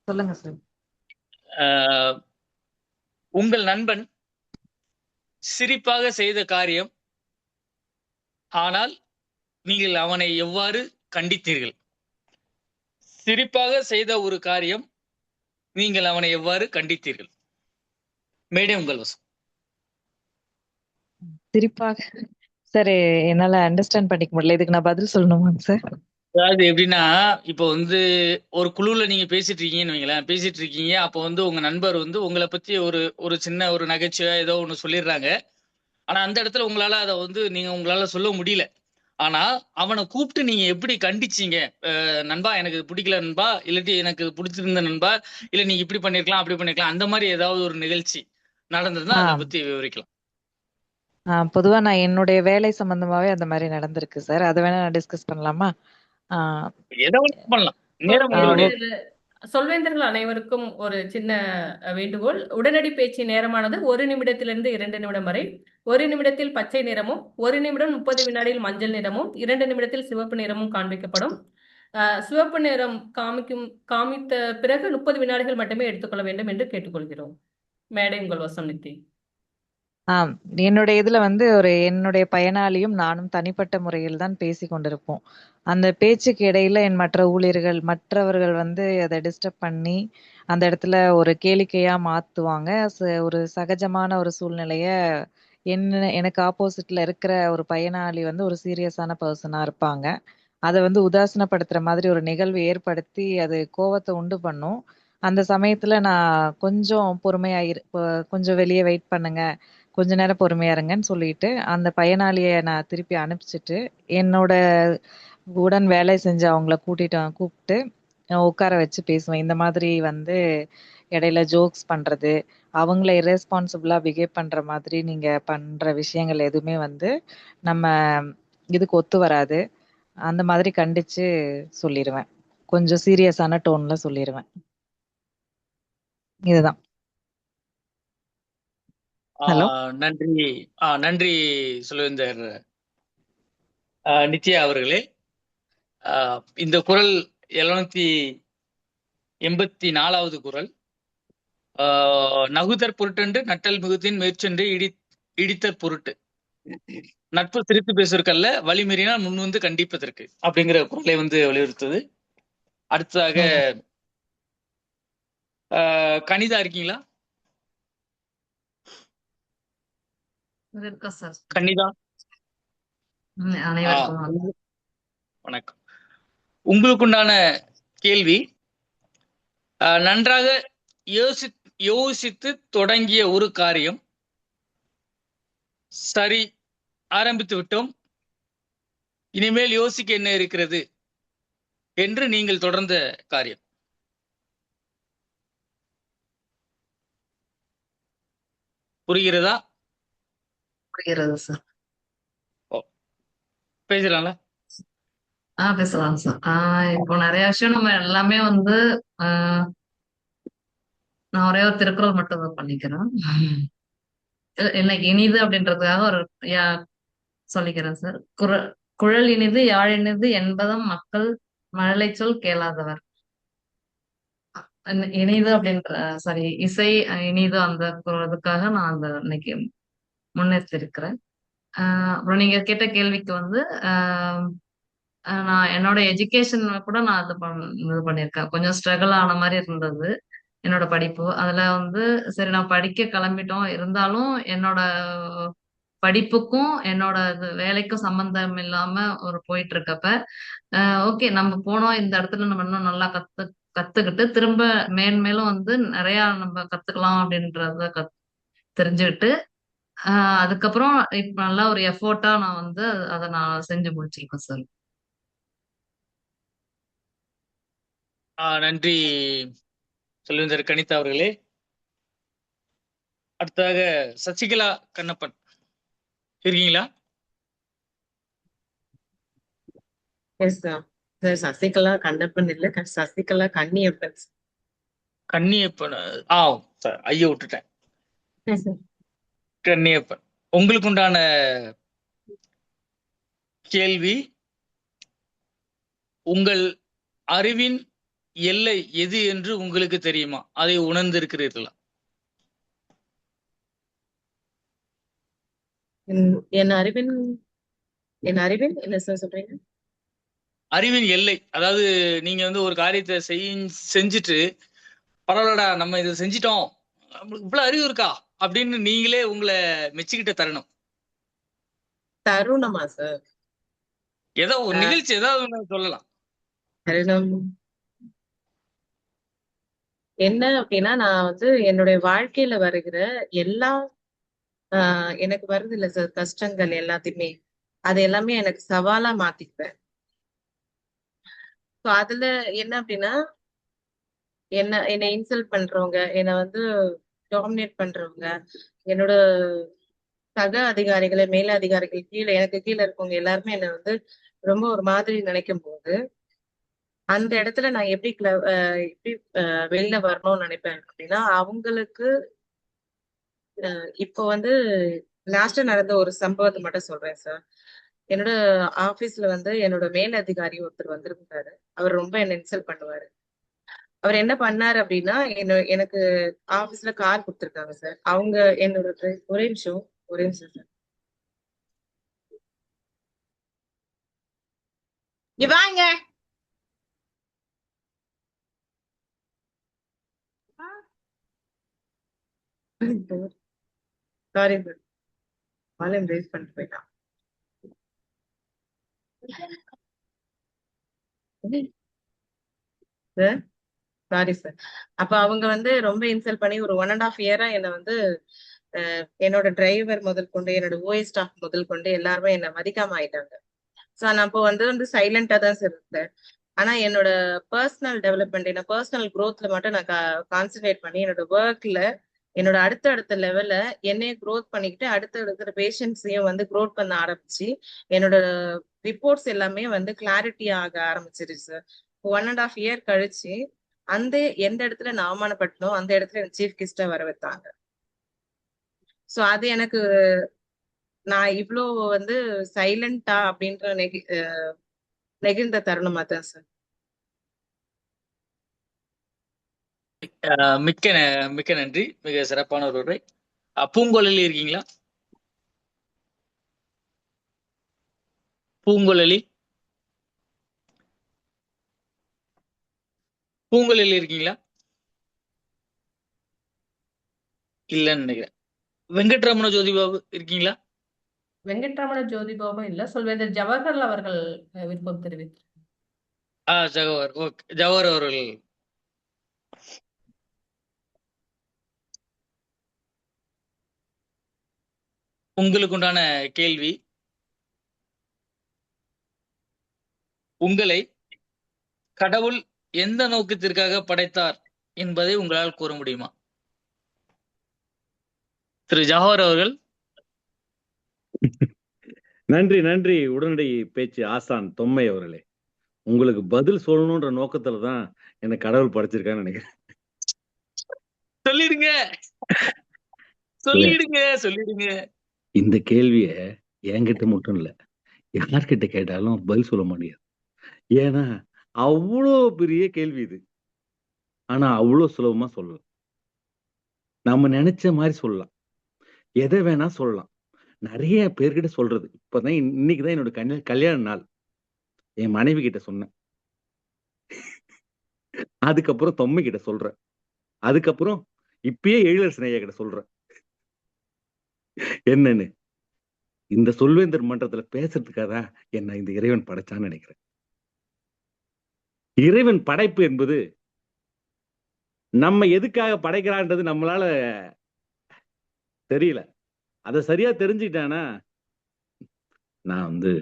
சொல்லுங்க சார். ஆஹ், உங்கள் நண்பன் சிரிப்பாக செய்த காரியம், ஆனால் நீங்கள் அவனை எவ்வாறு கண்டித்தீர்கள்? சிரிப்பாக செய்த ஒரு காரியம், நீங்கள் அவனை எவ்வாறு கண்டித்தீர்கள்? மேடை உங்கள் வசம். சிரிப்பாக சார், என்னால அண்டர்ஸ்டாண்ட் பண்ணிக்க முடியல. இதுக்கு நான் பதில் சொல்லணுமாங்க சார்? அதாவது எப்படின்னா, இப்போ வந்து ஒரு குழுல நீங்க பேசிட்டு இருக்கீங்கன்னு வைங்களேன், பேசிட்டு இருக்கீங்க. அப்போ வந்து உங்க நண்பர் வந்து உங்களை பத்தி ஒரு ஒரு சின்ன ஒரு நகைச்சுவை ஏதோ ஒண்ணு சொல்லிடுறாங்க. ஆனா அந்த இடத்துல உங்களால அதை வந்து உங்களால சொல்ல முடியல. ஆனா அவனை கூப்பிட்டு நீங்க எப்படி கண்டிச்சீங்க? நண்பா எனக்கு இது பிடிக்கல நண்பா, இல்லாட்டி எனக்கு இது பிடிச்சிருந்த நண்பா, இல்ல நீ இப்படி பண்ணிருக்கலாம் அப்படி பண்ணிருக்கலாம், அந்த மாதிரி ஏதாவது ஒரு நிகழ்ச்சி நடந்ததுன்னா அதை பத்தி விவரிக்கலாம். பொதுவா நான் என்னுடைய வேலை சம்பந்தமாவே அந்த மாதிரி நடந்திருக்கு சார். அதை வேணா நான் டிஸ்கஸ் பண்ணலாமா? ஏதோ ஒண்ணு பண்ணலாம். நேரம் என்னுடைய சொல்வேந்தர்கள் அனைவருக்கும் ஒரு சின்ன வேண்டுகோள். உடனடி பேச்சு நேரமானது 1 நிமிடத்திலிருந்து 2 நிமிடம் வரை. 1 நிமிடத்தில் பச்சை நிறமும், 1 நிமிடம் 30 வினாடியில் மஞ்சள் நிறமும், 2 நிமிடத்தில் சிவப்பு நிறமும் காண்பிக்கப்படும். சிவப்பு நிறம் காமித்த பிறகு 30 வினாடிகள் மட்டுமே எடுத்துக்கொள்ள வேண்டும் என்று கேட்டுக்கொள்கிறோம். மேடை உங்கள் வசம் நித்தி. என்னுடைய இதுல வந்து என்னுடைய பயனாளியும் நானும் தனிப்பட்ட முறையில் தான் பேசி கொண்டிருப்போம். அந்த பேச்சுக்கு இடையில என் மற்றவர்கள் வந்து அதை டிஸ்டர்ப் பண்ணி அந்த இடத்துல ஒரு கேளிக்கையா மாத்துவாங்க. ஒரு சகஜமான ஒரு சூழ்நிலைய எனக்கு ஆப்போசிட்ல இருக்கிற ஒரு பயனாளி வந்து ஒரு சீரியஸான பர்சனா இருப்பாங்க. அதை வந்து உதாசீனப்படுத்துற மாதிரி ஒரு நிகழ்வு ஏற்படுத்தி அது கோவத்தை உண்டு பண்ணும். அந்த சமயத்துல நான் கொஞ்சம் பொறுமையா கொஞ்சம் வெளியே வெயிட் பண்ணுங்க, கொஞ்ச நேரம் பொறுமையா இருங்கன்னு சொல்லிட்டு அந்த பயனாளியை நான் திருப்பி அனுப்பிச்சிட்டு என்னோட உடன் வேலை செஞ்ச அவங்கள கூப்பிட்டு உட்கார வச்சு பேசுவேன். இந்த மாதிரி வந்து இடையில ஜோக்ஸ் பண்றது, அவங்கள இரரெஸ்பான்சிபிளா பிஹேவ் பண்ற மாதிரி நீங்க பண்ற விஷயங்கள் எதுவுமே வந்து நம்ம இதுக்கு ஒத்து வராது. அந்த மாதிரி கண்டிச்சு சொல்லிடுவேன். கொஞ்சம் சீரியஸான டோன்ல சொல்லிடுவேன். இதுதான். ஹலோ, நன்றி. நன்றி சொல்வேந்தர் நித்யா அவர்களே. இந்த குரல் 784வது குரல். நகுதற் பொருட்டென்று நட்டல் மிகுத்தின் மேற்சென்று இடித்தற் பொருட்டு, நட்பு சிரித்து பேசுவதற்கல்ல, வழிமீறினால் முன் வந்து கண்டிப்பதற்கு அப்படிங்கிற குரலை வந்து வலியுறுத்துது. அடுத்ததாக கனிதா இருக்கீங்களா? கனிதா, வணக்கம். உங்களுக்குண்டான கேள்வி, நன்றாக யோசித்து தொடங்கிய ஒரு காரியம், சரி ஆரம்பித்து விட்டோம், இனிமேல் யோசிக்க என்ன இருக்கிறது என்று நீங்கள் தொடர்ந்த காரியம். புரிகிறதா? புரிகிறது சார். பேசலாம்ல? பேசலாம் சார். இப்போ நிறைய விஷயம் நம்ம எல்லாமே வந்து நான் ஒரே ஒரு திருக்குறள் மட்டும் பண்ணிக்கிறேன். இன்னைக்கு இனிது அப்படின்றதுக்காக ஒரு சொல்லிக்கிறேன் சார். குழல் இனிது யாழ் இனிது என்பதும் மக்கள் மழலை சொல் கேளாதவர். இனிது அப்படின்ற சாரி இசை இனிது அந்த இதுக்காக நான் அந்த இன்னைக்கு முன்னெடுத்திருக்கிறேன். அப்புறம் நீங்க கேட்ட கேள்விக்கு வந்து நான் என்னோட எஜுகேஷன் கூட நான் இது பண்ணியிருக்கேன். கொஞ்சம் ஸ்ட்ரகிள் ஆன மாதிரி இருந்தது என்னோட படிப்பு. அதுல வந்து சரி நான் படிக்க கிளம்பிட்டோம், இருந்தாலும் என்னோட படிப்புக்கும் என்னோட வேலைக்கும் சம்பந்தம் இல்லாம ஒரு போயிட்டு இருக்கப்ப ஓகே நம்ம போனோம், இந்த இடத்துல நம்ம இன்னும் நல்லா கத்துக்கிட்டு திரும்ப மேன்மேலும் வந்து நிறைய நம்ம கத்துக்கலாம் அப்படின்றத தெரிஞ்சுக்கிட்டு அதுக்கப்புறம் இப்ப நல்லா ஒரு எஃபோர்ட்டா நான் வந்து அதை நான் செஞ்சு முடிச்சிருக்கேன் சார். நன்றி செல்வேந்தர் கணிதா அவர்களே. அடுத்ததாக சசிகலா கண்ணப்பன் இருக்கீங்களா? Yes sir. Sir Sasikala Kannappan இல்ல, சசிகலா கன்னியப்பன். கன்னியப்பன். சார் ஐயா விட்டுட்டேன். கன்னியப்பன், உங்களுக்கு உண்டான கேள்வி, உங்கள் அறிவின் எல்லை எது என்று உங்களுக்கு தெரியுமா? அதை உணர்ந்திருக்கிறீர்களா? என் அறிவின் என்ன சார் சொல்றீங்க? அறிவின் எல்லை, அதாவது நீங்க வந்து ஒரு காரியத்தை செஞ்சுட்டு பரவாயில்லடா நம்ம இதை செஞ்சிட்டோம், நம்மளுக்கு இவ்வளவு அறிவு இருக்கா அப்படின்னு நீங்களே உங்களை மெச்சுக்கிட்ட தருணம். தருணமா சார்? ஏதோ ஒரு நிகழ்ச்சி ஏதாவது சொல்லலாம். தருணம் என்ன அப்படின்னா, நான் வந்து என்னுடைய வாழ்க்கையில வருகிற எல்லா எனக்கு வருது இல்ல சார் கஷ்டங்கள் எல்லாத்தையுமே, அது எல்லாமே எனக்கு சவாலா மாத்திக்குவேன். அதுல என்ன அப்படின்னா, என்னை இன்சல்ட் பண்றவங்க, என்னை வந்து டாமினேட் பண்றவங்க, என்னோட சக அதிகாரிகளை, மேல அதிகாரிகள், எனக்கு கீழே இருக்கவங்க எல்லாருமே என்னை வந்து ரொம்ப ஒரு மாதிரி நினைக்கும் போது, அந்த இடத்துல நான் எப்படி வெளில வரணும்னு நினைப்பேன் அப்படின்னா, அவங்களுக்கு இப்போ வந்து லாஸ்டா நடந்த ஒரு சம்பவத்தை மட்டும் சொல்றேன் சார். என்னோட ஆபீஸ்ல வந்து என்னோட மேல் அதிகாரி ஒருத்தர் வந்திருந்தாரு. அவர் ரொம்ப என்ன இன்சல்ட் பண்ணுவாரு. அவர் என்ன பண்ணாரு அப்படின்னா, எனக்கு ஆபீஸ்ல கார் கொடுத்துருக்காங்க சார். அவங்க என்னோட ஒரே நிமிஷம் சார். வாங்க. சாரி சார், வால்யூம் ரேஸ் பண்ணிட்டு போயிட்டான். Sir sorry sir. அப்ப அவங்க வந்து ரொம்ப இன்சல்ட் பண்ணி ஒரு 1.5 இயரா என்னை வந்து என்னோட டிரைவர் முதல் கொண்டு, என்னோட ஓஎஸ் ஸ்டாஃப் முதல் கொண்டு எல்லாருமே என்னை மதிக்காம ஆயிட்டாங்க. ஸோ நான் அப்போ வந்து சைலண்டா தான் சார் இருந்தேன். ஆனா என்னோட பர்சனல் டெவலப்மெண்ட், என்ன பர்சனல் க்ரோத்ல மட்டும் நான் கான்சென்ட்ரேட் பண்ணி என்னோட ஒர்க்ல என்னோட அடுத்த லெவல்ல என்னைய க்ரோத் பண்ணிக்கிட்டு அடுத்த பேஷண்ட்ஸையும் வந்து க்ரோத் பண்ண ஆரம்பிச்சு என்னோட ரிப்போர்ட்ஸ் எல்லாமே வந்து கிளாரிட்டி ஆக ஆரம்பிச்சிருச்சு சார். 1.5 இயர் கழிச்சு எந்த இடத்துல நான் அவமானப்பட்டனோ அந்த இடத்துல எனக்கு சீஃப் கெஸ்டா வர வைத்தாங்க. ஸோ அது எனக்கு நான் இவ்வளோ வந்து சைலண்டா அப்படின்ற நெகிழ்ந்த தருணமா தான் சார். மிக்க நன்றி, மிக சிறப்பான ஒரு உரை. பூங்கொழலி இருக்கீங்களா? பூங்கொழலி இருக்கீங்களா? இல்லன்னு நினைக்கிறேன். வெங்கட்ரமண ஜோதிபாபு இருக்கீங்களா? வெங்கட்ரமண ஜோதிபாபு இல்ல, சொல்வேந்தர் ஜவஹர்லால் அவர்கள் விருப்பம் தெரிவித்தார். ஜவஹர் அவர்கள். உங்களுக்கு உண்டான கேள்வி, உங்களை கடவுள் எந்த நோக்கத்திற்காக படைத்தார் என்பதை உங்களால் கூற முடியுமா? திரு ஜவஹர் அவர்கள். நன்றி உடனடி பேச்சு ஆசான் தொம்மை அவர்களே. உங்களுக்கு பதில் சொல்லணும்ன்ற நோக்கத்துலதான் என்ன கடவுள் படைச்சிருக்கான்னு நினைக்கிறேன். சொல்லிடுங்க. இந்த கேள்விய என்கிட்ட மட்டும் இல்ல, யார்கிட்ட கேட்டாலும் பதில் சொல்ல முடியாது. ஏன்னா அவ்வளோ பெரிய கேள்வி இது. ஆனா அவ்வளோ சுலபமா சொல்லலாம். நம்ம நினைச்ச மாதிரி சொல்லலாம், எதை வேணா சொல்லலாம். நிறைய பேர்கிட்ட சொல்றது. இப்பதான் இன்னைக்குதான் என்னோட கல்யாண நாள். என் மனைவி கிட்ட சொன்னேன், அதுக்கப்புறம் தொம்மை கிட்ட சொல்றேன், அதுக்கப்புறம் இப்பயே எழிலரசன் ஐயா கிட்ட சொல்றேன். என்னன்னு இந்த சொல்வேந்தர் மன்றத்துல பேசுறதுக்காக என்ன இந்த இறைவன் படைச்சான்னு நினைக்கிறேன். இறைவன் படைப்பு என்பது நம்ம எதுக்காக படைக்கிறான்றது நம்மளால தெரியல. அதை சரியா தெரிஞ்சுக்கிட்டானா நான் வந்து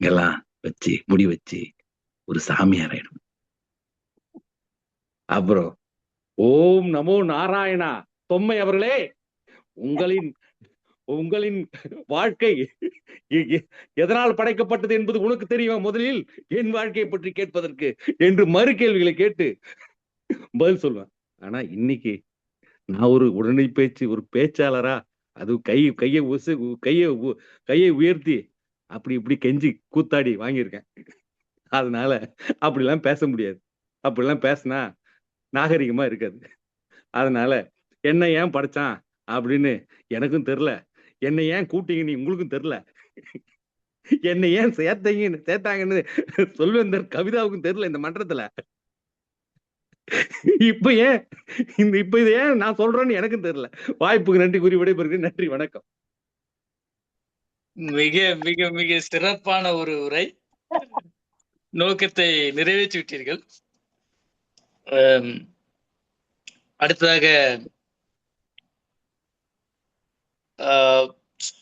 இங்கெல்லாம் வச்சு முடி வச்சு ஒரு சாமியார் ஆயிடும். அப்புறம் ஓம் நமோ நாராயணா. தொம்மை அவர்களே, உங்களின் உங்களின் வாழ்க்கை எதனால் படைக்கப்பட்டது என்பது உனக்கு தெரியுமா? முதலில் என் வாழ்க்கையை பற்றி கேட்பதற்கு என்று மறு கேள்விகளை கேட்டு பதில் சொல்லுவேன். ஆனா இன்னைக்கு நான் ஒரு உடனடி ஒரு பேச்சாளரா, அது கையை உயர்த்தி அப்படி இப்படி கெஞ்சி கூத்தாடி வாங்கியிருக்கேன். அதனால அப்படிலாம் பேச முடியாது. அப்படிலாம் பேசினா நாகரிகமா இருக்காது. அதனால என்ன ஏன் படைச்சான் அப்படின்னு எனக்கும் தெரியல. என்னை ஏன் கூட்டிங்கன்னு உங்களுக்கும் தெரியல. என்னை ஏன் சேர்த்தாங்கன்னு சொல்வேந்தர் கவிதாவுக்கும் தெரியல இந்த மன்றத்துல. இப்ப இதை ஏன் நான் சொல்றேன்னு எனக்கும் தெரியல. வாய்ப்புக்கு நன்றி கூறி விடைபெறுகிறேன். நன்றி, வணக்கம். மிக மிக மிக சிறப்பான ஒரு உரை. நோக்கத்தை நிறைவேற்றி விட்டீர்கள். அடுத்ததாக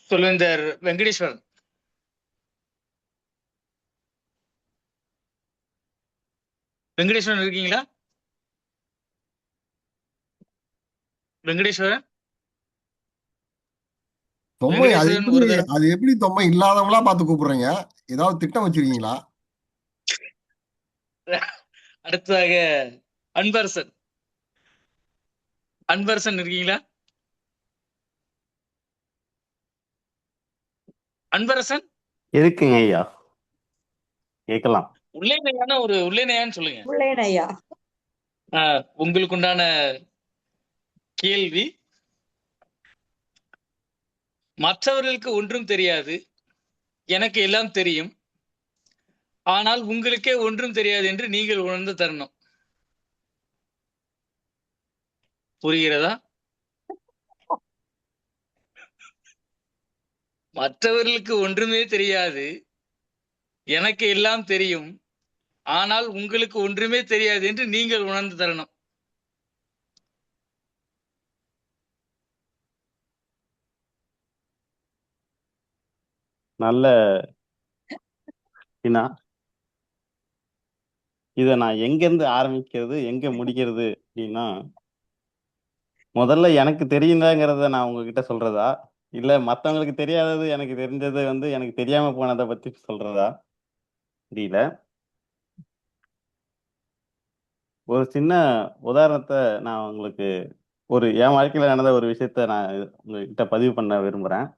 சொல்வேந்தர் வெங்கடேஸ்வரன். வெங்கடேஸ்வரன் இருக்கீங்களா? வெங்கடேஸ்வரன் தொம்மை அது எப்படி தொம்மை இல்லாதவங்களா பார்த்து கூப்பிடுறீங்க? ஏதாவது திட்டம் வச்சிருக்கீங்களா? அடுத்ததாக அன்பரசன். அன்பரசன் இருக்கீங்களா? அன்பரசன் இருக்குங்க ஐயா, கேட்கலாம். உள்ளேனையான்னு சொல்லுங்க. உள்ளேனையா உங்களுக்கு உண்டான கேள்வி. மற்றவர்களுக்கு ஒன்றும் தெரியாது, எனக்கு எல்லாம் தெரியும், ஆனால் உங்களுக்கே ஒன்றும் தெரியாது என்று நீங்கள் உணர்ந்து தரணும். புரிகிறதா? மற்றவர்களுக்கு ஒன்றுமே தெரியாது, எனக்கு எல்லாம் தெரியும், ஆனால் உங்களுக்கு ஒன்றுமே தெரியாது என்று நீங்கள் உணர்ந்து தரணும். நல்ல இதை நான் எங்கேருந்து ஆரம்பிக்கிறது எங்க முடிக்கிறது அப்படின்னா, முதல்ல எனக்கு தெரியுதாங்கிறத நான் உங்ககிட்ட சொல்றதா, இல்ல மற்றவங்களுக்கு தெரியாதது எனக்கு தெரிஞ்சது எனக்கு தெரியாம போனதை பத்தி சொல்றதா தெரியல. ஒரு சின்ன உதாரணத்தை நான் உங்களுக்கு என் வாழ்க்கையில நடந்த ஒரு விஷயத்த நான் உங்ககிட்ட பதிவு பண்ண விரும்புறேன்.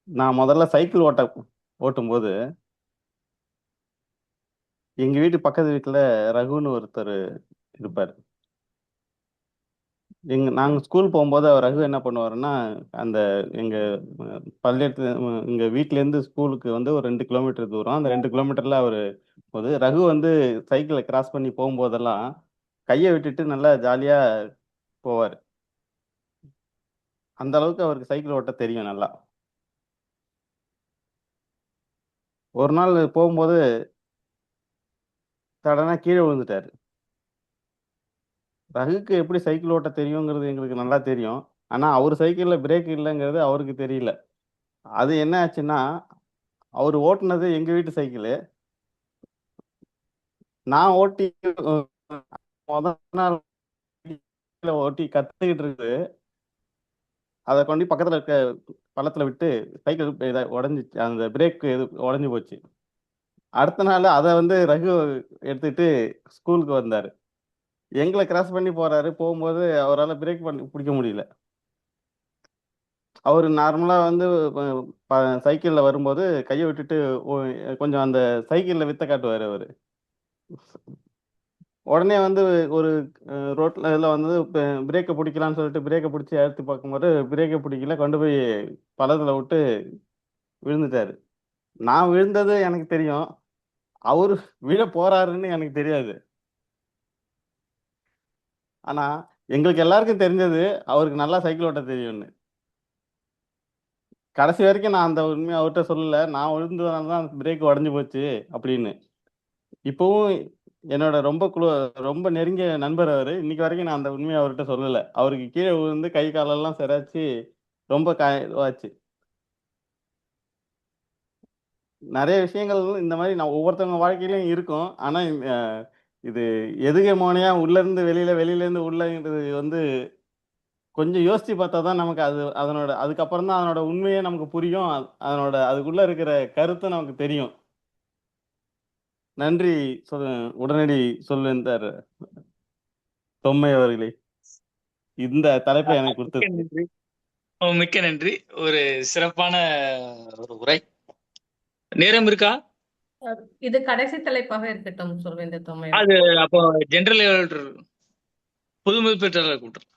நான் முதல்ல சைக்கிள் ஓட்டும்போது எங்க வீட்டு பக்கத்து வீட்டுல ரகுன்னு ஒருத்தர் இருப்பார். நாங்க ஸ்கூல் போகும்போது ரகு என்ன பண்ணுவாருன்னா, அந்த எங்க எங்க வீட்டுல இருந்து ஸ்கூலுக்கு ஒரு 2 கிலோமீட்டர் தூரம். அந்த 2 கிலோமீட்டர்ல ரகு சைக்கிளை கிராஸ் பண்ணி போகும்போதெல்லாம் கையை விட்டுட்டு நல்லா ஜாலியா போவார். அந்த அளவுக்கு அவருக்கு சைக்கிள் ஓட்ட தெரியும் நல்லா. ஒரு நாள் போகும்போது சடனா கீழே விழுந்துட்டாரு. ரகுக்கு எப்படி சைக்கிள் ஓட்ட தெரியுங்கிறது எங்களுக்கு நல்லா தெரியும். ஆனா அவர் சைக்கிள்ல பிரேக் இல்லைங்கிறது அவருக்கு தெரியல. அது என்ன ஆச்சுன்னா, அவர் ஓட்டுனது எங்க வீட்டு சைக்கிள். நான் ஓட்டி முதல் நாள் ஓட்டி கத்துக்கிட்டு இருக்கு, அதை கொண்டு பக்கத்துல இருக்க பள்ளத்துல விட்டு சைக்கிள் உடஞ்சிச்சு, அந்த பிரேக் உடஞ்சி போச்சு. அடுத்த நாள் அதை ரகு எடுத்துட்டு ஸ்கூலுக்கு வந்தாரு. எங்களை கிராஸ் பண்ணி போறாரு. போகும்போது அவரால் பிரேக் பிடிக்க முடியல. அவர் நார்மலா சைக்கிள்ல வரும்போது கையை விட்டுட்டு கொஞ்சம் அந்த சைக்கிள்ல வித்த காட்டுவாரு அவரு. உடனே ஒரு ரோட்ல பிரேக்கை பிடிக்கலான்னு சொல்லிட்டு பிரேக்கை பிடிச்சி எடுத்து பார்க்கும்போது பிரேக்கை பிடிக்கல, கொண்டு போய் பள்ளத்துல விட்டு விழுந்துட்டாரு. நான் விழுந்தது எனக்கு தெரியும், அவரு விழ போறாருன்னு எனக்கு தெரியாது. ஆனா எங்களுக்கு எல்லாருக்கும் தெரிஞ்சது அவருக்கு நல்லா சைக்கிள் ஓட்ட தெரியும்னு. கடைசி வரைக்கும் நான் அந்த உண்மையை அவர்கிட்ட சொல்லல. நான் விழுந்ததுனால தான் பிரேக் உடஞ்சு போச்சு அப்படின்னு. இப்பவும் என்னோட ரொம்ப நெருங்கிய நண்பர் அவரு. இன்னைக்கு வரைக்கும் நான் அந்த உண்மையை அவர்கிட்ட சொல்லல. அவருக்கு கீழே விழுந்து கை காலெல்லாம் சிராச்சு ரொம்ப இதுவாச்சு. நிறைய விஷயங்கள் இந்த மாதிரி நான் ஒவ்வொருத்தவங்க வாழ்க்கையிலும் இருக்கும். ஆனா இது எதுகெமோனியா உள்ள இருந்து வெளியில இருந்து உள்ளங்கிறது வந்து கொஞ்சம் யோசிச்சு பார்த்தா தான் நமக்கு அதுக்கப்புறம் தான் அதனோட உண்மையே நமக்கு புரியும். அதுக்குள்ள இருக்கிற கருத்து நமக்கு தெரியும். நன்றி உடனடி சொல்வேந்தர் தொம்மை அவர்களே, இந்த தலைப்பை எனக்கு கொடுத்தது. மிக்க நன்றி. ஒரு சிறப்பான ஒரு உரை. நேரம் இருக்கா? இது கடைசி தலைப்பாக இருக்கட்டும் சொல்வேந்தர் தொம்மை. அது அப்போ ஜெனரல் பொது மதிப்பீட்டாளர் கூட்டம்.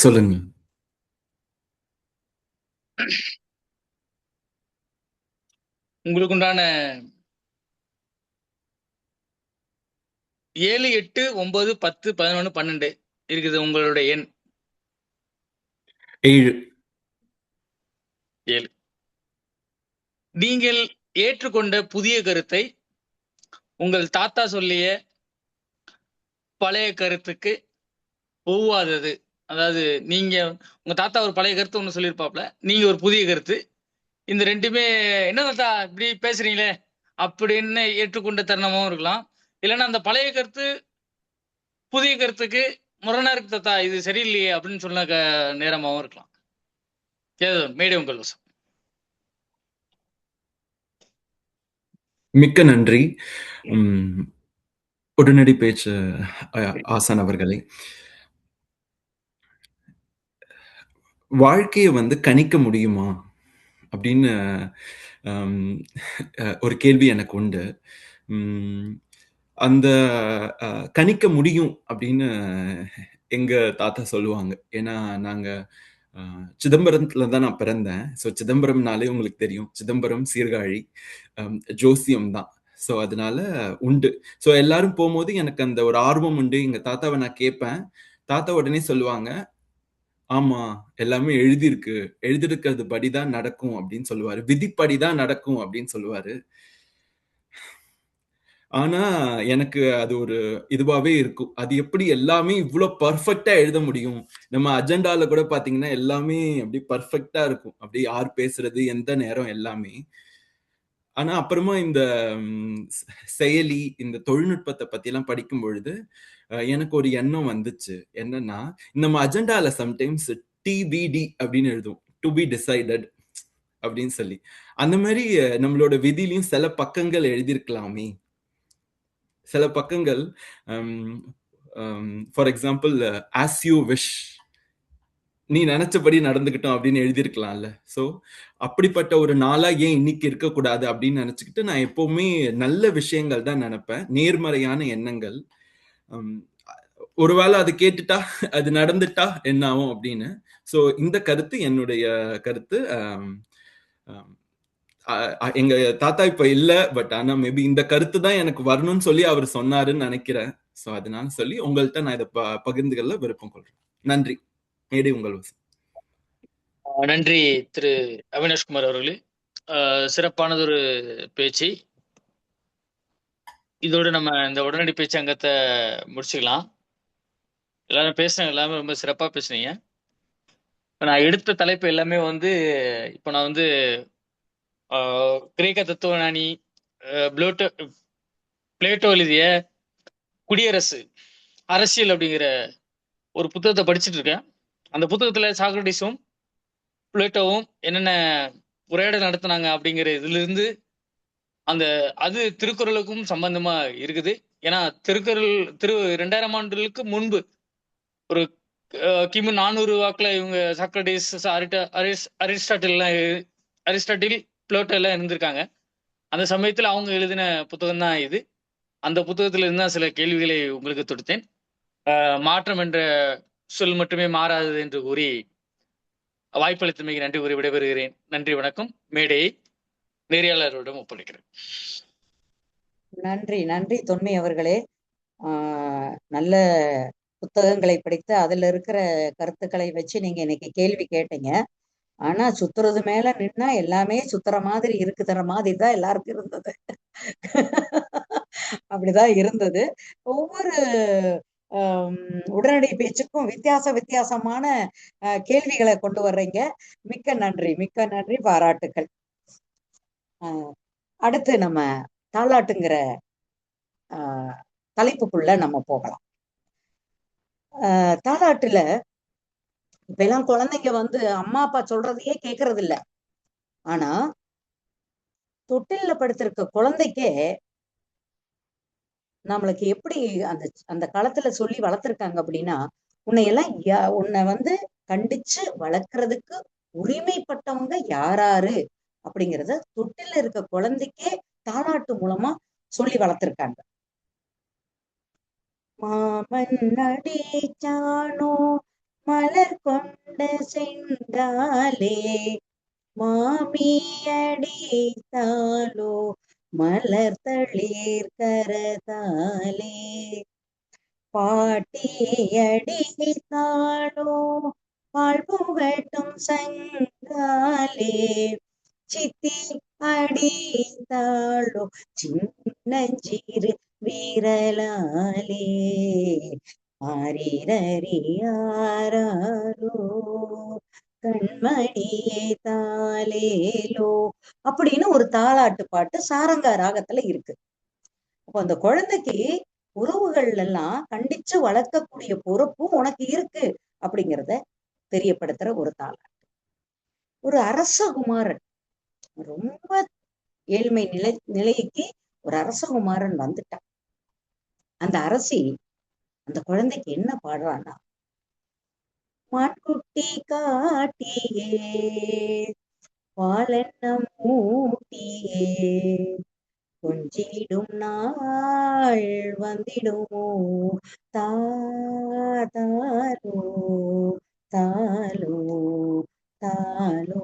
சொல்லுங்க. உங்களுக்கு உண்டான 7, 8, 9, 10, 11, 12 இருக்குது உங்களுடைய எண். 7. நீங்கள் ஏற்றுக்கொண்ட புதிய கருத்தை உங்கள் தாத்தா சொல்லிய பழைய கருத்துக்கு ஒவ்வாதது. அதாவது நீங்க உங்க தாத்தா ஒரு பழைய கருத்து ஒண்ணு சொல்லியிருப்பாப்ல, நீங்க ஒரு புதிய கருத்து. இந்த ரெண்டுமே என்ன தாத்தா இப்படி பேசுறீங்களே அப்படின்னு ஏற்றுக்கொண்ட தருணமாவும் இருக்கலாம். இல்லைன்னா அந்த பழைய கருத்து புதிய கருத்துக்கு முரணா இருக்கு தாத்தா, இது சரியில்லையே அப்படின்னு சொன்ன நேரமாவும் இருக்கலாம். மேடை உங்கள் வசம். மிக்க நன்றி உடனடி பேச்சு ஆசான் அவர்களே. வாழ்க்கையை வந்து கணிக்க முடியுமா அப்படின்னு ஒரு கேள்வி எனக்கு உண்டு. அந்த கணிக்க முடியும் அப்படின்னு எங்க தாத்தா சொல்லுவாங்க. ஏன்னா நாங்க சிதம்பரத்துல தான் நான் பிறந்தேன். ஸோ சிதம்பரம்னாலே உங்களுக்கு தெரியும், சிதம்பரம் சீர்காழி ஜோசியம் தான். ஸோ அதனால உண்டு. ஸோ எல்லாரும் போகும்போது எனக்கு அந்த ஒரு ஆர்வம் உண்டு. எங்க தாத்தாவை நான் கேட்பேன். தாத்தா உடனே சொல்லுவாங்க, ஆமா எல்லாமே எழுதிருக்கிறது படிதான் நடக்கும் அப்படின்னு சொல்லுவாரு. விதிப்படிதான் நடக்கும் அப்படின்னு சொல்லுவாரு. ஆனா எனக்கு அது ஒரு இதுவாவே இருக்கும். அது எப்படி எல்லாமே இவ்வளவு பர்ஃபெக்டா எழுத முடியும்? நம்ம அஜெண்டால கூட பாத்தீங்கன்னா எல்லாமே அப்படி பர்ஃபெக்டா இருக்கும். அப்படி யார் பேசுறது, எந்த நேரம் எல்லாமே. ஆனா அப்புறமா இந்த செயலி, இந்த தொழில்நுட்பத்தை பத்தி எல்லாம் படிக்கும் பொழுது எனக்கு ஒரு எண்ணம் வந்துச்சு. என்னன்னா, நம்ம அஜெண்டால சம்டைம்ஸ் TBD அப்படின்னு எழுதும், டு பி டிசைடட் அப்படின்னு சொல்லி. அந்த மாதிரி நம்மளோட விதியிலையும் சில பக்கங்கள் எழுதியிருக்கலாமே. சில பக்கங்கள் for example as you wish, நீ நினைச்சபடி நடந்துக்கிட்டோம் அப்படின்னு எழுதியிருக்கலாம்ல. ஸோ அப்படிப்பட்ட ஒரு நாளா ஏன் இன்னைக்கு இருக்கக்கூடாது அப்படின்னு நினைச்சுக்கிட்டு நான் எப்பவுமே நல்ல விஷயங்கள் தான் நினைப்பேன், நேர்மறையான எண்ணங்கள். ஒருவேளை அது கேட்டுட்டா அது நடந்துட்டா என்ன ஆகும் அப்படின்னு. ஸோ இந்த கருத்து என்னுடைய கருத்து. எங்க தாத்தா இப்ப இல்ல, பட் ஆனா மேபி இந்த கருத்து தான் எனக்கு வரணும்னு சொல்லி அவர் சொன்னாருன்னு நினைக்கிறேன். ஸோ அதனால சொல்லி உங்கள்கிட்ட நான் இதை பகிர்ந்துகள்ல விருப்பம் கொள்றேன். நன்றி. மேடை உங்கள் வசம். நன்றி திரு அவினாஷ்குமார் அவர்களே. சிறப்பானதொரு பேச்சு. இதோட நம்ம இந்த உடனடி பேச்சு அங்கத்தை முடிச்சுக்கலாம். எல்லாரும் பேசுனீங்க, எல்லாமே ரொம்ப சிறப்பா பேசுனீங்க. நான் எடுத்த தலைப்பு எல்லாமே வந்து இப்போ நான் வந்து கிரேக்க தத்துவ ஞானி பிளேட்டோ எழுதிய குடியரசு அரசியல் அப்படிங்கிற ஒரு புத்தகத்தை படிச்சுட்டு இருக்கேன். அந்த புத்தகத்துல சாக்ரட்டிஸும் பிளேட்டோவும் என்னென்ன உரையாடல் நடத்தினாங்க அப்படிங்கிற இதுல இருந்து அது திருக்குறளுக்கும் சம்பந்தமா இருக்குது. ஏன்னா திருக்குறள் 2000 ஆண்டுகளுக்கு முன்பு ஒரு கிமு 400 வாக்குல இவங்க சாக்ரட்டிஸ், அரிஸ்டாட்டில், பிளேட்டோ எல்லாம் இருந்திருக்காங்க. அந்த சமயத்துல அவங்க எழுதின புத்தகம் தான் இது. அந்த புத்தகத்துல இருந்தா சில கேள்விகளை உங்களுக்கு தொடுத்தேன். மாற்றம் என்ற சொல் மட்டுமே மாறாதது என்று கூறி வாய்ப்பளித்தமைக்கு நன்றி கூறி விடைபெறுகிறேன். நன்றி, வணக்கம். மேடையை நெறியாளரிடம் ஒப்படைக்கிறேன். நன்றி நன்றி தொன்மை அவர்களே. நல்ல புத்தகங்களை படித்து அதுல இருக்கிற கருத்துக்களை வச்சு நீங்க இன்னைக்கு கேள்வி கேட்டீங்க. ஆனா சுத்துறது மேல நின்னா எல்லாமே சுத்துற மாதிரி இருக்குற மாதிரி தான் எல்லாருக்கும் இருந்தது. அப்படிதான் இருந்தது. ஒவ்வொரு உடனடி பேச்சுக்கும் வித்தியாசமான கேள்விகளை கொண்டு வர்றீங்க. மிக்க நன்றி, மிக்க நன்றி, பாராட்டுக்கள். அடுத்து நம்ம தாலாட்டுங்கிற தலைப்புக்குள்ள நம்ம போகலாம். தாலாட்டுல இப்ப எல்லாம் குழந்தைங்க வந்து அம்மா அப்பா சொல்றதையே கேட்கறது இல்ல. ஆனா தொட்டில்ல படுத்திருக்க குழந்தைக்கே நம்மளுக்கு எப்படி அந்த அந்த காலத்துல சொல்லி வளர்த்திருக்காங்க அப்படின்னா, உன்னை வந்து கண்டிச்சு வளர்க்கறதுக்கு உரிமைப்பட்டவங்க யாராரு அப்படிங்கிறத தொட்டில இருக்க குழந்தைக்கே தாலாட்டு மூலமா சொல்லி வளர்த்திருக்காங்க. மாமன் அடிச்சானோ மலர் கொண்ட செங்காலே, மாமியடித்தாலோ மலர் தளிர் கரதாலே, பாட்டியடித்தாலோ பால் புகட்டும் சங்காலே, சித்தி அடித்தாளோ சின்னஞ்சிறு வீரலாலே, ஆரிரறியாரோ கண்மணியே தாலேலோ அப்படின்னு ஒரு தாலாட்டு பாட்டு சாரங்கா ராகத்துல இருக்கு. அப்போ அந்த குழந்தைக்கு உறவுகள் எல்லாம் கண்டிச்சு வளர்க்கக்கூடிய பொறுப்பும் உனக்கு இருக்கு அப்படிங்கிறத தெரியப்படுத்துற ஒரு தாலாட்டு. ஒரு அரசகுமாரன், ரொம்ப ஏழ்மை நிலைக்கு ஒரு அரசகுமாரன் வந்துட்டான். அந்த அரசி அந்த குழந்தைக்கு என்ன பாடுறான்னா, மான்குட்டி காட்டியே பாலெண்ணம் மூட்டியே, கொஞ்சிடும் நாள் வந்திடுமோ தாலோ தாலோ தாலோ,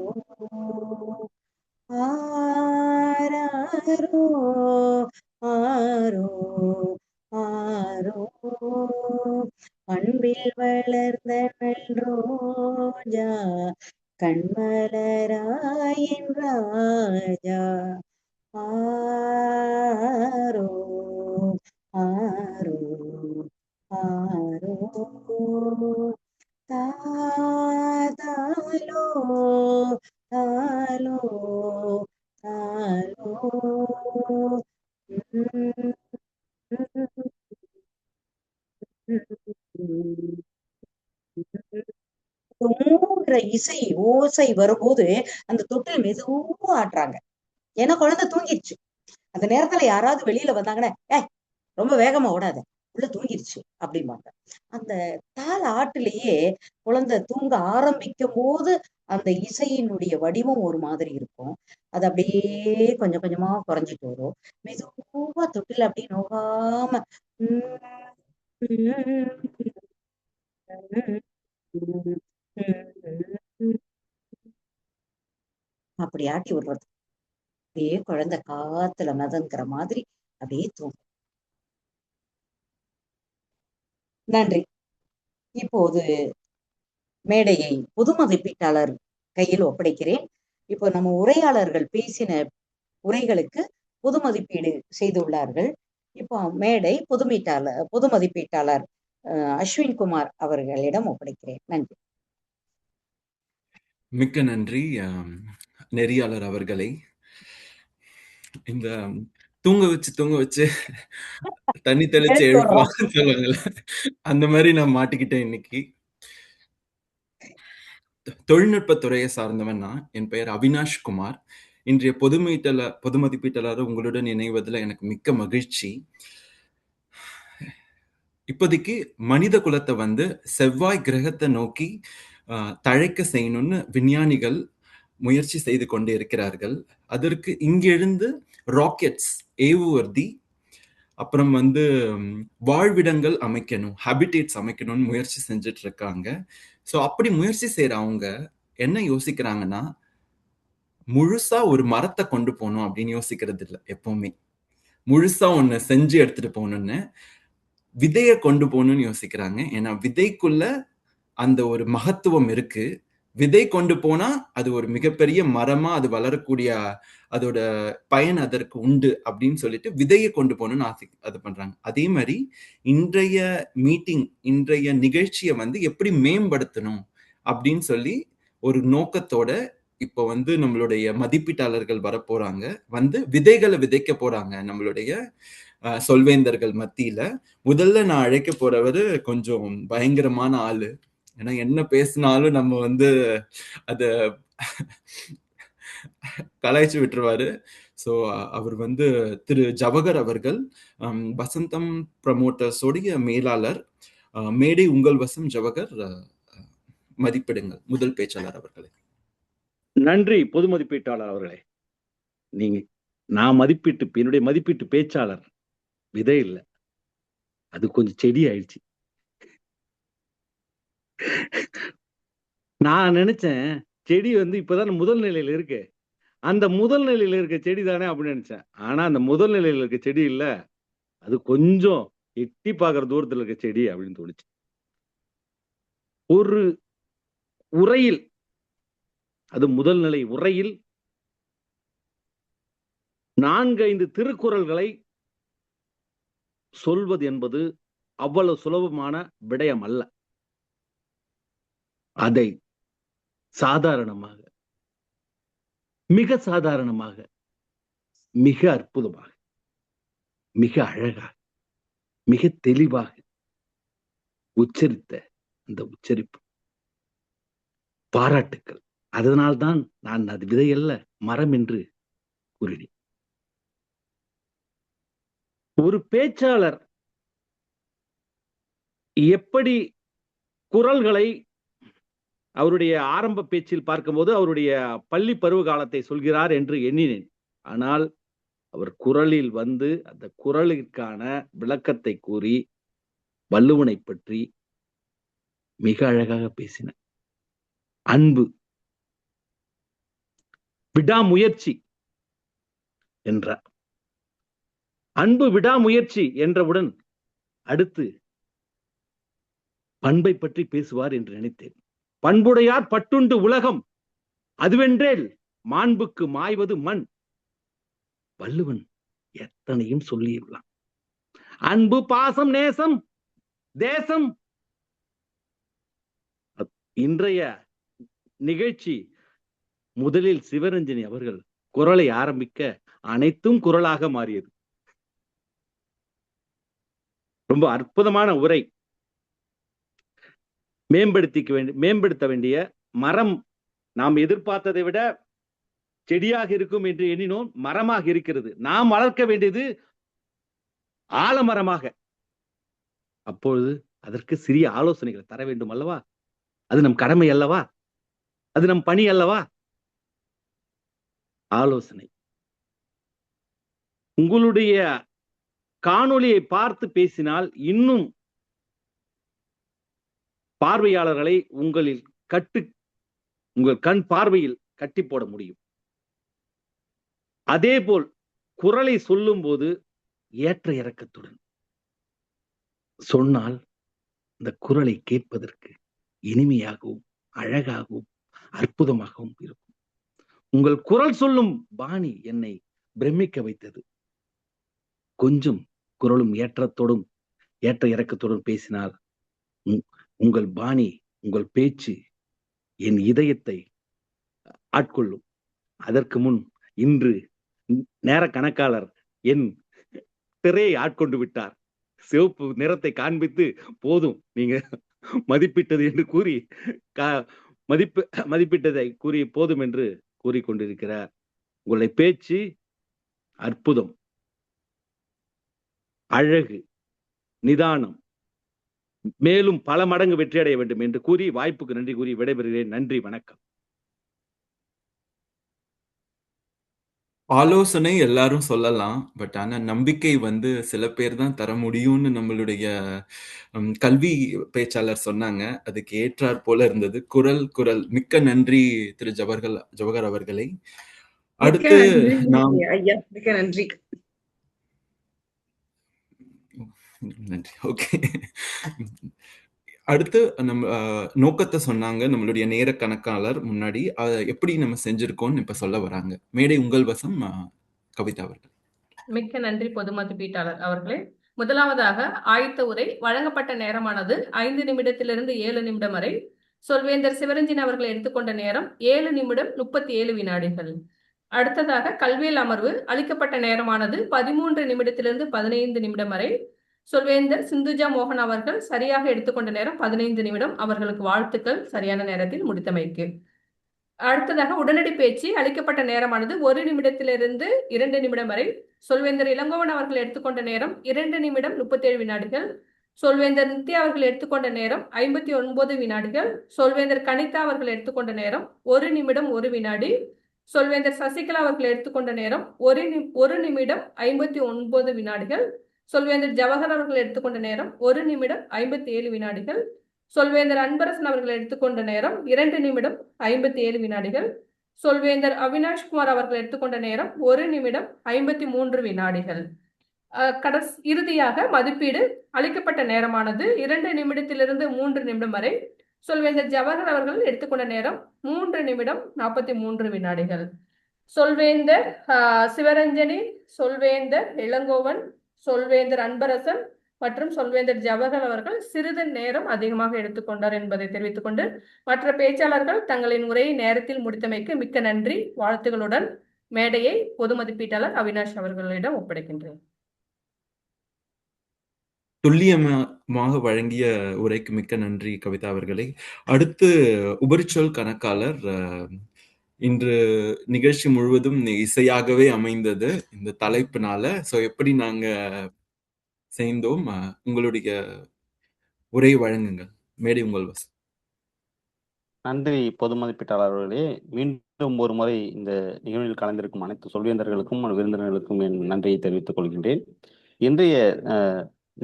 ஆராரோ ஆரோ ஆரோ, அன்பில் வளர்ந்த நல் ரோஜா கண்மலராயின் ராஜா, ஆரோ ஆரோ ஆரோ, தாலோ தாலோ தாலோ. இசை ஓசை வரும்போது அந்த தொட்டில் மெதுவா ஆட்டுறாங்க. ஏன்னா குழந்தை தூங்கிடுச்சு. அந்த நேரத்துல யாராவது வெளியில வந்தாங்கன்னா, ரொம்ப வேகமா ஓடாத, உள்ள தூங்கிடுச்சு அப்படிம்பாங்க. அந்த தாள ஆட்டுலயே குழந்தை தூங்க ஆரம்பிக்கும் போது அந்த இசையினுடைய வடிவம் ஒரு மாதிரி இருக்கும். அது அப்படியே கொஞ்சம் கொஞ்சமா குறைஞ்சிட்டு வரும். மெதுவா தொட்டில அப்படியே நோகாம அப்படி ஆட்டி விடுறது. அப்படியே குழந்தை காத்துல மிதங்கிற மாதிரி அப்படியே தூங்கும். நன்றி. இப்போது மேடையை பொது மதிப்பீட்டாளர் கையில் ஒப்படைக்கிறேன். இப்போ நம்ம உரையாளர்கள் பேசின உரைகளுக்கு பொது மதிப்பீடு செய்துள்ளார்கள். இப்போ மேடை பொது மதிப்பீட்டாளர் அஸ்வின் குமார் அவர்களிடம் ஒப்படைக்கிறேன். நன்றி. மிக்க நன்றி நெறியாளர் அவர்களை. இந்த தூங்க வச்சு தண்ணி தெளிச்சு எழுப்புவாங்க சொல்லுவாங்கல்ல, அந்த மாதிரி நான் மாட்டிக்கிட்டேன் இன்னைக்கு. தொழில்நுட்பத்துறையை சார்ந்தவன் நான். என் பெயர் அவினாஷ் குமார். இன்றைய பொது மதிப்பீட்டாளர் உங்களுடன் இணைவதில் எனக்கு மிக்க மகிழ்ச்சி. இப்போதைக்கு மனித குலத்தை வந்து செவ்வாய் கிரகத்தை நோக்கி தழைக்க செய்யணும்னு விஞ்ஞானிகள் முயற்சி செய்து கொண்டு இருக்கிறார்கள். அதற்கு இங்கிருந்து ராக்கெட்ஸ் ஏவுவர்த்தி, அப்புறம் வந்து வாழ்விடங்கள் அமைக்கணும், ஹாபிடேட்ஸ் அமைக்கணும்னு முயற்சி செஞ்சுட்டு இருக்காங்க. ஸோ அப்படி முயற்சி செய்யற அவங்க என்ன யோசிக்கிறாங்கன்னா, முழுசா ஒரு மரத்தை கொண்டு போகணும் அப்படின்னு யோசிக்கிறது இல்லை. எப்பவுமே முழுசா ஒண்ணு செஞ்சு எடுத்துட்டு போகணும்னு, விதையை கொண்டு போகணும்னு யோசிக்கிறாங்க. ஏன்னா விதைக்குள்ள அந்த ஒரு மகத்துவம் இருக்கு. விதை கொண்டு போனா அது ஒரு மிகப்பெரிய மரமா அது வளரக்கூடிய அதோட பயன் அதற்கு உண்டு அப்படின்னு சொல்லிட்டு விதையை கொண்டு போகணும்னு அது பண்றாங்க. அதே மாதிரி இன்றைய மீட்டிங், இன்றைய நிகழ்ச்சியை வந்து எப்படி மேம்படுத்தணும் அப்படின்னு சொல்லி ஒரு நோக்கத்தோட இப்போ வந்து நம்மளுடைய மதிப்பீட்டாளர்கள் வர போறாங்க, வந்து விதைகளை விதைக்க போறாங்க நம்மளுடைய சொல்வேந்தர்கள் மத்தியில. முதல்ல நான் அழைக்க போறவரு கொஞ்சம் பயங்கரமான ஆளு. ஏன்னா என்ன பேசினாலும் நம்ம வந்து அத கலாய்ச்சி விட்டுருவாரு. ஸோ அவர் வந்து திரு ஜவஹர் அவர்கள், வசந்தம் ப்ரமோட்டர்ஸோடைய மேலாளர். மேடை உங்கள் வசம் ஜவஹர், மதிப்பிடுங்கள் முதல் பேச்சாளர் அவர்களே. நன்றி பொது மதிப்பீட்டாளர் அவர்களே. நான் என்னுடைய மதிப்பீட்டு பேச்சாளர் விதை இல்லை, அது கொஞ்சம் செடி ஆயிடுச்சு. நான் நினைச்சேன் செடி வந்து இப்பதான் முதல் நிலையில இருக்கு, அந்த முதல் நிலையில இருக்க செடி தானே அப்படின்னு நினைச்சேன். ஆனா அந்த முதல் நிலையில இருக்க செடி இல்ல, அது கொஞ்சம் எட்டி பார்க்குற தூரத்துல இருக்க செடி அப்படின்னு தோணுச்சு. ஒரு உரையில், அது முதல் நிலை உரையில் 4-5 திருக்குறள்களை சொல்வது என்பது அவ்வளவு சுலபமான விடயம் அல்ல. அதை சாதாரணமாக, மிக சாதாரணமாக, மிக அற்புதமாக, மிக அழகாக, மிக தெளிவாக உச்சரித்த அந்த உச்சரிப்பு பாராட்டுக்கள். அதனால்தான் நான் அது விதையல்ல மரம் என்று கூறினேன். ஒரு பேச்சாளர் எப்படி குறள்களை அவருடைய ஆரம்ப பேச்சில் பார்க்கும்போது அவருடைய பள்ளி பருவ காலத்தை சொல்கிறார் என்று எண்ணினேன். ஆனால் அவர் குறளில் வந்து அந்த குறளுக்கான விளக்கத்தை கூறி வள்ளுவனை பற்றி மிக அழகாக பேசினார். அன்பு, விடாமுயற்சி என்றார். அன்பு விடாமுயற்சி என்றவுடன் அடுத்து பண்பை பற்றி பேசுவார் என்று நினைத்தேன். பண்புடையார் பட்டுண்டு உலகம், அதுவென்றேல் மாண்புக்கு மாய்வது மண். வள்ளுவன் எத்தனையும் சொல்லியுள்ளான். அன்பு, பாசம், நேசம், தேசம். இன்றைய நிகழ்ச்சி முதலில் சிவரஞ்சனி அவர்கள் குறளை ஆரம்பிக்க அனைத்தும் குறளாக மாறியது. ரொம்ப அற்புதமான உரை. மேம்படுத்த வேண்டிய மரம் நாம் எதிர்பார்த்ததை விட செடியாக இருக்கும் என்று எண்ணினோம், மரமாக இருக்கிறது. நாம் வளர்க்க வேண்டியது ஆலமரமாக. அப்பொழுது அதற்கு சிறிய ஆலோசனைகளை தர வேண்டும் அல்லவா? அது நம் கடமை அல்லவா? அது நம் பணி அல்லவா? ஆலோசனை. உங்களுடைய காணொளியை பார்த்து பேசினால் இன்னும் பார்வையாளர்களை உங்கள் கண் பார்வையில் கட்டி போட முடியும். அதேபோல் குறளை சொல்லும் போது ஏற்ற இறக்கத்துடன் சொன்னால் இந்த குறளை கேட்பதற்கு இனிமையாகவும் அழகாகவும் அற்புதமாகவும் இருக்கும். உங்கள் குறள் சொல்லும் பாணி என்னை பிரமிக்க வைத்தது. கொஞ்சம் குறளும் ஏற்றத்தோடும் ஏற்ற இறக்கத்தோடும் பேசினால் உங்கள் பாணி, உங்கள் பேச்சு என் இதயத்தை ஆட்கொள்ளும். அதற்கு முன் இன்று நேர கணக்காளர் என் திரையை ஆட்கொண்டு விட்டார். சிவப்பு நிறத்தை காண்பித்து போதும் நீங்க மதிப்பிட்டது என்று கூறி மதிப்பிட்டதை கூறி போதும் என்று கூறிக்கொண்டிருக்கிறார். உங்களுடைய பேச்சு அற்புதம், அழகு, நிதானம், மேலும் பல மடங்கு வெற்றி அடைய வேண்டும் என்று கூறி வாய்ப்புக்கு நன்றி கூறி விடைபெறுகிறேன். நன்றி, வணக்கம். ஆலோசனை எல்லாரும் சொல்லலாம், பட் ஆனா நம்பிக்கை வந்து சில பேர் தான் தர முடியும்னு நம்மளுடைய கல்வி பேச்சாளர் சொன்னாங்க. அதுக்கு ஏற்றாற் போல இருந்தது. குரல் மிக்க நன்றி திரு ஜவஹர் அவர்களை. அடுத்து நாம் ஐயா, மிக்க நன்றி. நன்றி. ஓகே. அடுத்து நம்ம நோக்கத்தை சொன்னாங்க நம்மளுடைய நேர கணக்காளர் முன்னாடி. அதை எப்படி நம்ம செஞ்சிருக்கோம்னு இப்ப சொல்ல வராங்க. மேடை உங்கள் வசம், கவிதா அவர்கள். மிக்க நன்றி பொது மதிப்பீட்டாளர் அவர்களே. முதலாவதாக ஆயத்த உரை. வழங்கப்பட்ட நேரமானது 5 நிமிடத்திலிருந்து 7 நிமிடம் வரை. சொல்வேந்தர் சிவரஞ்சன் அவர்கள் எடுத்துக்கொண்ட நேரம் 7 நிமிடம் 37 வினாடிகள். அடுத்ததாக கல்வியல் அமர்வு. அளிக்கப்பட்ட நேரமானது 13 நிமிடத்திலிருந்து 15 நிமிடம் வரை. சொல்வேந்தர் சிந்துஜா மோகன் அவர்கள் சரியாக எடுத்துக்கொண்ட நேரம் 15 நிமிடம். அவர்களுக்கு வாழ்த்துக்கள் சரியான நேரத்தில் முடித்தமைக்கு. அடுத்ததாக உடனடி பேச்சு. அளிக்கப்பட்ட நேரமானது 1 நிமிடத்திலிருந்து 2 நிமிடம் வரை. சொல்வேந்தர் இளங்கோவன் அவர்கள் எடுத்துக்கொண்ட நேரம் 2 நிமிடம் 37 வினாடிகள். சொல்வேந்தர் நித்யா அவர்கள் எடுத்துக்கொண்ட நேரம் 59 வினாடிகள். சொல்வேந்தர் கனிதா அவர்கள் எடுத்துக்கொண்ட நேரம் 1 நிமிடம் 1 வினாடி. சொல்வேந்தர் சசிகலா அவர்கள் எடுத்துக்கொண்ட நேரம் 1 நிமிடம் 59 வினாடிகள். சொல்வேந்தர் ஜவஹர் அவர்கள் எடுத்துக்கொண்ட நேரம் 1 நிமிடம் 57 வினாடிகள். சொல்வேந்தர் அன்பரசன் அவர்கள் எடுத்துக்கொண்ட நேரம் 2 நிமிடம் 57 வினாடிகள். சொல்வேந்தர் அவினாஷ்குமார் அவர்கள் எடுத்துக்கொண்ட நேரம் 1 நிமிடம் 53 வினாடிகள். இறுதியாக மதிப்பீடு. அளிக்கப்பட்ட நேரமானது 2 நிமிடத்திலிருந்து 3 நிமிடம் வரை. சொல்வேந்தர் ஜவஹர் அவர்கள் எடுத்துக்கொண்ட நேரம் 3 நிமிடம் 43 வினாடிகள். சொல்வேந்தர் சிவரஞ்சனி, சொல்வேந்தர் இளங்கோவன், சொல்வேந்தர் அன்பரசன் மற்றும் சொல்வேந்தர் ஜவஹர் அவர்கள் சிறிது நேரம் அதிகமாக எடுத்துக்கொண்டார் என்பதை தெரிவித்துக் கொண்டு மற்ற பேச்சாளர்கள் தங்களின் உரையை நேரத்தில் முடித்தமைக்கு மிக்க நன்றி. வாழ்த்துகளுடன் மேடையை பொது மதிப்பீட்டாளர் அவினாஷ் அவர்களிடம் ஒப்படைக்கின்றேன். துல்லியமாக வழங்கிய உரைக்கு மிக்க நன்றி கவிதா அவர்களே. அடுத்து உபரிச்சொல் கணக்காளர். இன்று நிகழ்ச்சி முழுவதும் இசையாகவே அமைந்தது இந்த தலைப்பினால. ஸோ எப்படி நாங்க செய்தோம், உங்களுடைய உரை வழங்குங்கள். மேடை உங்கள் வசம். நன்றி பொது மதிப்பீட்டாளர் அவர்களே. மீண்டும் ஒரு முறை இந்த நிகழ்வில் கலந்திருக்கும் அனைத்து சொல்வேந்தர்களுக்கும் விருந்தினர்களுக்கும் என் நன்றியை தெரிவித்துக் கொள்கின்றேன். இன்றைய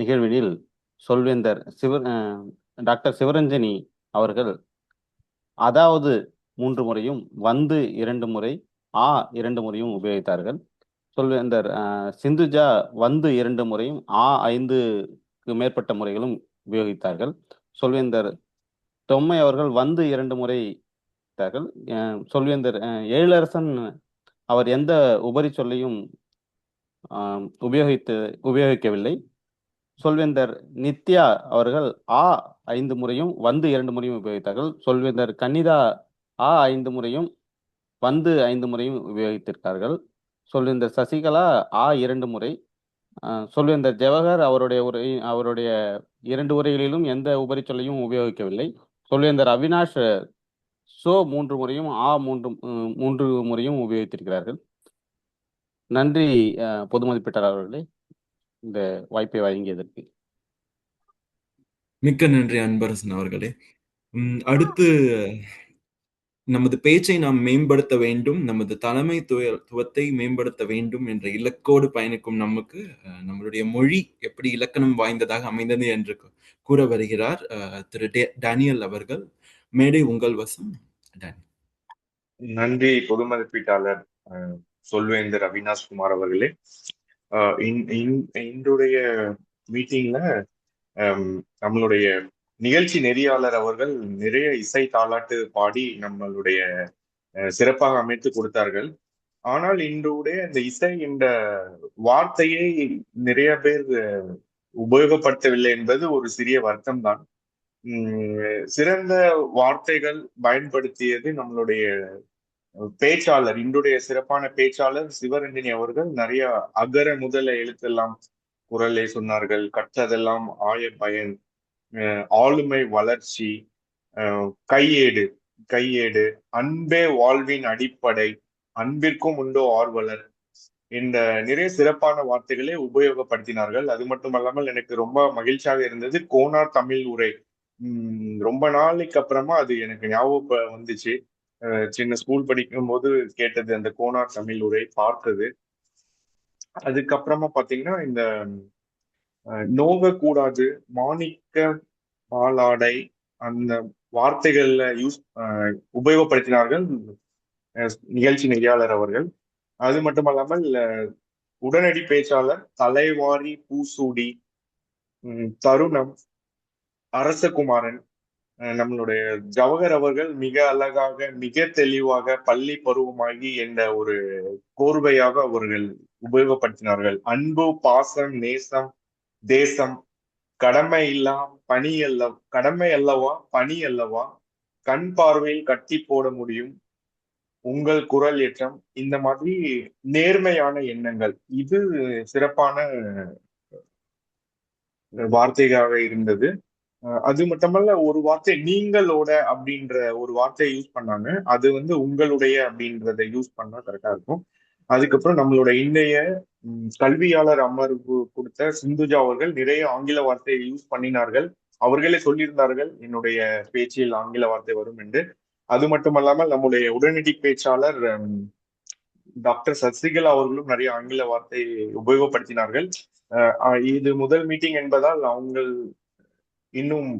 நிகழ்வினில் சொல்வேந்தர் டாக்டர் சிவரஞ்சனி அவர்கள் அதாவது 3 முறையும் வந்து 2 முறை 2 முறையும் உபயோகித்தார்கள். சொல்வேந்தர் சிந்துஜா வந்து 2 முறையும் 5க்கு மேற்பட்ட முறைகளும் உபயோகித்தார்கள். சொல்வேந்தர் தொம்மை அவர்கள் வந்து 2 முறை. சொல்வேந்தர் எழிலரசன் அவர் எந்த உபரி சொல்லையும் உபயோகிக்கவில்லை. சொல்வேந்தர் நித்யா அவர்கள் 5 முறையும் வந்து 2 முறையும் உபயோகித்தார்கள். சொல்வேந்தர் கனிதா 5 முறையும் வந்து 5 முறையும் உபயோகித்திருக்கார்கள். சொல்வேந்தர் சசிகலா 2 முறை. சொல்வேந்தர் ஜவஹர் அவருடைய 2 உரைகளிலும் எந்த உபரி சொல்லையும் உபயோகிக்கவில்லை. சொல்வேந்தர் அவினாஷ் 3 முறையும் 3 முறையும் உபயோகித்திருக்கிறார்கள். நன்றி பொது மதிப்பீட்டாளர் அவர்களே இந்த வாய்ப்பை வழங்கியதற்கு. மிக்க நன்றி அன்பரசன் அவர்களே. அடுத்து நமது பேச்சை நாம் மேம்படுத்த வேண்டும், நமது தலைமைத்துவத்தை மேம்படுத்த வேண்டும் என்ற இலக்கோடு பயணிக்கும் நமக்கு நம்மளுடைய மொழி எப்படி இலக்கணம் வாய்ந்ததாக அமைந்தது என்று கூற வருகிறார் திரு டேனியல் அவர்கள். மேடை உங்கள் வசம். நன்றி பொது மதிப்பீட்டாளர் சொல்வேந்தர் அவினாஷ்குமார் அவர்களே. இன்றைய மீட்டிங்ல நம்மளுடைய நிகழ்ச்சி நெறியாளர் அவர்கள் நிறைய இசை தாலாட்டு பாடி நம்மளுடைய சிறப்பாக அமைத்து கொடுத்தார்கள். ஆனால் இன்றைய இந்த இசை என்ற வார்த்தையை நிறைய பேர் உபயோகப்படுத்தவில்லை என்பது ஒரு சிறிய வருத்தம் தான். சிறந்த வார்த்தைகள் பயன்படுத்தியது நம்மளுடைய பேச்சாளர், இன்றைய சிறப்பான பேச்சாளர் சிவரஞ்சனி அவர்கள். நிறைய அகர முதல எழுத்தெல்லாம் குரலை சொன்னார்கள். கற்றதெல்லாம் ஆய பயன், ஆளுமை வளர்ச்சி, கையேடு, அன்பே வாழ்வின் அடிப்படை, அன்பிற்கும் உண்டோ ஆர்வலர் என்ற நிறைய சிறப்பான வார்த்தைகளை உபயோகப்படுத்தினார்கள். அது மட்டுமல்லாமல் எனக்கு ரொம்ப மகிழ்ச்சியாக இருந்தது கோனார் தமிழ் உரை. ரொம்ப நாளைக்கு அப்புறமா அது எனக்கு ஞாபகம் வந்துச்சு. சின்ன ஸ்கூல் படிக்கும் போது கேட்டது அந்த கோனார் தமிழ் உரை, பார்த்தது. அதுக்கப்புறமா பாத்தீங்கன்னா இந்த நோக கூடாது, மாணிக்க பாலாடை, அந்த வார்த்தைகள்ல உபயோகப்படுத்தினார்கள் நிகழ்ச்சி நெறியாளர் அவர்கள். அது மட்டுமல்லாமல் உடனடி பேச்சாளர் தலைவாரி பூசூடி, தருணம், அரசகுமாரன், நம்மளுடைய ஜவஹர் அவர்கள் மிக அழகாக, மிக தெளிவாக பள்ளி பருவமாகி என்ற ஒரு கோர்வையாக அவர்கள் உபயோகப்படுத்தினார்கள். அன்பு, பாசம், நேசம், தேசம், கடமை அல்லவா பணி அல்லவா, கண் பார்வையில் கட்டி போட முடியும் உங்கள் குரல் ஏற்றம், இந்த மாதிரி நேர்மையான எண்ணங்கள், இது சிறப்பான வார்த்தையாக இருந்தது. அது மட்டுமல்ல, ஒரு வார்த்தை நீங்களோட அப்படின்ற ஒரு வார்த்தையை யூஸ் பண்ணாங்க. அது உங்களுடைய அப்படின்றத யூஸ் பண்ணா கரெக்டா இருக்கும். அதுக்கப்புறம் நம்மளோட இன்றைய கல்வியாளர் அமர்வு கொடுத்த சிந்துஜா அவர்கள் நிறைய ஆங்கில வார்த்தையை யூஸ் பண்ணினார்கள். அவர்களே சொல்லியிருந்தார்கள் என்னுடைய பேச்சில் ஆங்கில வார்த்தை வரும் என்று. அது மட்டுமல்லாமல் நம்முடைய உடனடி பேச்சாளர் டாக்டர் சசிகலா அவர்களும் நிறைய ஆங்கில வார்த்தையை உபயோகப்படுத்தினார்கள். இது முதல் மீட்டிங் என்பதால் அவங்க இன்னும்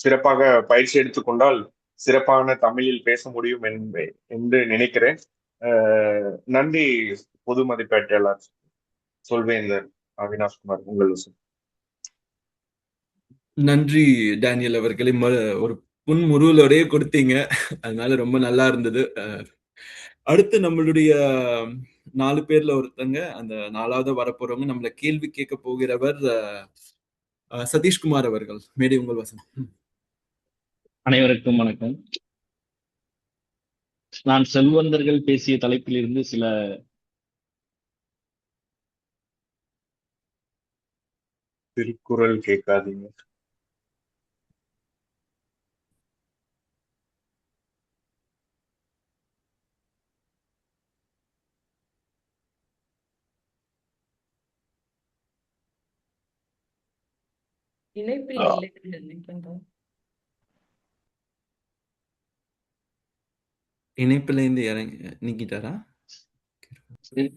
சிறப்பாக பயிற்சி எடுத்துக்கொண்டால் சிறப்பான தமிழில் பேச முடியும் என்று நினைக்கிறேன். நன்றி பொது மதிப்பீட்டாளர் சொல்வேந்தர் அவினாஷ்குமார், உங்கள் நன்றி டேனியல் அவர்களே. ஒரு புன்முறுவலோடய கொடுத்தீங்க, அதனால ரொம்ப நல்லா இருந்தது. அடுத்து நம்மளுடைய 4 பேர்ல ஒருத்தங்க, அந்த 4வது வரப்போறவங்க, நம்மள கேள்வி கேட்க போகிறவர் சதீஷ்குமார் அவர்கள். மேடை உங்கள் வசம். அனைவருக்கும் வணக்கம். நான் செல்வந்தர்கள் பேசிய தலைப்பில் இருந்து சில திருக்குறள் கேட்காதீங்க. இணைப்பில் இல்லை நினைக்கின்றோம். இணைப்புல இருந்து இறங்கி நீக்கிட்டாரா?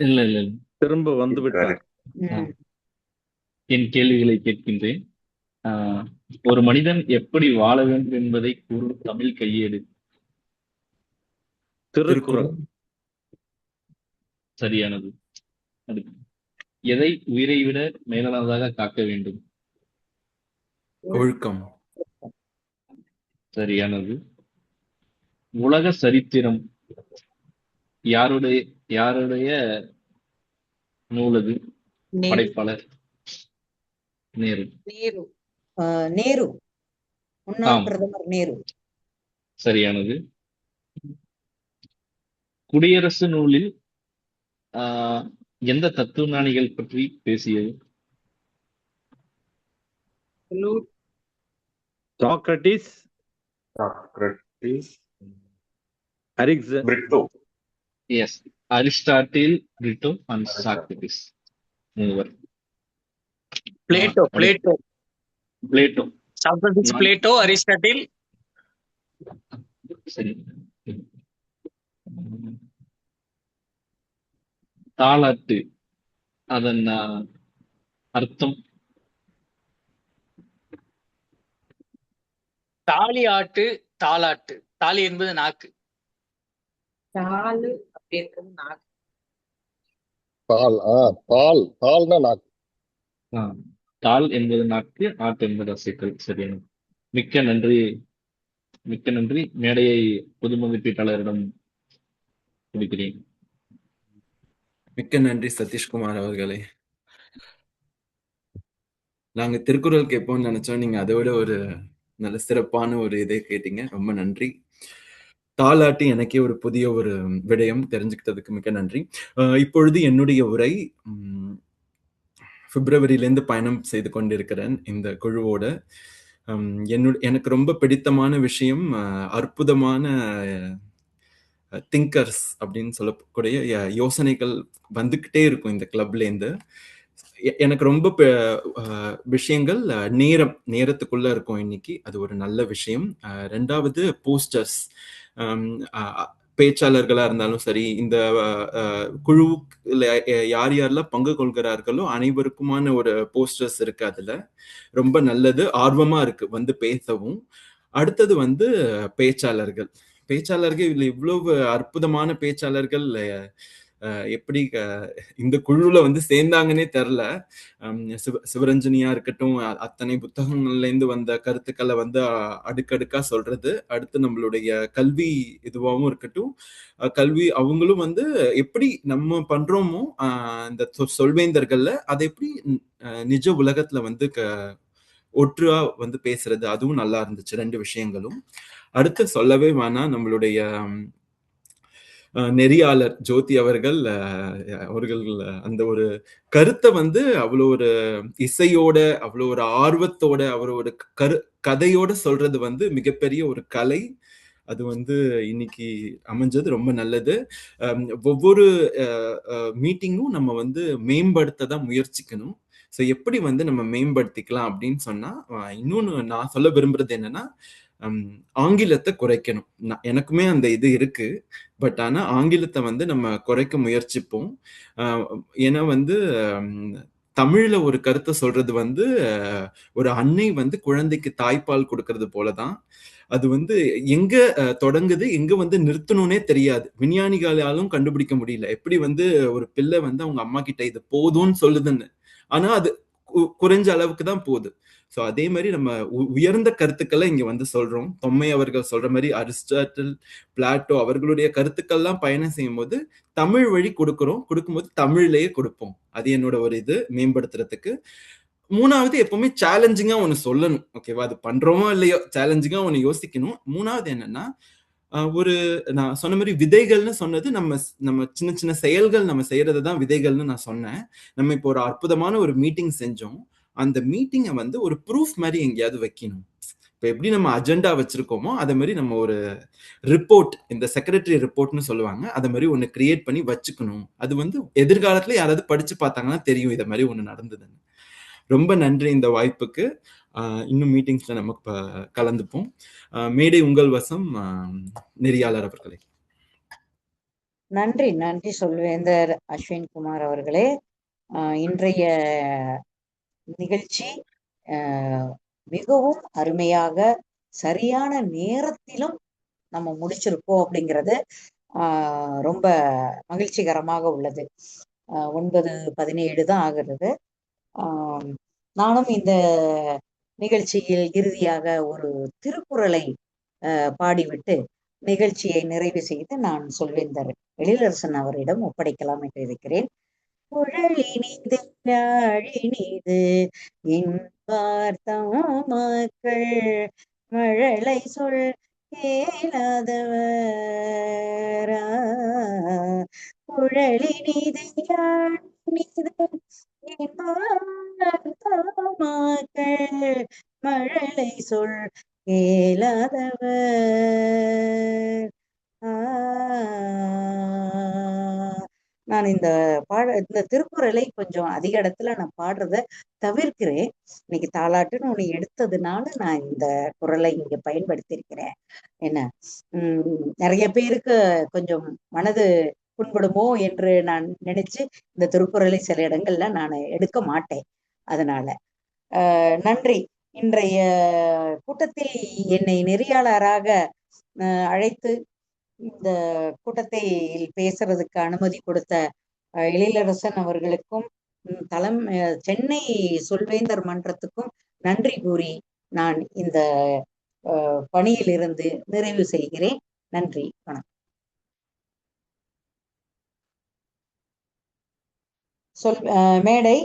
இல்ல திரும்ப வந்து விட்டார். என் கேள்விகளை கேட்கின்றேன். ஒரு மனிதன் எப்படி வாழ வேண்டும் என்பதை கூறும் தமிழ் கையேடு. திருக்குறள். சரியானது. எதை உயிரை விட மேலானதாக காக்க வேண்டும்? ஒழுக்கம். சரியானது. உலக சரித்திரம் யாருடைய நூலது? படைப்பாளர் நேரு. நேரு, முன்னாள் பிரதமர் நேரு. சரியானது. குடியரசு நூலில் எந்த தத்துவ ஞானிகள் பற்றி பேசியது? சாக்ரட்டிஸ், எஸ், அரிஸ்டாட்டில், பிரிட்டோ அண்ட் சாக்ரட்டிஸ் மூவர். Plato, Socrates, Plato, Aristotle. சரி. தாலாட்டு, அதன் அர்த்தம்? தாலி ஆட்டு, தாலாட்டு. தாலி என்பது நாக்கு. தாலு அப்படின்றது நாக்கு. தால் என்பது நாக்கு, ஆட்டு என்பது அசைக்கல். சரியான. மிக்க நன்றி. மேடையை பொது மதிப்பீட்டாளரிடம் கொடுக்கிறேன். மிக்க நன்றி சதீஷ்குமார் அவர்களே. நாங்க திருக்குறள் கேட்போம்னு நினைச்சோம், நீங்க அதை விட ஒரு நல்ல சிறப்பான ஒரு இதை கேட்டீங்க. ரொம்ப நன்றி. தாலாட்டி எனக்கே ஒரு புதிய ஒரு விடயம் தெரிஞ்சுக்கிட்டதுக்கு மிக்க நன்றி. இப்பொழுது என்னுடைய உரை, பிப்ரவரியிலேருந்து பயணம் செய்து கொண்டிருக்கிறேன் இந்த குழுவோட. எனக்கு ரொம்ப பிடித்தமான விஷயம் அற்புதமான திங்கர்ஸ் அப்படின்னு சொல்லக்கூடிய யோசனைகள் வந்துகிட்டே இருக்கும் இந்த கிளப்லேருந்து. எனக்கு ரொம்ப விஷயங்கள் நேரத்துக்குள்ள இருக்கும் இன்னைக்கு. அது ஒரு நல்ல விஷயம். 2வது போஸ்டர்ஸ், பேச்சாளர்களா இருந்தாலும் சரி, இந்த குழுவுல யார் யாரெல்லாம் பங்கு கொள்கிறார்களோ அனைவருக்குமான ஒரு போஸ்டர்ஸ் இருக்கு. அதுல ரொம்ப நல்லது, ஆர்வமா இருக்கு வந்து பேசவும். அடுத்தது பேச்சாளர்கள் இதுல இவ்வளவு அற்புதமான பேச்சாளர்கள் எப்படி இந்த குழுல வந்து சேர்ந்தாங்கன்னே தெரில. சிவரஞ்சனியா இருக்கட்டும், அத்தனை புத்தகங்கள்ல இருந்து வந்த கருத்துக்களை வந்து அடுக்கடுக்கா சொல்றது, அடுத்து நம்மளுடைய கல்வி இதுவாகவும் இருக்கட்டும், கல்வி அவங்களும் வந்து எப்படி நம்ம பண்றோமோ இந்த சொல்வேந்தர்கள்ல அதை எப்படி நிஜ உலகத்துல வந்து ஒற்றா வந்து பேசுறது, அதுவும் நல்லா இருந்துச்சு 2 விஷயங்களும். அடுத்து சொல்லவே வேணாம், நம்மளுடைய நெறியாளர் ஜோதி அவர்கள் அந்த ஒரு கருத்தை வந்து அவ்வளோ ஒரு இசையோட, அவ்வளோ ஒரு ஆர்வத்தோட, அவரோட கதையோட சொல்றது வந்து மிகப்பெரிய ஒரு கலை. அது வந்து இன்னைக்கு அமைஞ்சது ரொம்ப நல்லது. ஒவ்வொரு மீட்டிங்கும் நம்ம வந்து மேம்படுத்த தான் முயற்சிக்கணும். ஸோ எப்படி வந்து நம்ம மேம்படுத்திக்கலாம் அப்படின்னு சொன்னா, இன்னொன்னு நான் சொல்ல விரும்புறது என்னன்னா, ஆங்கிலத்தை குறைக்கணும். எனக்குமே அந்த இது இருக்கு. பட் ஆனா ஆங்கிலத்தை வந்து நம்ம குறைக்க முயற்சிப்போம். ஏன்னா வந்து தமிழ்ல ஒரு கருத்தை சொல்றது வந்து ஒரு அன்னை வந்து குழந்தைக்கு தாய்ப்பால் கொடுக்கறது போலதான். அது வந்து எங்க தொடங்குது, எங்க வந்து நிறுத்தணும்னே தெரியாது. விஞ்ஞானிகளாலும் கண்டுபிடிக்க முடியல எப்படி வந்து ஒரு பிள்ளை வந்து அவங்க அம்மா கிட்ட இது போதும்னு சொல்லுதுன்னு. ஆனா அது குறைஞ்ச அளவுக்கு தான் போகுது. ஸோ அதே மாதிரி நம்ம உயர்ந்த கருத்துக்களை இங்க வந்து சொல்றோம். தொம்மை அவர்கள் சொல்ற மாதிரி அரிஸ்டாட்டில், பிளாட்டோ அவர்களுடைய கருத்துக்கள்லாம் பயணம் செய்யும் போது தமிழ் வழி கொடுக்கும்போது தமிழ்லயே கொடுப்போம். அது என்னோட ஒரு இது மேம்படுத்துறதுக்கு. 3வது எப்பவுமே சேலஞ்சிங்கா ஒண்ணு சொல்லணும். ஓகேவா? அது பண்றோமோ இல்லையோ சேலஞ்சிங்கா ஒண்ணு யோசிக்கணும். 3வது என்னன்னா, ஒரு நான் சொன்ன மாதிரி விதைகள்னு சொன்னது நம்ம சின்ன சின்ன செயல்கள் நம்ம செய்யறது தான் விதைகள்னு நான் சொன்னேன். நம்ம இப்போ ஒரு அற்புதமான ஒரு மீட்டிங் செஞ்சோம். அந்த மீட்டிங்கை வந்து ஒரு ப்ரூஃப் மாதிரி எங்கேயாவது வைக்கணும். இப்போ எப்படி நம்ம அஜெண்டா வச்சிருக்கோமோ அதே மாதிரி நம்ம ஒரு ரிப்போர்ட், இந்த செக்ரட்டரி ரிப்போர்ட்னு சொல்லுவாங்க, அதை மாதிரி ஒன்று கிரியேட் பண்ணி வச்சுக்கணும். அது வந்து எதிர்காலத்துல யாராவது படிச்சு பார்த்தாங்கன்னா தெரியும் இதை மாதிரி ஒன்று நடந்ததுன்னு. ரொம்ப நன்றி இந்த வாய்ப்புக்கு. இன்னும் மீட்டிங்ஸ்ல நமக்கு கலந்துப்போம். மேடை உங்கள் வசம், நெறியாளர் அவர்களே. நன்றி நன்றி சொல்வேந்தர் அஸ்வின் குமார் அவர்களே. இன்றைய நிகழ்ச்சி மிகவும் அருமையாக சரியான நேரத்திலும் நம்ம முடிச்சிருக்கோம் அப்படிங்கிறது ரொம்ப மகிழ்ச்சிகரமாக உள்ளது. 9:17 தான் ஆகிறது. நானும் இந்த நிகழ்ச்சியில் இறுதியாக ஒரு திருக்குறளை பாடிவிட்டு நிகழ்ச்சியை நிறைவு செய்து நான் சொல்வேந்தர் எழிலரசன் அவரிடம் ஒப்படைக்கலாம் என்று இருக்கிறேன். குழலினிது யாழினிது இன்பார்த்தமக்கள் மழலை சொல் கேளாதவர். குழலினிது யாழினிது இன்பார்த்தமக்கள் மழலை சொல் கேளாதவர். நான் இந்த திருக்குறளை கொஞ்சம் அதிக இடத்துல நான் பாடுறத தவிர்க்கிறேன். இன்னைக்கு தாலாட்டுன்னு ஒண்ணு எடுத்ததுனால நான் இந்த குறளை இங்க பயன்படுத்தியிருக்கிறேன். என்ன நிறைய பேருக்கு கொஞ்சம் மனது புண்படுமோ என்று நான் நினைச்சு இந்த திருக்குறளை சில இடங்கள்ல நான் எடுக்க மாட்டேன். அதனால நன்றி. இன்றைய கூட்டத்தில் என்னை நெறியாளராக அழைத்து இந்த கூட்டத்தில் பேசுறதுக்கு அனுமதி கொடுத்த எழிலரசன் அவர்களுக்கும் சென்னை சொல்வேந்தர் மன்றத்துக்கும் நன்றி கூறி நான் இந்த பணியில் இருந்து நிறைவு செய்கிறேன். நன்றி, வணக்கம். மேடை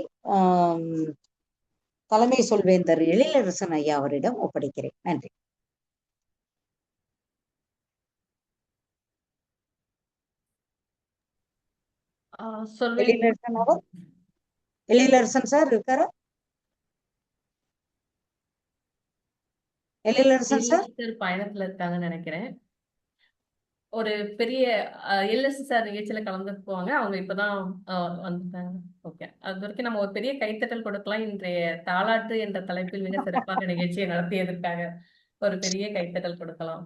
தலைமை சொல்வேந்தர் எழிலரசன் ஐயா அவரிடம் ஒப்படைக்கிறேன். நன்றி. எழிலரசன் சார் இருக்காரா? எழிலரசன் சார் பயணத்துல இருக்காங்கன்னு நினைக்கிறேன். ஒரு பெரிய எல்எஸ் சார் நிகழ்ச்சியில கலந்துக்குவாங்க. அவங்க இப்பதான் வந்துட்டாங்க. ஓகே, அது வரைக்கும் நம்ம ஒரு பெரிய கைத்தட்டல் கொடுக்கலாம். இன்றைய தாலாட்டு என்ற தலைப்பில் மிக சிறப்பாக நிகழ்ச்சியை நடத்தியதற்காக ஒரு பெரிய கைத்தட்டல் கொடுக்கலாம்.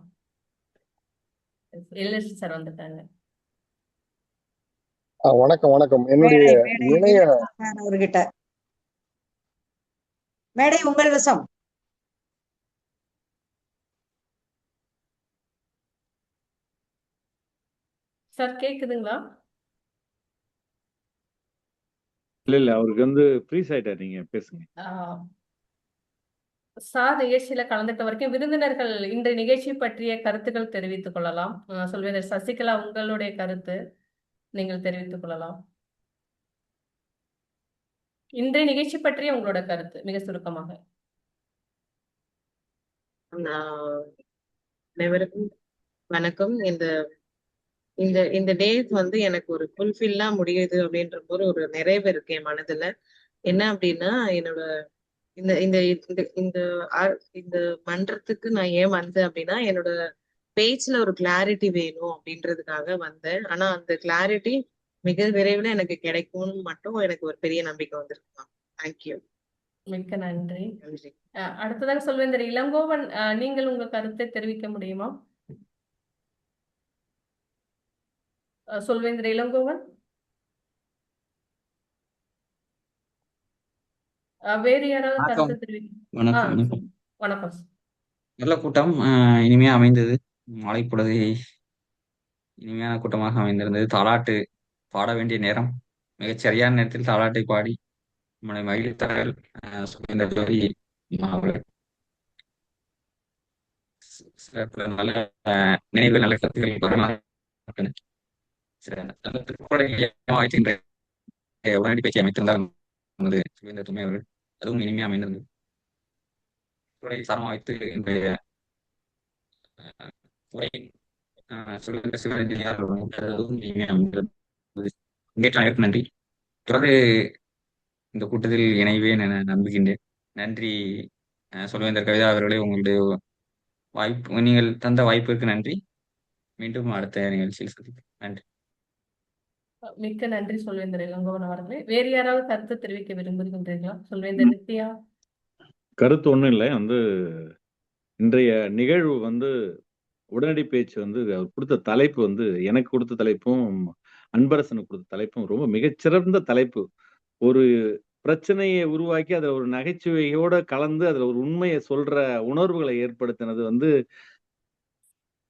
எல்எஸ் சார் வந்துட்டாங்க. வணக்கம் வணக்கம். என்னுடைய இணைய அவர்கிட்ட மேடை உங்கள் வசம். சார் கேக்குதுங்களா? இல்ல அவருக்கு வந்து ஃப்ரீஸ் ஆயிட்டார், நீங்க பேசுங்க. ஆஹ் சார் நிகழ்ச்சியில கலந்துட்ட வரைக்கும் விருந்தினர்கள் இன்றைய நிகழ்ச்சி பற்றிய கருத்துக்கள் தெரிவித்துக் கொள்ளலாம். சொல்வேன் சசிகலா, உங்களுடைய கருத்து நீங்கள் தெரிவித்துக் கொள்ளலாம். இன்றைய நிகழ்ச்சி பற்றிய உங்களோட கருத்து மிக சுருக்கமாக. அனைவருக்கும் வணக்கம். இந்த இந்த இந்த டேஸ் வந்து எனக்கு ஒரு ஃபுல்ஃபில்லா முடியுது அப்படின்ற போது ஒரு நிறைவு இருக்கு என் மனதுல. என்ன அப்படின்னா, என்னோட இந்த இந்த இந்த இந்த இந்த மன்றத்துக்கு நான் ஏன் வந்தேன் அப்படின்னா, என்னோட பேச்சுல ஒரு கிளாரிட்டி வேணும் அப்படின்றதுக்காக வந்தேன். ஆனா அந்த கிளாரிட்டி மிக விரைவில் எனக்கு கிடைக்கும்னு மட்டும் எனக்கு ஒரு பெரிய நம்பிக்கை வந்திருக்கு. தேங்க்யூ. மிக்க நன்றி. அடுத்ததாக சொல்வேந்தர் இளங்கோவன், நீங்கள் உங்க கருத்தை தெரிவிக்க முடியுமா? சொல்வேந்தர் இளங்கோவன், வேறு யாராவது கருத்து தெரிவிக்க? வணக்கம். நல்ல கூட்டம் இனிமையா அமைந்தது. மாலை பொழுது இனிமையான கூட்டமாக அமைந்திருந்தது. தாலாட்டு பாட வேண்டிய நேரம், மிகச் சரியான நேரத்தில் தாலாட்டை பாடி நம்மளை மகிழ்த்தார்கள் சுவேந்தர் ஜோதி அவர்கள். நல்ல நினைவுகள், நல்ல கருத்துக்கள் உடனடி பேச்சு அமைத்திருந்தார் சுவேந்தர் துணை அவர்கள். அதுவும் இனிமையா அமைந்திருந்தது. சாரமாக வைத்து இன்றைய உரை நன்றி. தொடர்ந்து இந்த கூட்டத்தில் இணைவேன் என நம்புகின்றேன். நன்றி சொல்வேந்தர் கவிதா அவர்களே, உங்களுடைய வாய்ப்பு, நீங்கள் தந்த வாய்ப்பிற்கு நன்றி. மீண்டும் அடுத்த நிகழ்ச்சியில் சந்திப்போம். நன்றி. மிக்க நன்றி சொல்வேந்தர் இளங்கோவன் அவர்களே. வேறு யாராவது கருத்து தெரிவிக்க விரும்புகின்றீர்களா? சொல்வேந்தர் நித்யா. கருத்து ஒண்ணும் இல்லை. வந்து இன்றைய நிகழ்வு வந்து உடனடி பேச்சு வந்து அவர் கொடுத்த தலைப்பு வந்து எனக்கு கொடுத்த தலைப்பும் அன்பரசனுக்கு கொடுத்த தலைப்பும் ரொம்ப மிகச்சிறந்த தலைப்பு. ஒரு பிரச்சனையை உருவாக்கி அதுல ஒரு நகைச்சுவையோட கலந்து அதுல ஒரு உண்மையை சொல்ற உணர்வுகளை ஏற்படுத்தினது வந்து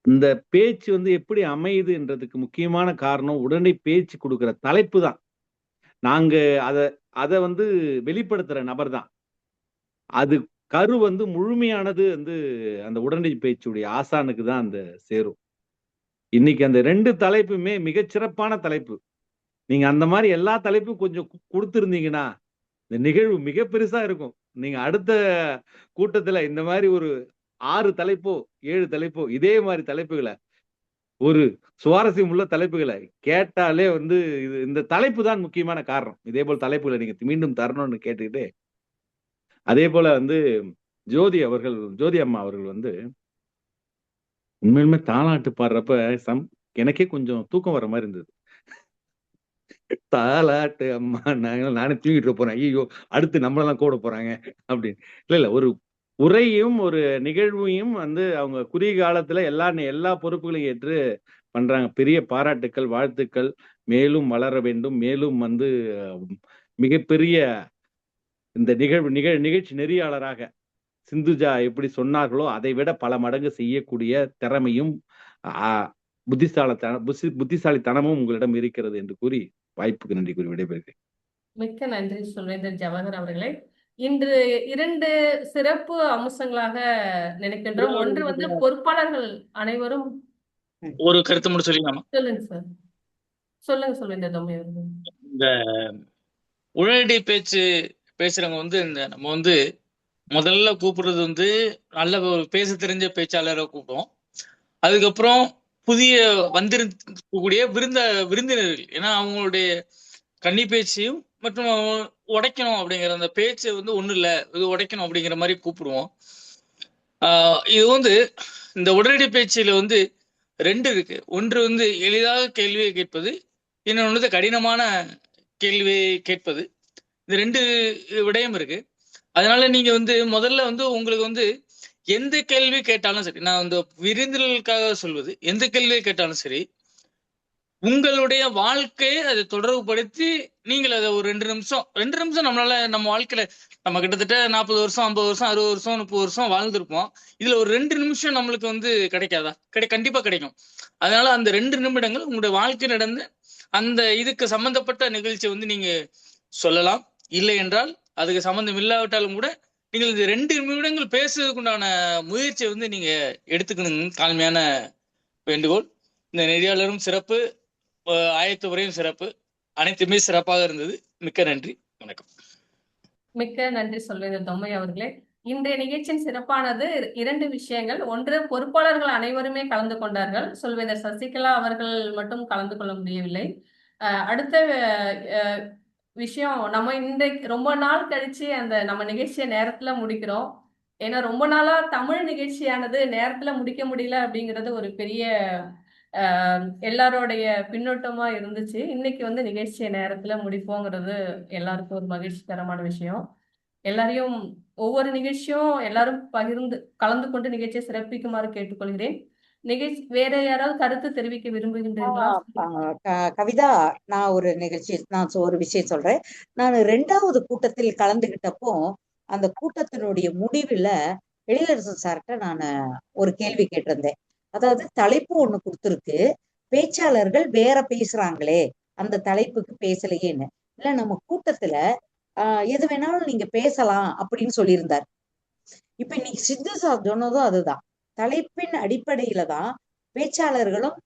இந்த பேச்சு வந்து எப்படி அமையுதுன்றதுக்கு முக்கியமான காரணம் உடனடி பேச்சு கொடுக்கிற தலைப்பு தான். நாங்க அதை வந்து வெளிப்படுத்துற நபர் தான். அது கரு வந்து முழுமையானது வந்து அந்த உடனடி பேச்சுடைய ஆசானுக்கு தான் அந்த சேரும். இன்னைக்கு அந்த 2 தலைப்புமே மிகச்சிறப்பான தலைப்பு. நீங்க அந்த மாதிரி எல்லா தலைப்பும் கொஞ்சம் கொடுத்திருந்தீங்கன்னா இந்த நிகழ்வு மிக பெருசா இருக்கும். நீங்க அடுத்த கூட்டத்துல இந்த மாதிரி ஒரு 6 தலைப்போ 7 தலைப்போ இதே மாதிரி தலைப்புகளை, ஒரு சுவாரஸ்யம் உள்ள தலைப்புகளை கேட்டாலே வந்து இந்த தலைப்பு தான் முக்கியமான காரணம். இதே போல் தலைப்புகளை நீங்க மீண்டும் தரணும்னு கேட்டுக்கிட்டு, அதே போல வந்து ஜோதி அம்மா அவர்கள் வந்து உண்மையிலுமே தாலாட்டு பாடுறப்ப எனக்கே கொஞ்சம் தூக்கம் வர மாதிரி இருந்தது. தாலாட்டு அம்மா நானே தூங்கிட்டு போறேன், ஐயோ அடுத்து நம்மளெல்லாம் கூட போறாங்க அப்படின்னு. இல்ல ஒரு உரையும் ஒரு நிகழ்வையும் வந்து அவங்க குறுகிய காலத்துல எல்லா பொறுப்புகளையும் ஏற்று பண்றாங்க. பெரிய பாராட்டுக்கள், வாழ்த்துக்கள். மேலும் வளர வேண்டும். மேலும் வந்து மிகப்பெரிய இந்த நிகழ்ச்சி நெறியாளராக சிந்துஜா எப்படி சொன்னார்களோ அதை விட பல மடங்கு செய்யக்கூடிய திறமையும் புத்திசாலித்தனமும் உங்களிடம் இருக்கிறது என்று கூறி வாய்ப்புக்கு நன்றி கூறி விடைபெறுகிறேன். மிக்க நன்றி சொல்வேந்தர் ஜவஹர் அவர்களே. இன்று 2 சிறப்பு அம்சங்களாக நினைக்கின்றோம். ஒன்று வந்து பொறுப்பாளர்கள் அனைவரும் ஒரு கருத்து மட்டும் சொல்லிக்கலாமா? சொல்லுங்க சார். சொல்லுங்க சொல்வேந்தர் தோமை அவர்கள். இந்த உடனடி பேச்சு பேசுறவங்க வந்து நம்ம வந்து முதல்ல கூப்பிடுறது வந்து நல்ல பேச தெரிஞ்ச பேச்சாளரை கூப்பிடுவோம். அதுக்கப்புறம் புதிய வந்திருக்கக்கூடிய விருந்தினர்கள், ஏன்னா அவங்களுடைய கன்னி பேச்சையும் மற்றும் உடைக்கணும் அப்படிங்கிற அந்த பேச்சு வந்து ஒன்றும் இல்லை, இது உடைக்கணும் அப்படிங்கிற மாதிரி கூப்பிடுவோம். இது வந்து இந்த உடனடி பேச்சில் வந்து 2 இருக்கு. ஒன்று வந்து எளிதாக கேள்வியை கேட்பது, இன்னொன்று கடினமான கேள்வியை கேட்பது. இந்த 2 விடயம் இருக்கு. அதனால நீங்க வந்து முதல்ல வந்து உங்களுக்கு வந்து எந்த கேள்வி கேட்டாலும் சரி, நான் வந்து விருந்தினர்களுக்காக சொல்வது, எந்த கேள்வியை கேட்டாலும் சரி, உங்களுடைய வாழ்க்கையை அதை தொடர்புபடுத்தி நீங்கள் அதை ஒரு 2 நிமிஷம் நம்மளால நம்ம வாழ்க்கையில நம்ம கிட்டத்தட்ட 40 வருஷம் 50 வருஷம் 60 வருஷம் 30 வருஷம் வாழ்ந்திருப்போம். இதுல ஒரு 2 நிமிஷம் நம்மளுக்கு வந்து கிடைக்காதா? கண்டிப்பா கிடைக்கும். அதனால அந்த 2 நிமிடங்கள் உங்களுடைய வாழ்க்கை நடந்த அந்த இதுக்கு சம்பந்தப்பட்ட நிகழ்ச்சி வந்து நீங்க சொல்லலாம். இல்லை என்றால் அதுக்கு சம்பந்தம் இல்லாவிட்டாலும் கூட நீங்கள் இந்த 2 நிமிடங்கள் பேசுறதுக்குண்டான முயற்சியை வந்து நீங்க எடுத்துக்கணுங்க. தாழ்மையான வேண்டுகோள். இந்த நெறியாளரும் சிறப்பு, ஆயத்த உரையும் சிறப்பு, அனைத்துமே சிறப்பாக இருந்தது. மிக்க நன்றி, வணக்கம். மிக்க நன்றி சொல்வேந்தர் தொம்மை அவர்களே. இன்றைய நிகழ்ச்சியின் சிறப்பானது 2 விஷயங்கள். ஒன்று, பொறுப்பாளர்கள் அனைவருமே கலந்து கொண்டார்கள். சொல்வேந்தர் சசிகலா அவர்கள் மட்டும் கலந்து கொள்ள முடியவில்லை. அடுத்த விஷயம், நம்ம இன்றைக்கு ரொம்ப நாள் கழிச்சு அந்த நம்ம நிகழ்ச்சியை நேரத்துல முடிக்கிறோம். ஏன்னா ரொம்ப நாளா தமிழ் நிகழ்ச்சியானது நேரத்துல முடிக்க முடியல அப்படிங்கிறது ஒரு பெரிய எல்லாரோடைய பின்னோட்டமா இருந்துச்சு. இன்னைக்கு வந்து நிகழ்ச்சியை நேரத்துல முடிப்போங்கிறது எல்லாருக்கும் ஒரு மகிழ்ச்சிகரமான விஷயம். எல்லாரையும் ஒவ்வொரு நிகழ்ச்சியும் எல்லாரும் கலந்து கொண்டு நிகழ்ச்சியை சிறப்பிக்குமாறு கேட்டுக்கொள்கிறேன். நிகழ்ச்சி வேற யாராவது கருத்து தெரிவிக்க விரும்புகின்றீர்களா? கவிதா, நான் ஒரு விஷயம் சொல்றேன். நான் 2வது கூட்டத்தில் கலந்துகிட்டப்போ அந்த கூட்டத்தினுடைய முடிவுல எழிலரசன் சார்கிட்ட நான் ஒரு கேள்வி கேட்டிருந்தேன். அதாவது தலைப்பு ஒண்ணு கொடுத்துருக்கு, பேச்சாளர்கள் வேற பேசுறாங்களே, அந்த தலைப்புக்கு பேசலையேன்னு. இல்ல, நம்ம கூட்டத்துல எது வேணாலும் நீங்க பேசலாம் அப்படின்னு சொல்லியிருந்தார். இப்ப இன்னைக்கு சித்து சார் சொன்னதும் அதுதான். தலைப்பின் அடிப்படையில தான் பேச்சாளர்களும்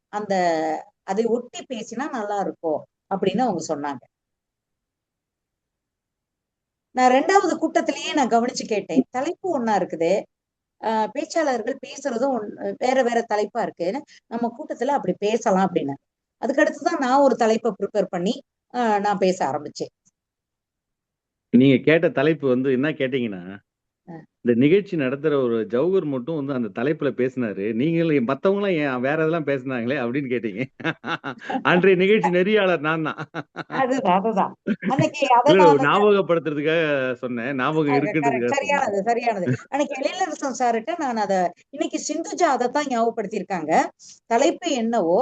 அதை ஒட்டி பேசினா நல்லா இருக்கும் அப்படின்னு அவங்க சொன்னாங்க. நான் 2வது கூட்டத்திலேயே நான் கவனிச்சு கேட்டேன், தலைப்பு ஒண்ணா இருக்குது, பேச்சாளர்கள் பேசுறதும் வேற வேற தலைப்பா இருக்கு, நம்ம கூட்டத்துல அப்படி பேசலாம் அப்படின்னு. அதுக்கடுத்துதான் நான் ஒரு தலைப்பை ப்ரிப்பேர் பண்ணி நான் பேச ஆரம்பிச்சேன். நீங்க கேட்ட தலைப்பு வந்து என்ன கேட்டீங்கன்னா, இந்த நிகழ்ச்சி நடத்துற ஒரு ஜவஹர் மட்டும் வந்து அந்த தலைப்புல பேசினாரு, நீங்களும் மத்தவங்க எல்லாம் ஏன் வேற எதெல்லாம் பேசினாங்களே அப்படின்னு கேட்டீங்க. அன்றைய நிகழ்ச்சி நெறியாளர் நான் தான். ஞாபகப்படுத்துறதுக்காக சொன்னேன், ஞாபகம் இருக்குன்றதுக்காக. சரியானது. அன்னைக்கு எழிலரசன் சார்கிட்ட நான் இன்னைக்கு சிந்துஜா அதைத்தான் ஞாபகப்படுத்தியிருக்காங்க. தலைப்பு என்னவோ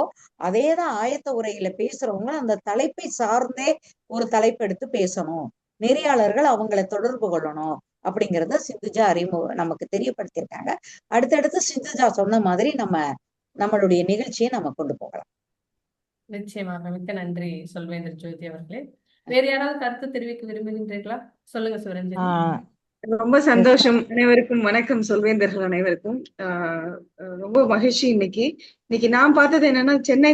அதேதான் ஆயத்த உரையில பேசுறவங்க அந்த தலைப்பை சார்ந்தே ஒரு தலைப்பு எடுத்து பேசணும், நெறியாளர்கள் அவங்களை தொடர்பு கொள்ளணும் அப்படிங்கறத சிந்துஜா நமக்கு தெரியப்படுத்தியிருக்காங்க. அடுத்தடுத்து சிந்துஜா சொன்ன மாதிரி நம்மளுடைய நிகழ்ச்சியை நம்ம கொண்டு போகலாம். நிச்சயமாக. மிக்க நன்றி சொல்வேந்தர் ஜோதி அவர்களே. வேற யாராவது கருத்து தெரிவிக்க விரும்புகின்றீர்களா? சொல்லுங்க சிவரஞ்சனி. ரொம்ப சந்தோஷம். அனைவருக்கும் வணக்கம். சொல்வேந்தர்கள் அனைவருக்கும் ரொம்ப மகிழ்ச்சி. இன்னைக்கு நான் பார்த்தது என்னன்னா, சென்னை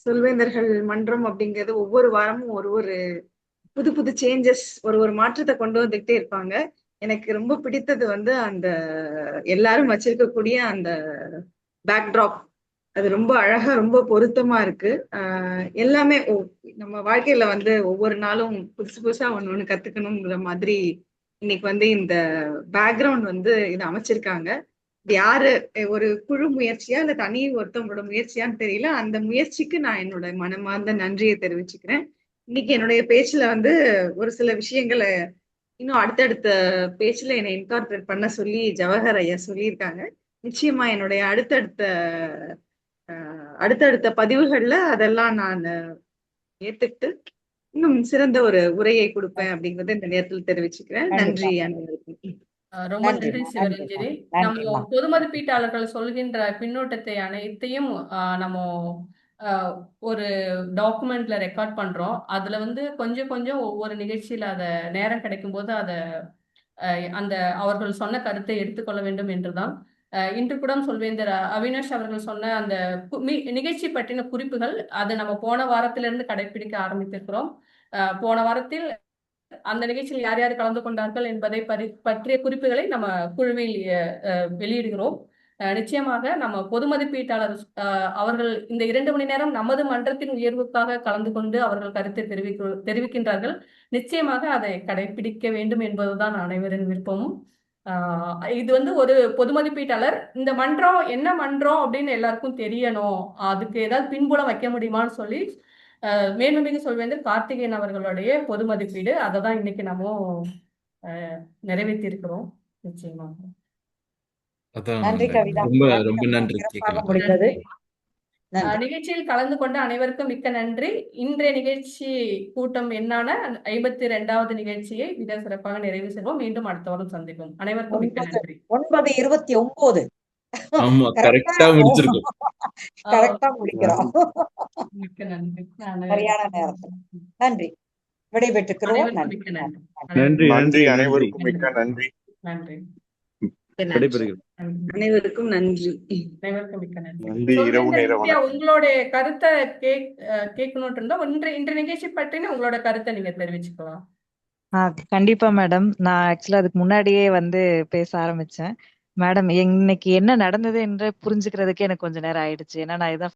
சொல்வேந்தர்கள் மன்றம் அப்படிங்கிறது ஒவ்வொரு வாரமும் ஒரு புது புது சேஞ்சஸ், ஒரு மாற்றத்தை கொண்டு வந்துகிட்டே இருப்பாங்க. எனக்கு ரொம்ப பிடித்தது வந்து அந்த எல்லாரும் வச்சிருக்கக்கூடிய அந்த பேக்ட்ராப், அது ரொம்ப அழகா ரொம்ப பொருத்தமா இருக்கு. எல்லாமே நம்ம வாழ்க்கையில வந்து ஒவ்வொரு நாளும் புதுசு புதுசா ஒண்ணு கத்துக்கணுங்கிற மாதிரி இன்னைக்கு வந்து இந்த பேக்ரவுண்ட் வந்து இது அமைச்சிருக்காங்க. இது யாரு, ஒரு குழு முயற்சியா இல்ல தனி ஒருத்தவங்களோட முயற்சியான்னு தெரியல. அந்த முயற்சிக்கு நான் என்னோட மனமார்ந்த நன்றியை தெரிவிச்சுக்கிறேன். இன்னைக்கு என்னுடைய பேச்சுல வந்து ஒரு சில விஷயங்களை இன்னும் அடுத்தடுத்த பேச்சுல என்னை இன்கார்பரேட் பண்ண சொல்லி ஜவஹர் ஐயா சொல்லியிருக்காங்க. நிச்சயமா என்னுடைய அடுத்தடுத்த பதிவுகள்ல அதெல்லாம் நான் ஏத்துக்கிட்டு இன்னும் சிறந்த ஒரு உரையை கொடுப்பேன் அப்படிங்கறத இந்த நேரத்தில் தெரிவிச்சுக்கிறேன். நன்றி அனைவருக்கும். ரொம்ப நன்றி சிவரஞ்சனி. நம்ம பொது மதிப்பீட்டாளர்கள் சொல்கின்ற பின்னூட்டத்தை அனைத்தையும் நம்ம ஒரு டாக்குமெண்ட்ல ரெக்கார்ட் பண்றோம். அதுல வந்து கொஞ்சம் கொஞ்சம் ஒவ்வொரு நிகழ்ச்சியில அத நேரம் கிடைக்கும் போது அந்த அவர்கள் சொன்ன கருத்தை எடுத்துக்கொள்ள வேண்டும் என்றுதான். இன்று கூட சொல்வேந்தர் அவினாஷ் அவர்கள் சொன்ன அந்த நிகழ்ச்சி பற்றின குறிப்புகள் அதை நம்ம போன வாரத்திலிருந்து கடைபிடிக்க ஆரம்பித்திருக்கிறோம். போன வாரத்தில் அந்த நிகழ்ச்சியில் யார் யார் கலந்து கொண்டார்கள் என்பதை பற்றிய குறிப்புகளை நம்ம குழுவில் வெளியிடுகிறோம். நிச்சயமாக நம்ம பொது மதிப்பீட்டாளர் அவர்கள் இந்த 2 மணி நேரம் நமது மன்றத்தின் உயர்வுக்காக கலந்து கொண்டு அவர்கள் கருத்தை தெரிவிக்கின்றார்கள். நிச்சயமாக அதை கடைபிடிக்க வேண்டும் என்பதுதான் அனைவரின் விருப்பமும். இது வந்து ஒரு பொது மதிப்பீட்டாளர், இந்த மன்றம் என்ன மன்றம் அப்படின்னு எல்லாருக்கும் தெரியணும், அதுக்கு ஏதாவது பின்புலம் வைக்க முடியுமான்னு சொல்லி மேன்மிகு சொல்வேந்தர் கார்த்திகேயன் அவர்களுடைய பொது மதிப்பீடு, அதை தான் இன்னைக்கு நம்ம நிறைவேற்றி இருக்கிறோம். நிச்சயமாக நன்றி கவிதா. ரொம்ப நன்றி. நிகழ்ச்சியில் கலந்து கொண்ட அனைவருக்கும் மிக்க நன்றி. இன்றைய நிகழ்ச்சி கூட்டம் என்னான 52வது நிகழ்ச்சியை மிக சிறப்பாக நிறைவு செய்வோம். மீண்டும் அடுத்த வாரம் சந்திப்போம். அனைவருக்கும் மிக்க நன்றி. 9:29 கரெக்டா முடிச்சிருக்கோம். கரெக்டா முடிக்கிறோம். மிக்க நன்றி. சரியான நேரத்தில். நன்றி. விடைபெற்றுக்கிறோம். அனைவருக்கும் நன்றி. மிக்க நன்றி. நன்றி நன்றி நன்றி நன்றி அனைவருக்கும் மிக்க நன்றி. நன்றி. விடைபெறுகிறோம். அனைவருக்கும் நன்றி. அனைவருக்கும் மிக்க நன்றி. நன்றி. இரவு சொல்வேந்தர் நேர நித்யா, வணக்கம். உங்களுடைய கருத்தை கேட்கணும்னு இருந்தா இன்று நிகழ்ச்சி பற்றின உங்களோட கருத்தை நீங்க தெரிவிச்சுக்கலாம். கண்டிப்பா மேடம். நான் ஆக்சுவலா அதுக்கு முன்னாடியே வந்து பேச ஆரம்பிச்சேன். மேடம், இன்னைக்கு என்ன நடந்தது என்று புரிஞ்சுக்கிறதுக்கே எனக்கு கொஞ்ச நேரம் ஆயிடுச்சு. ஏன்னா நான் இதான்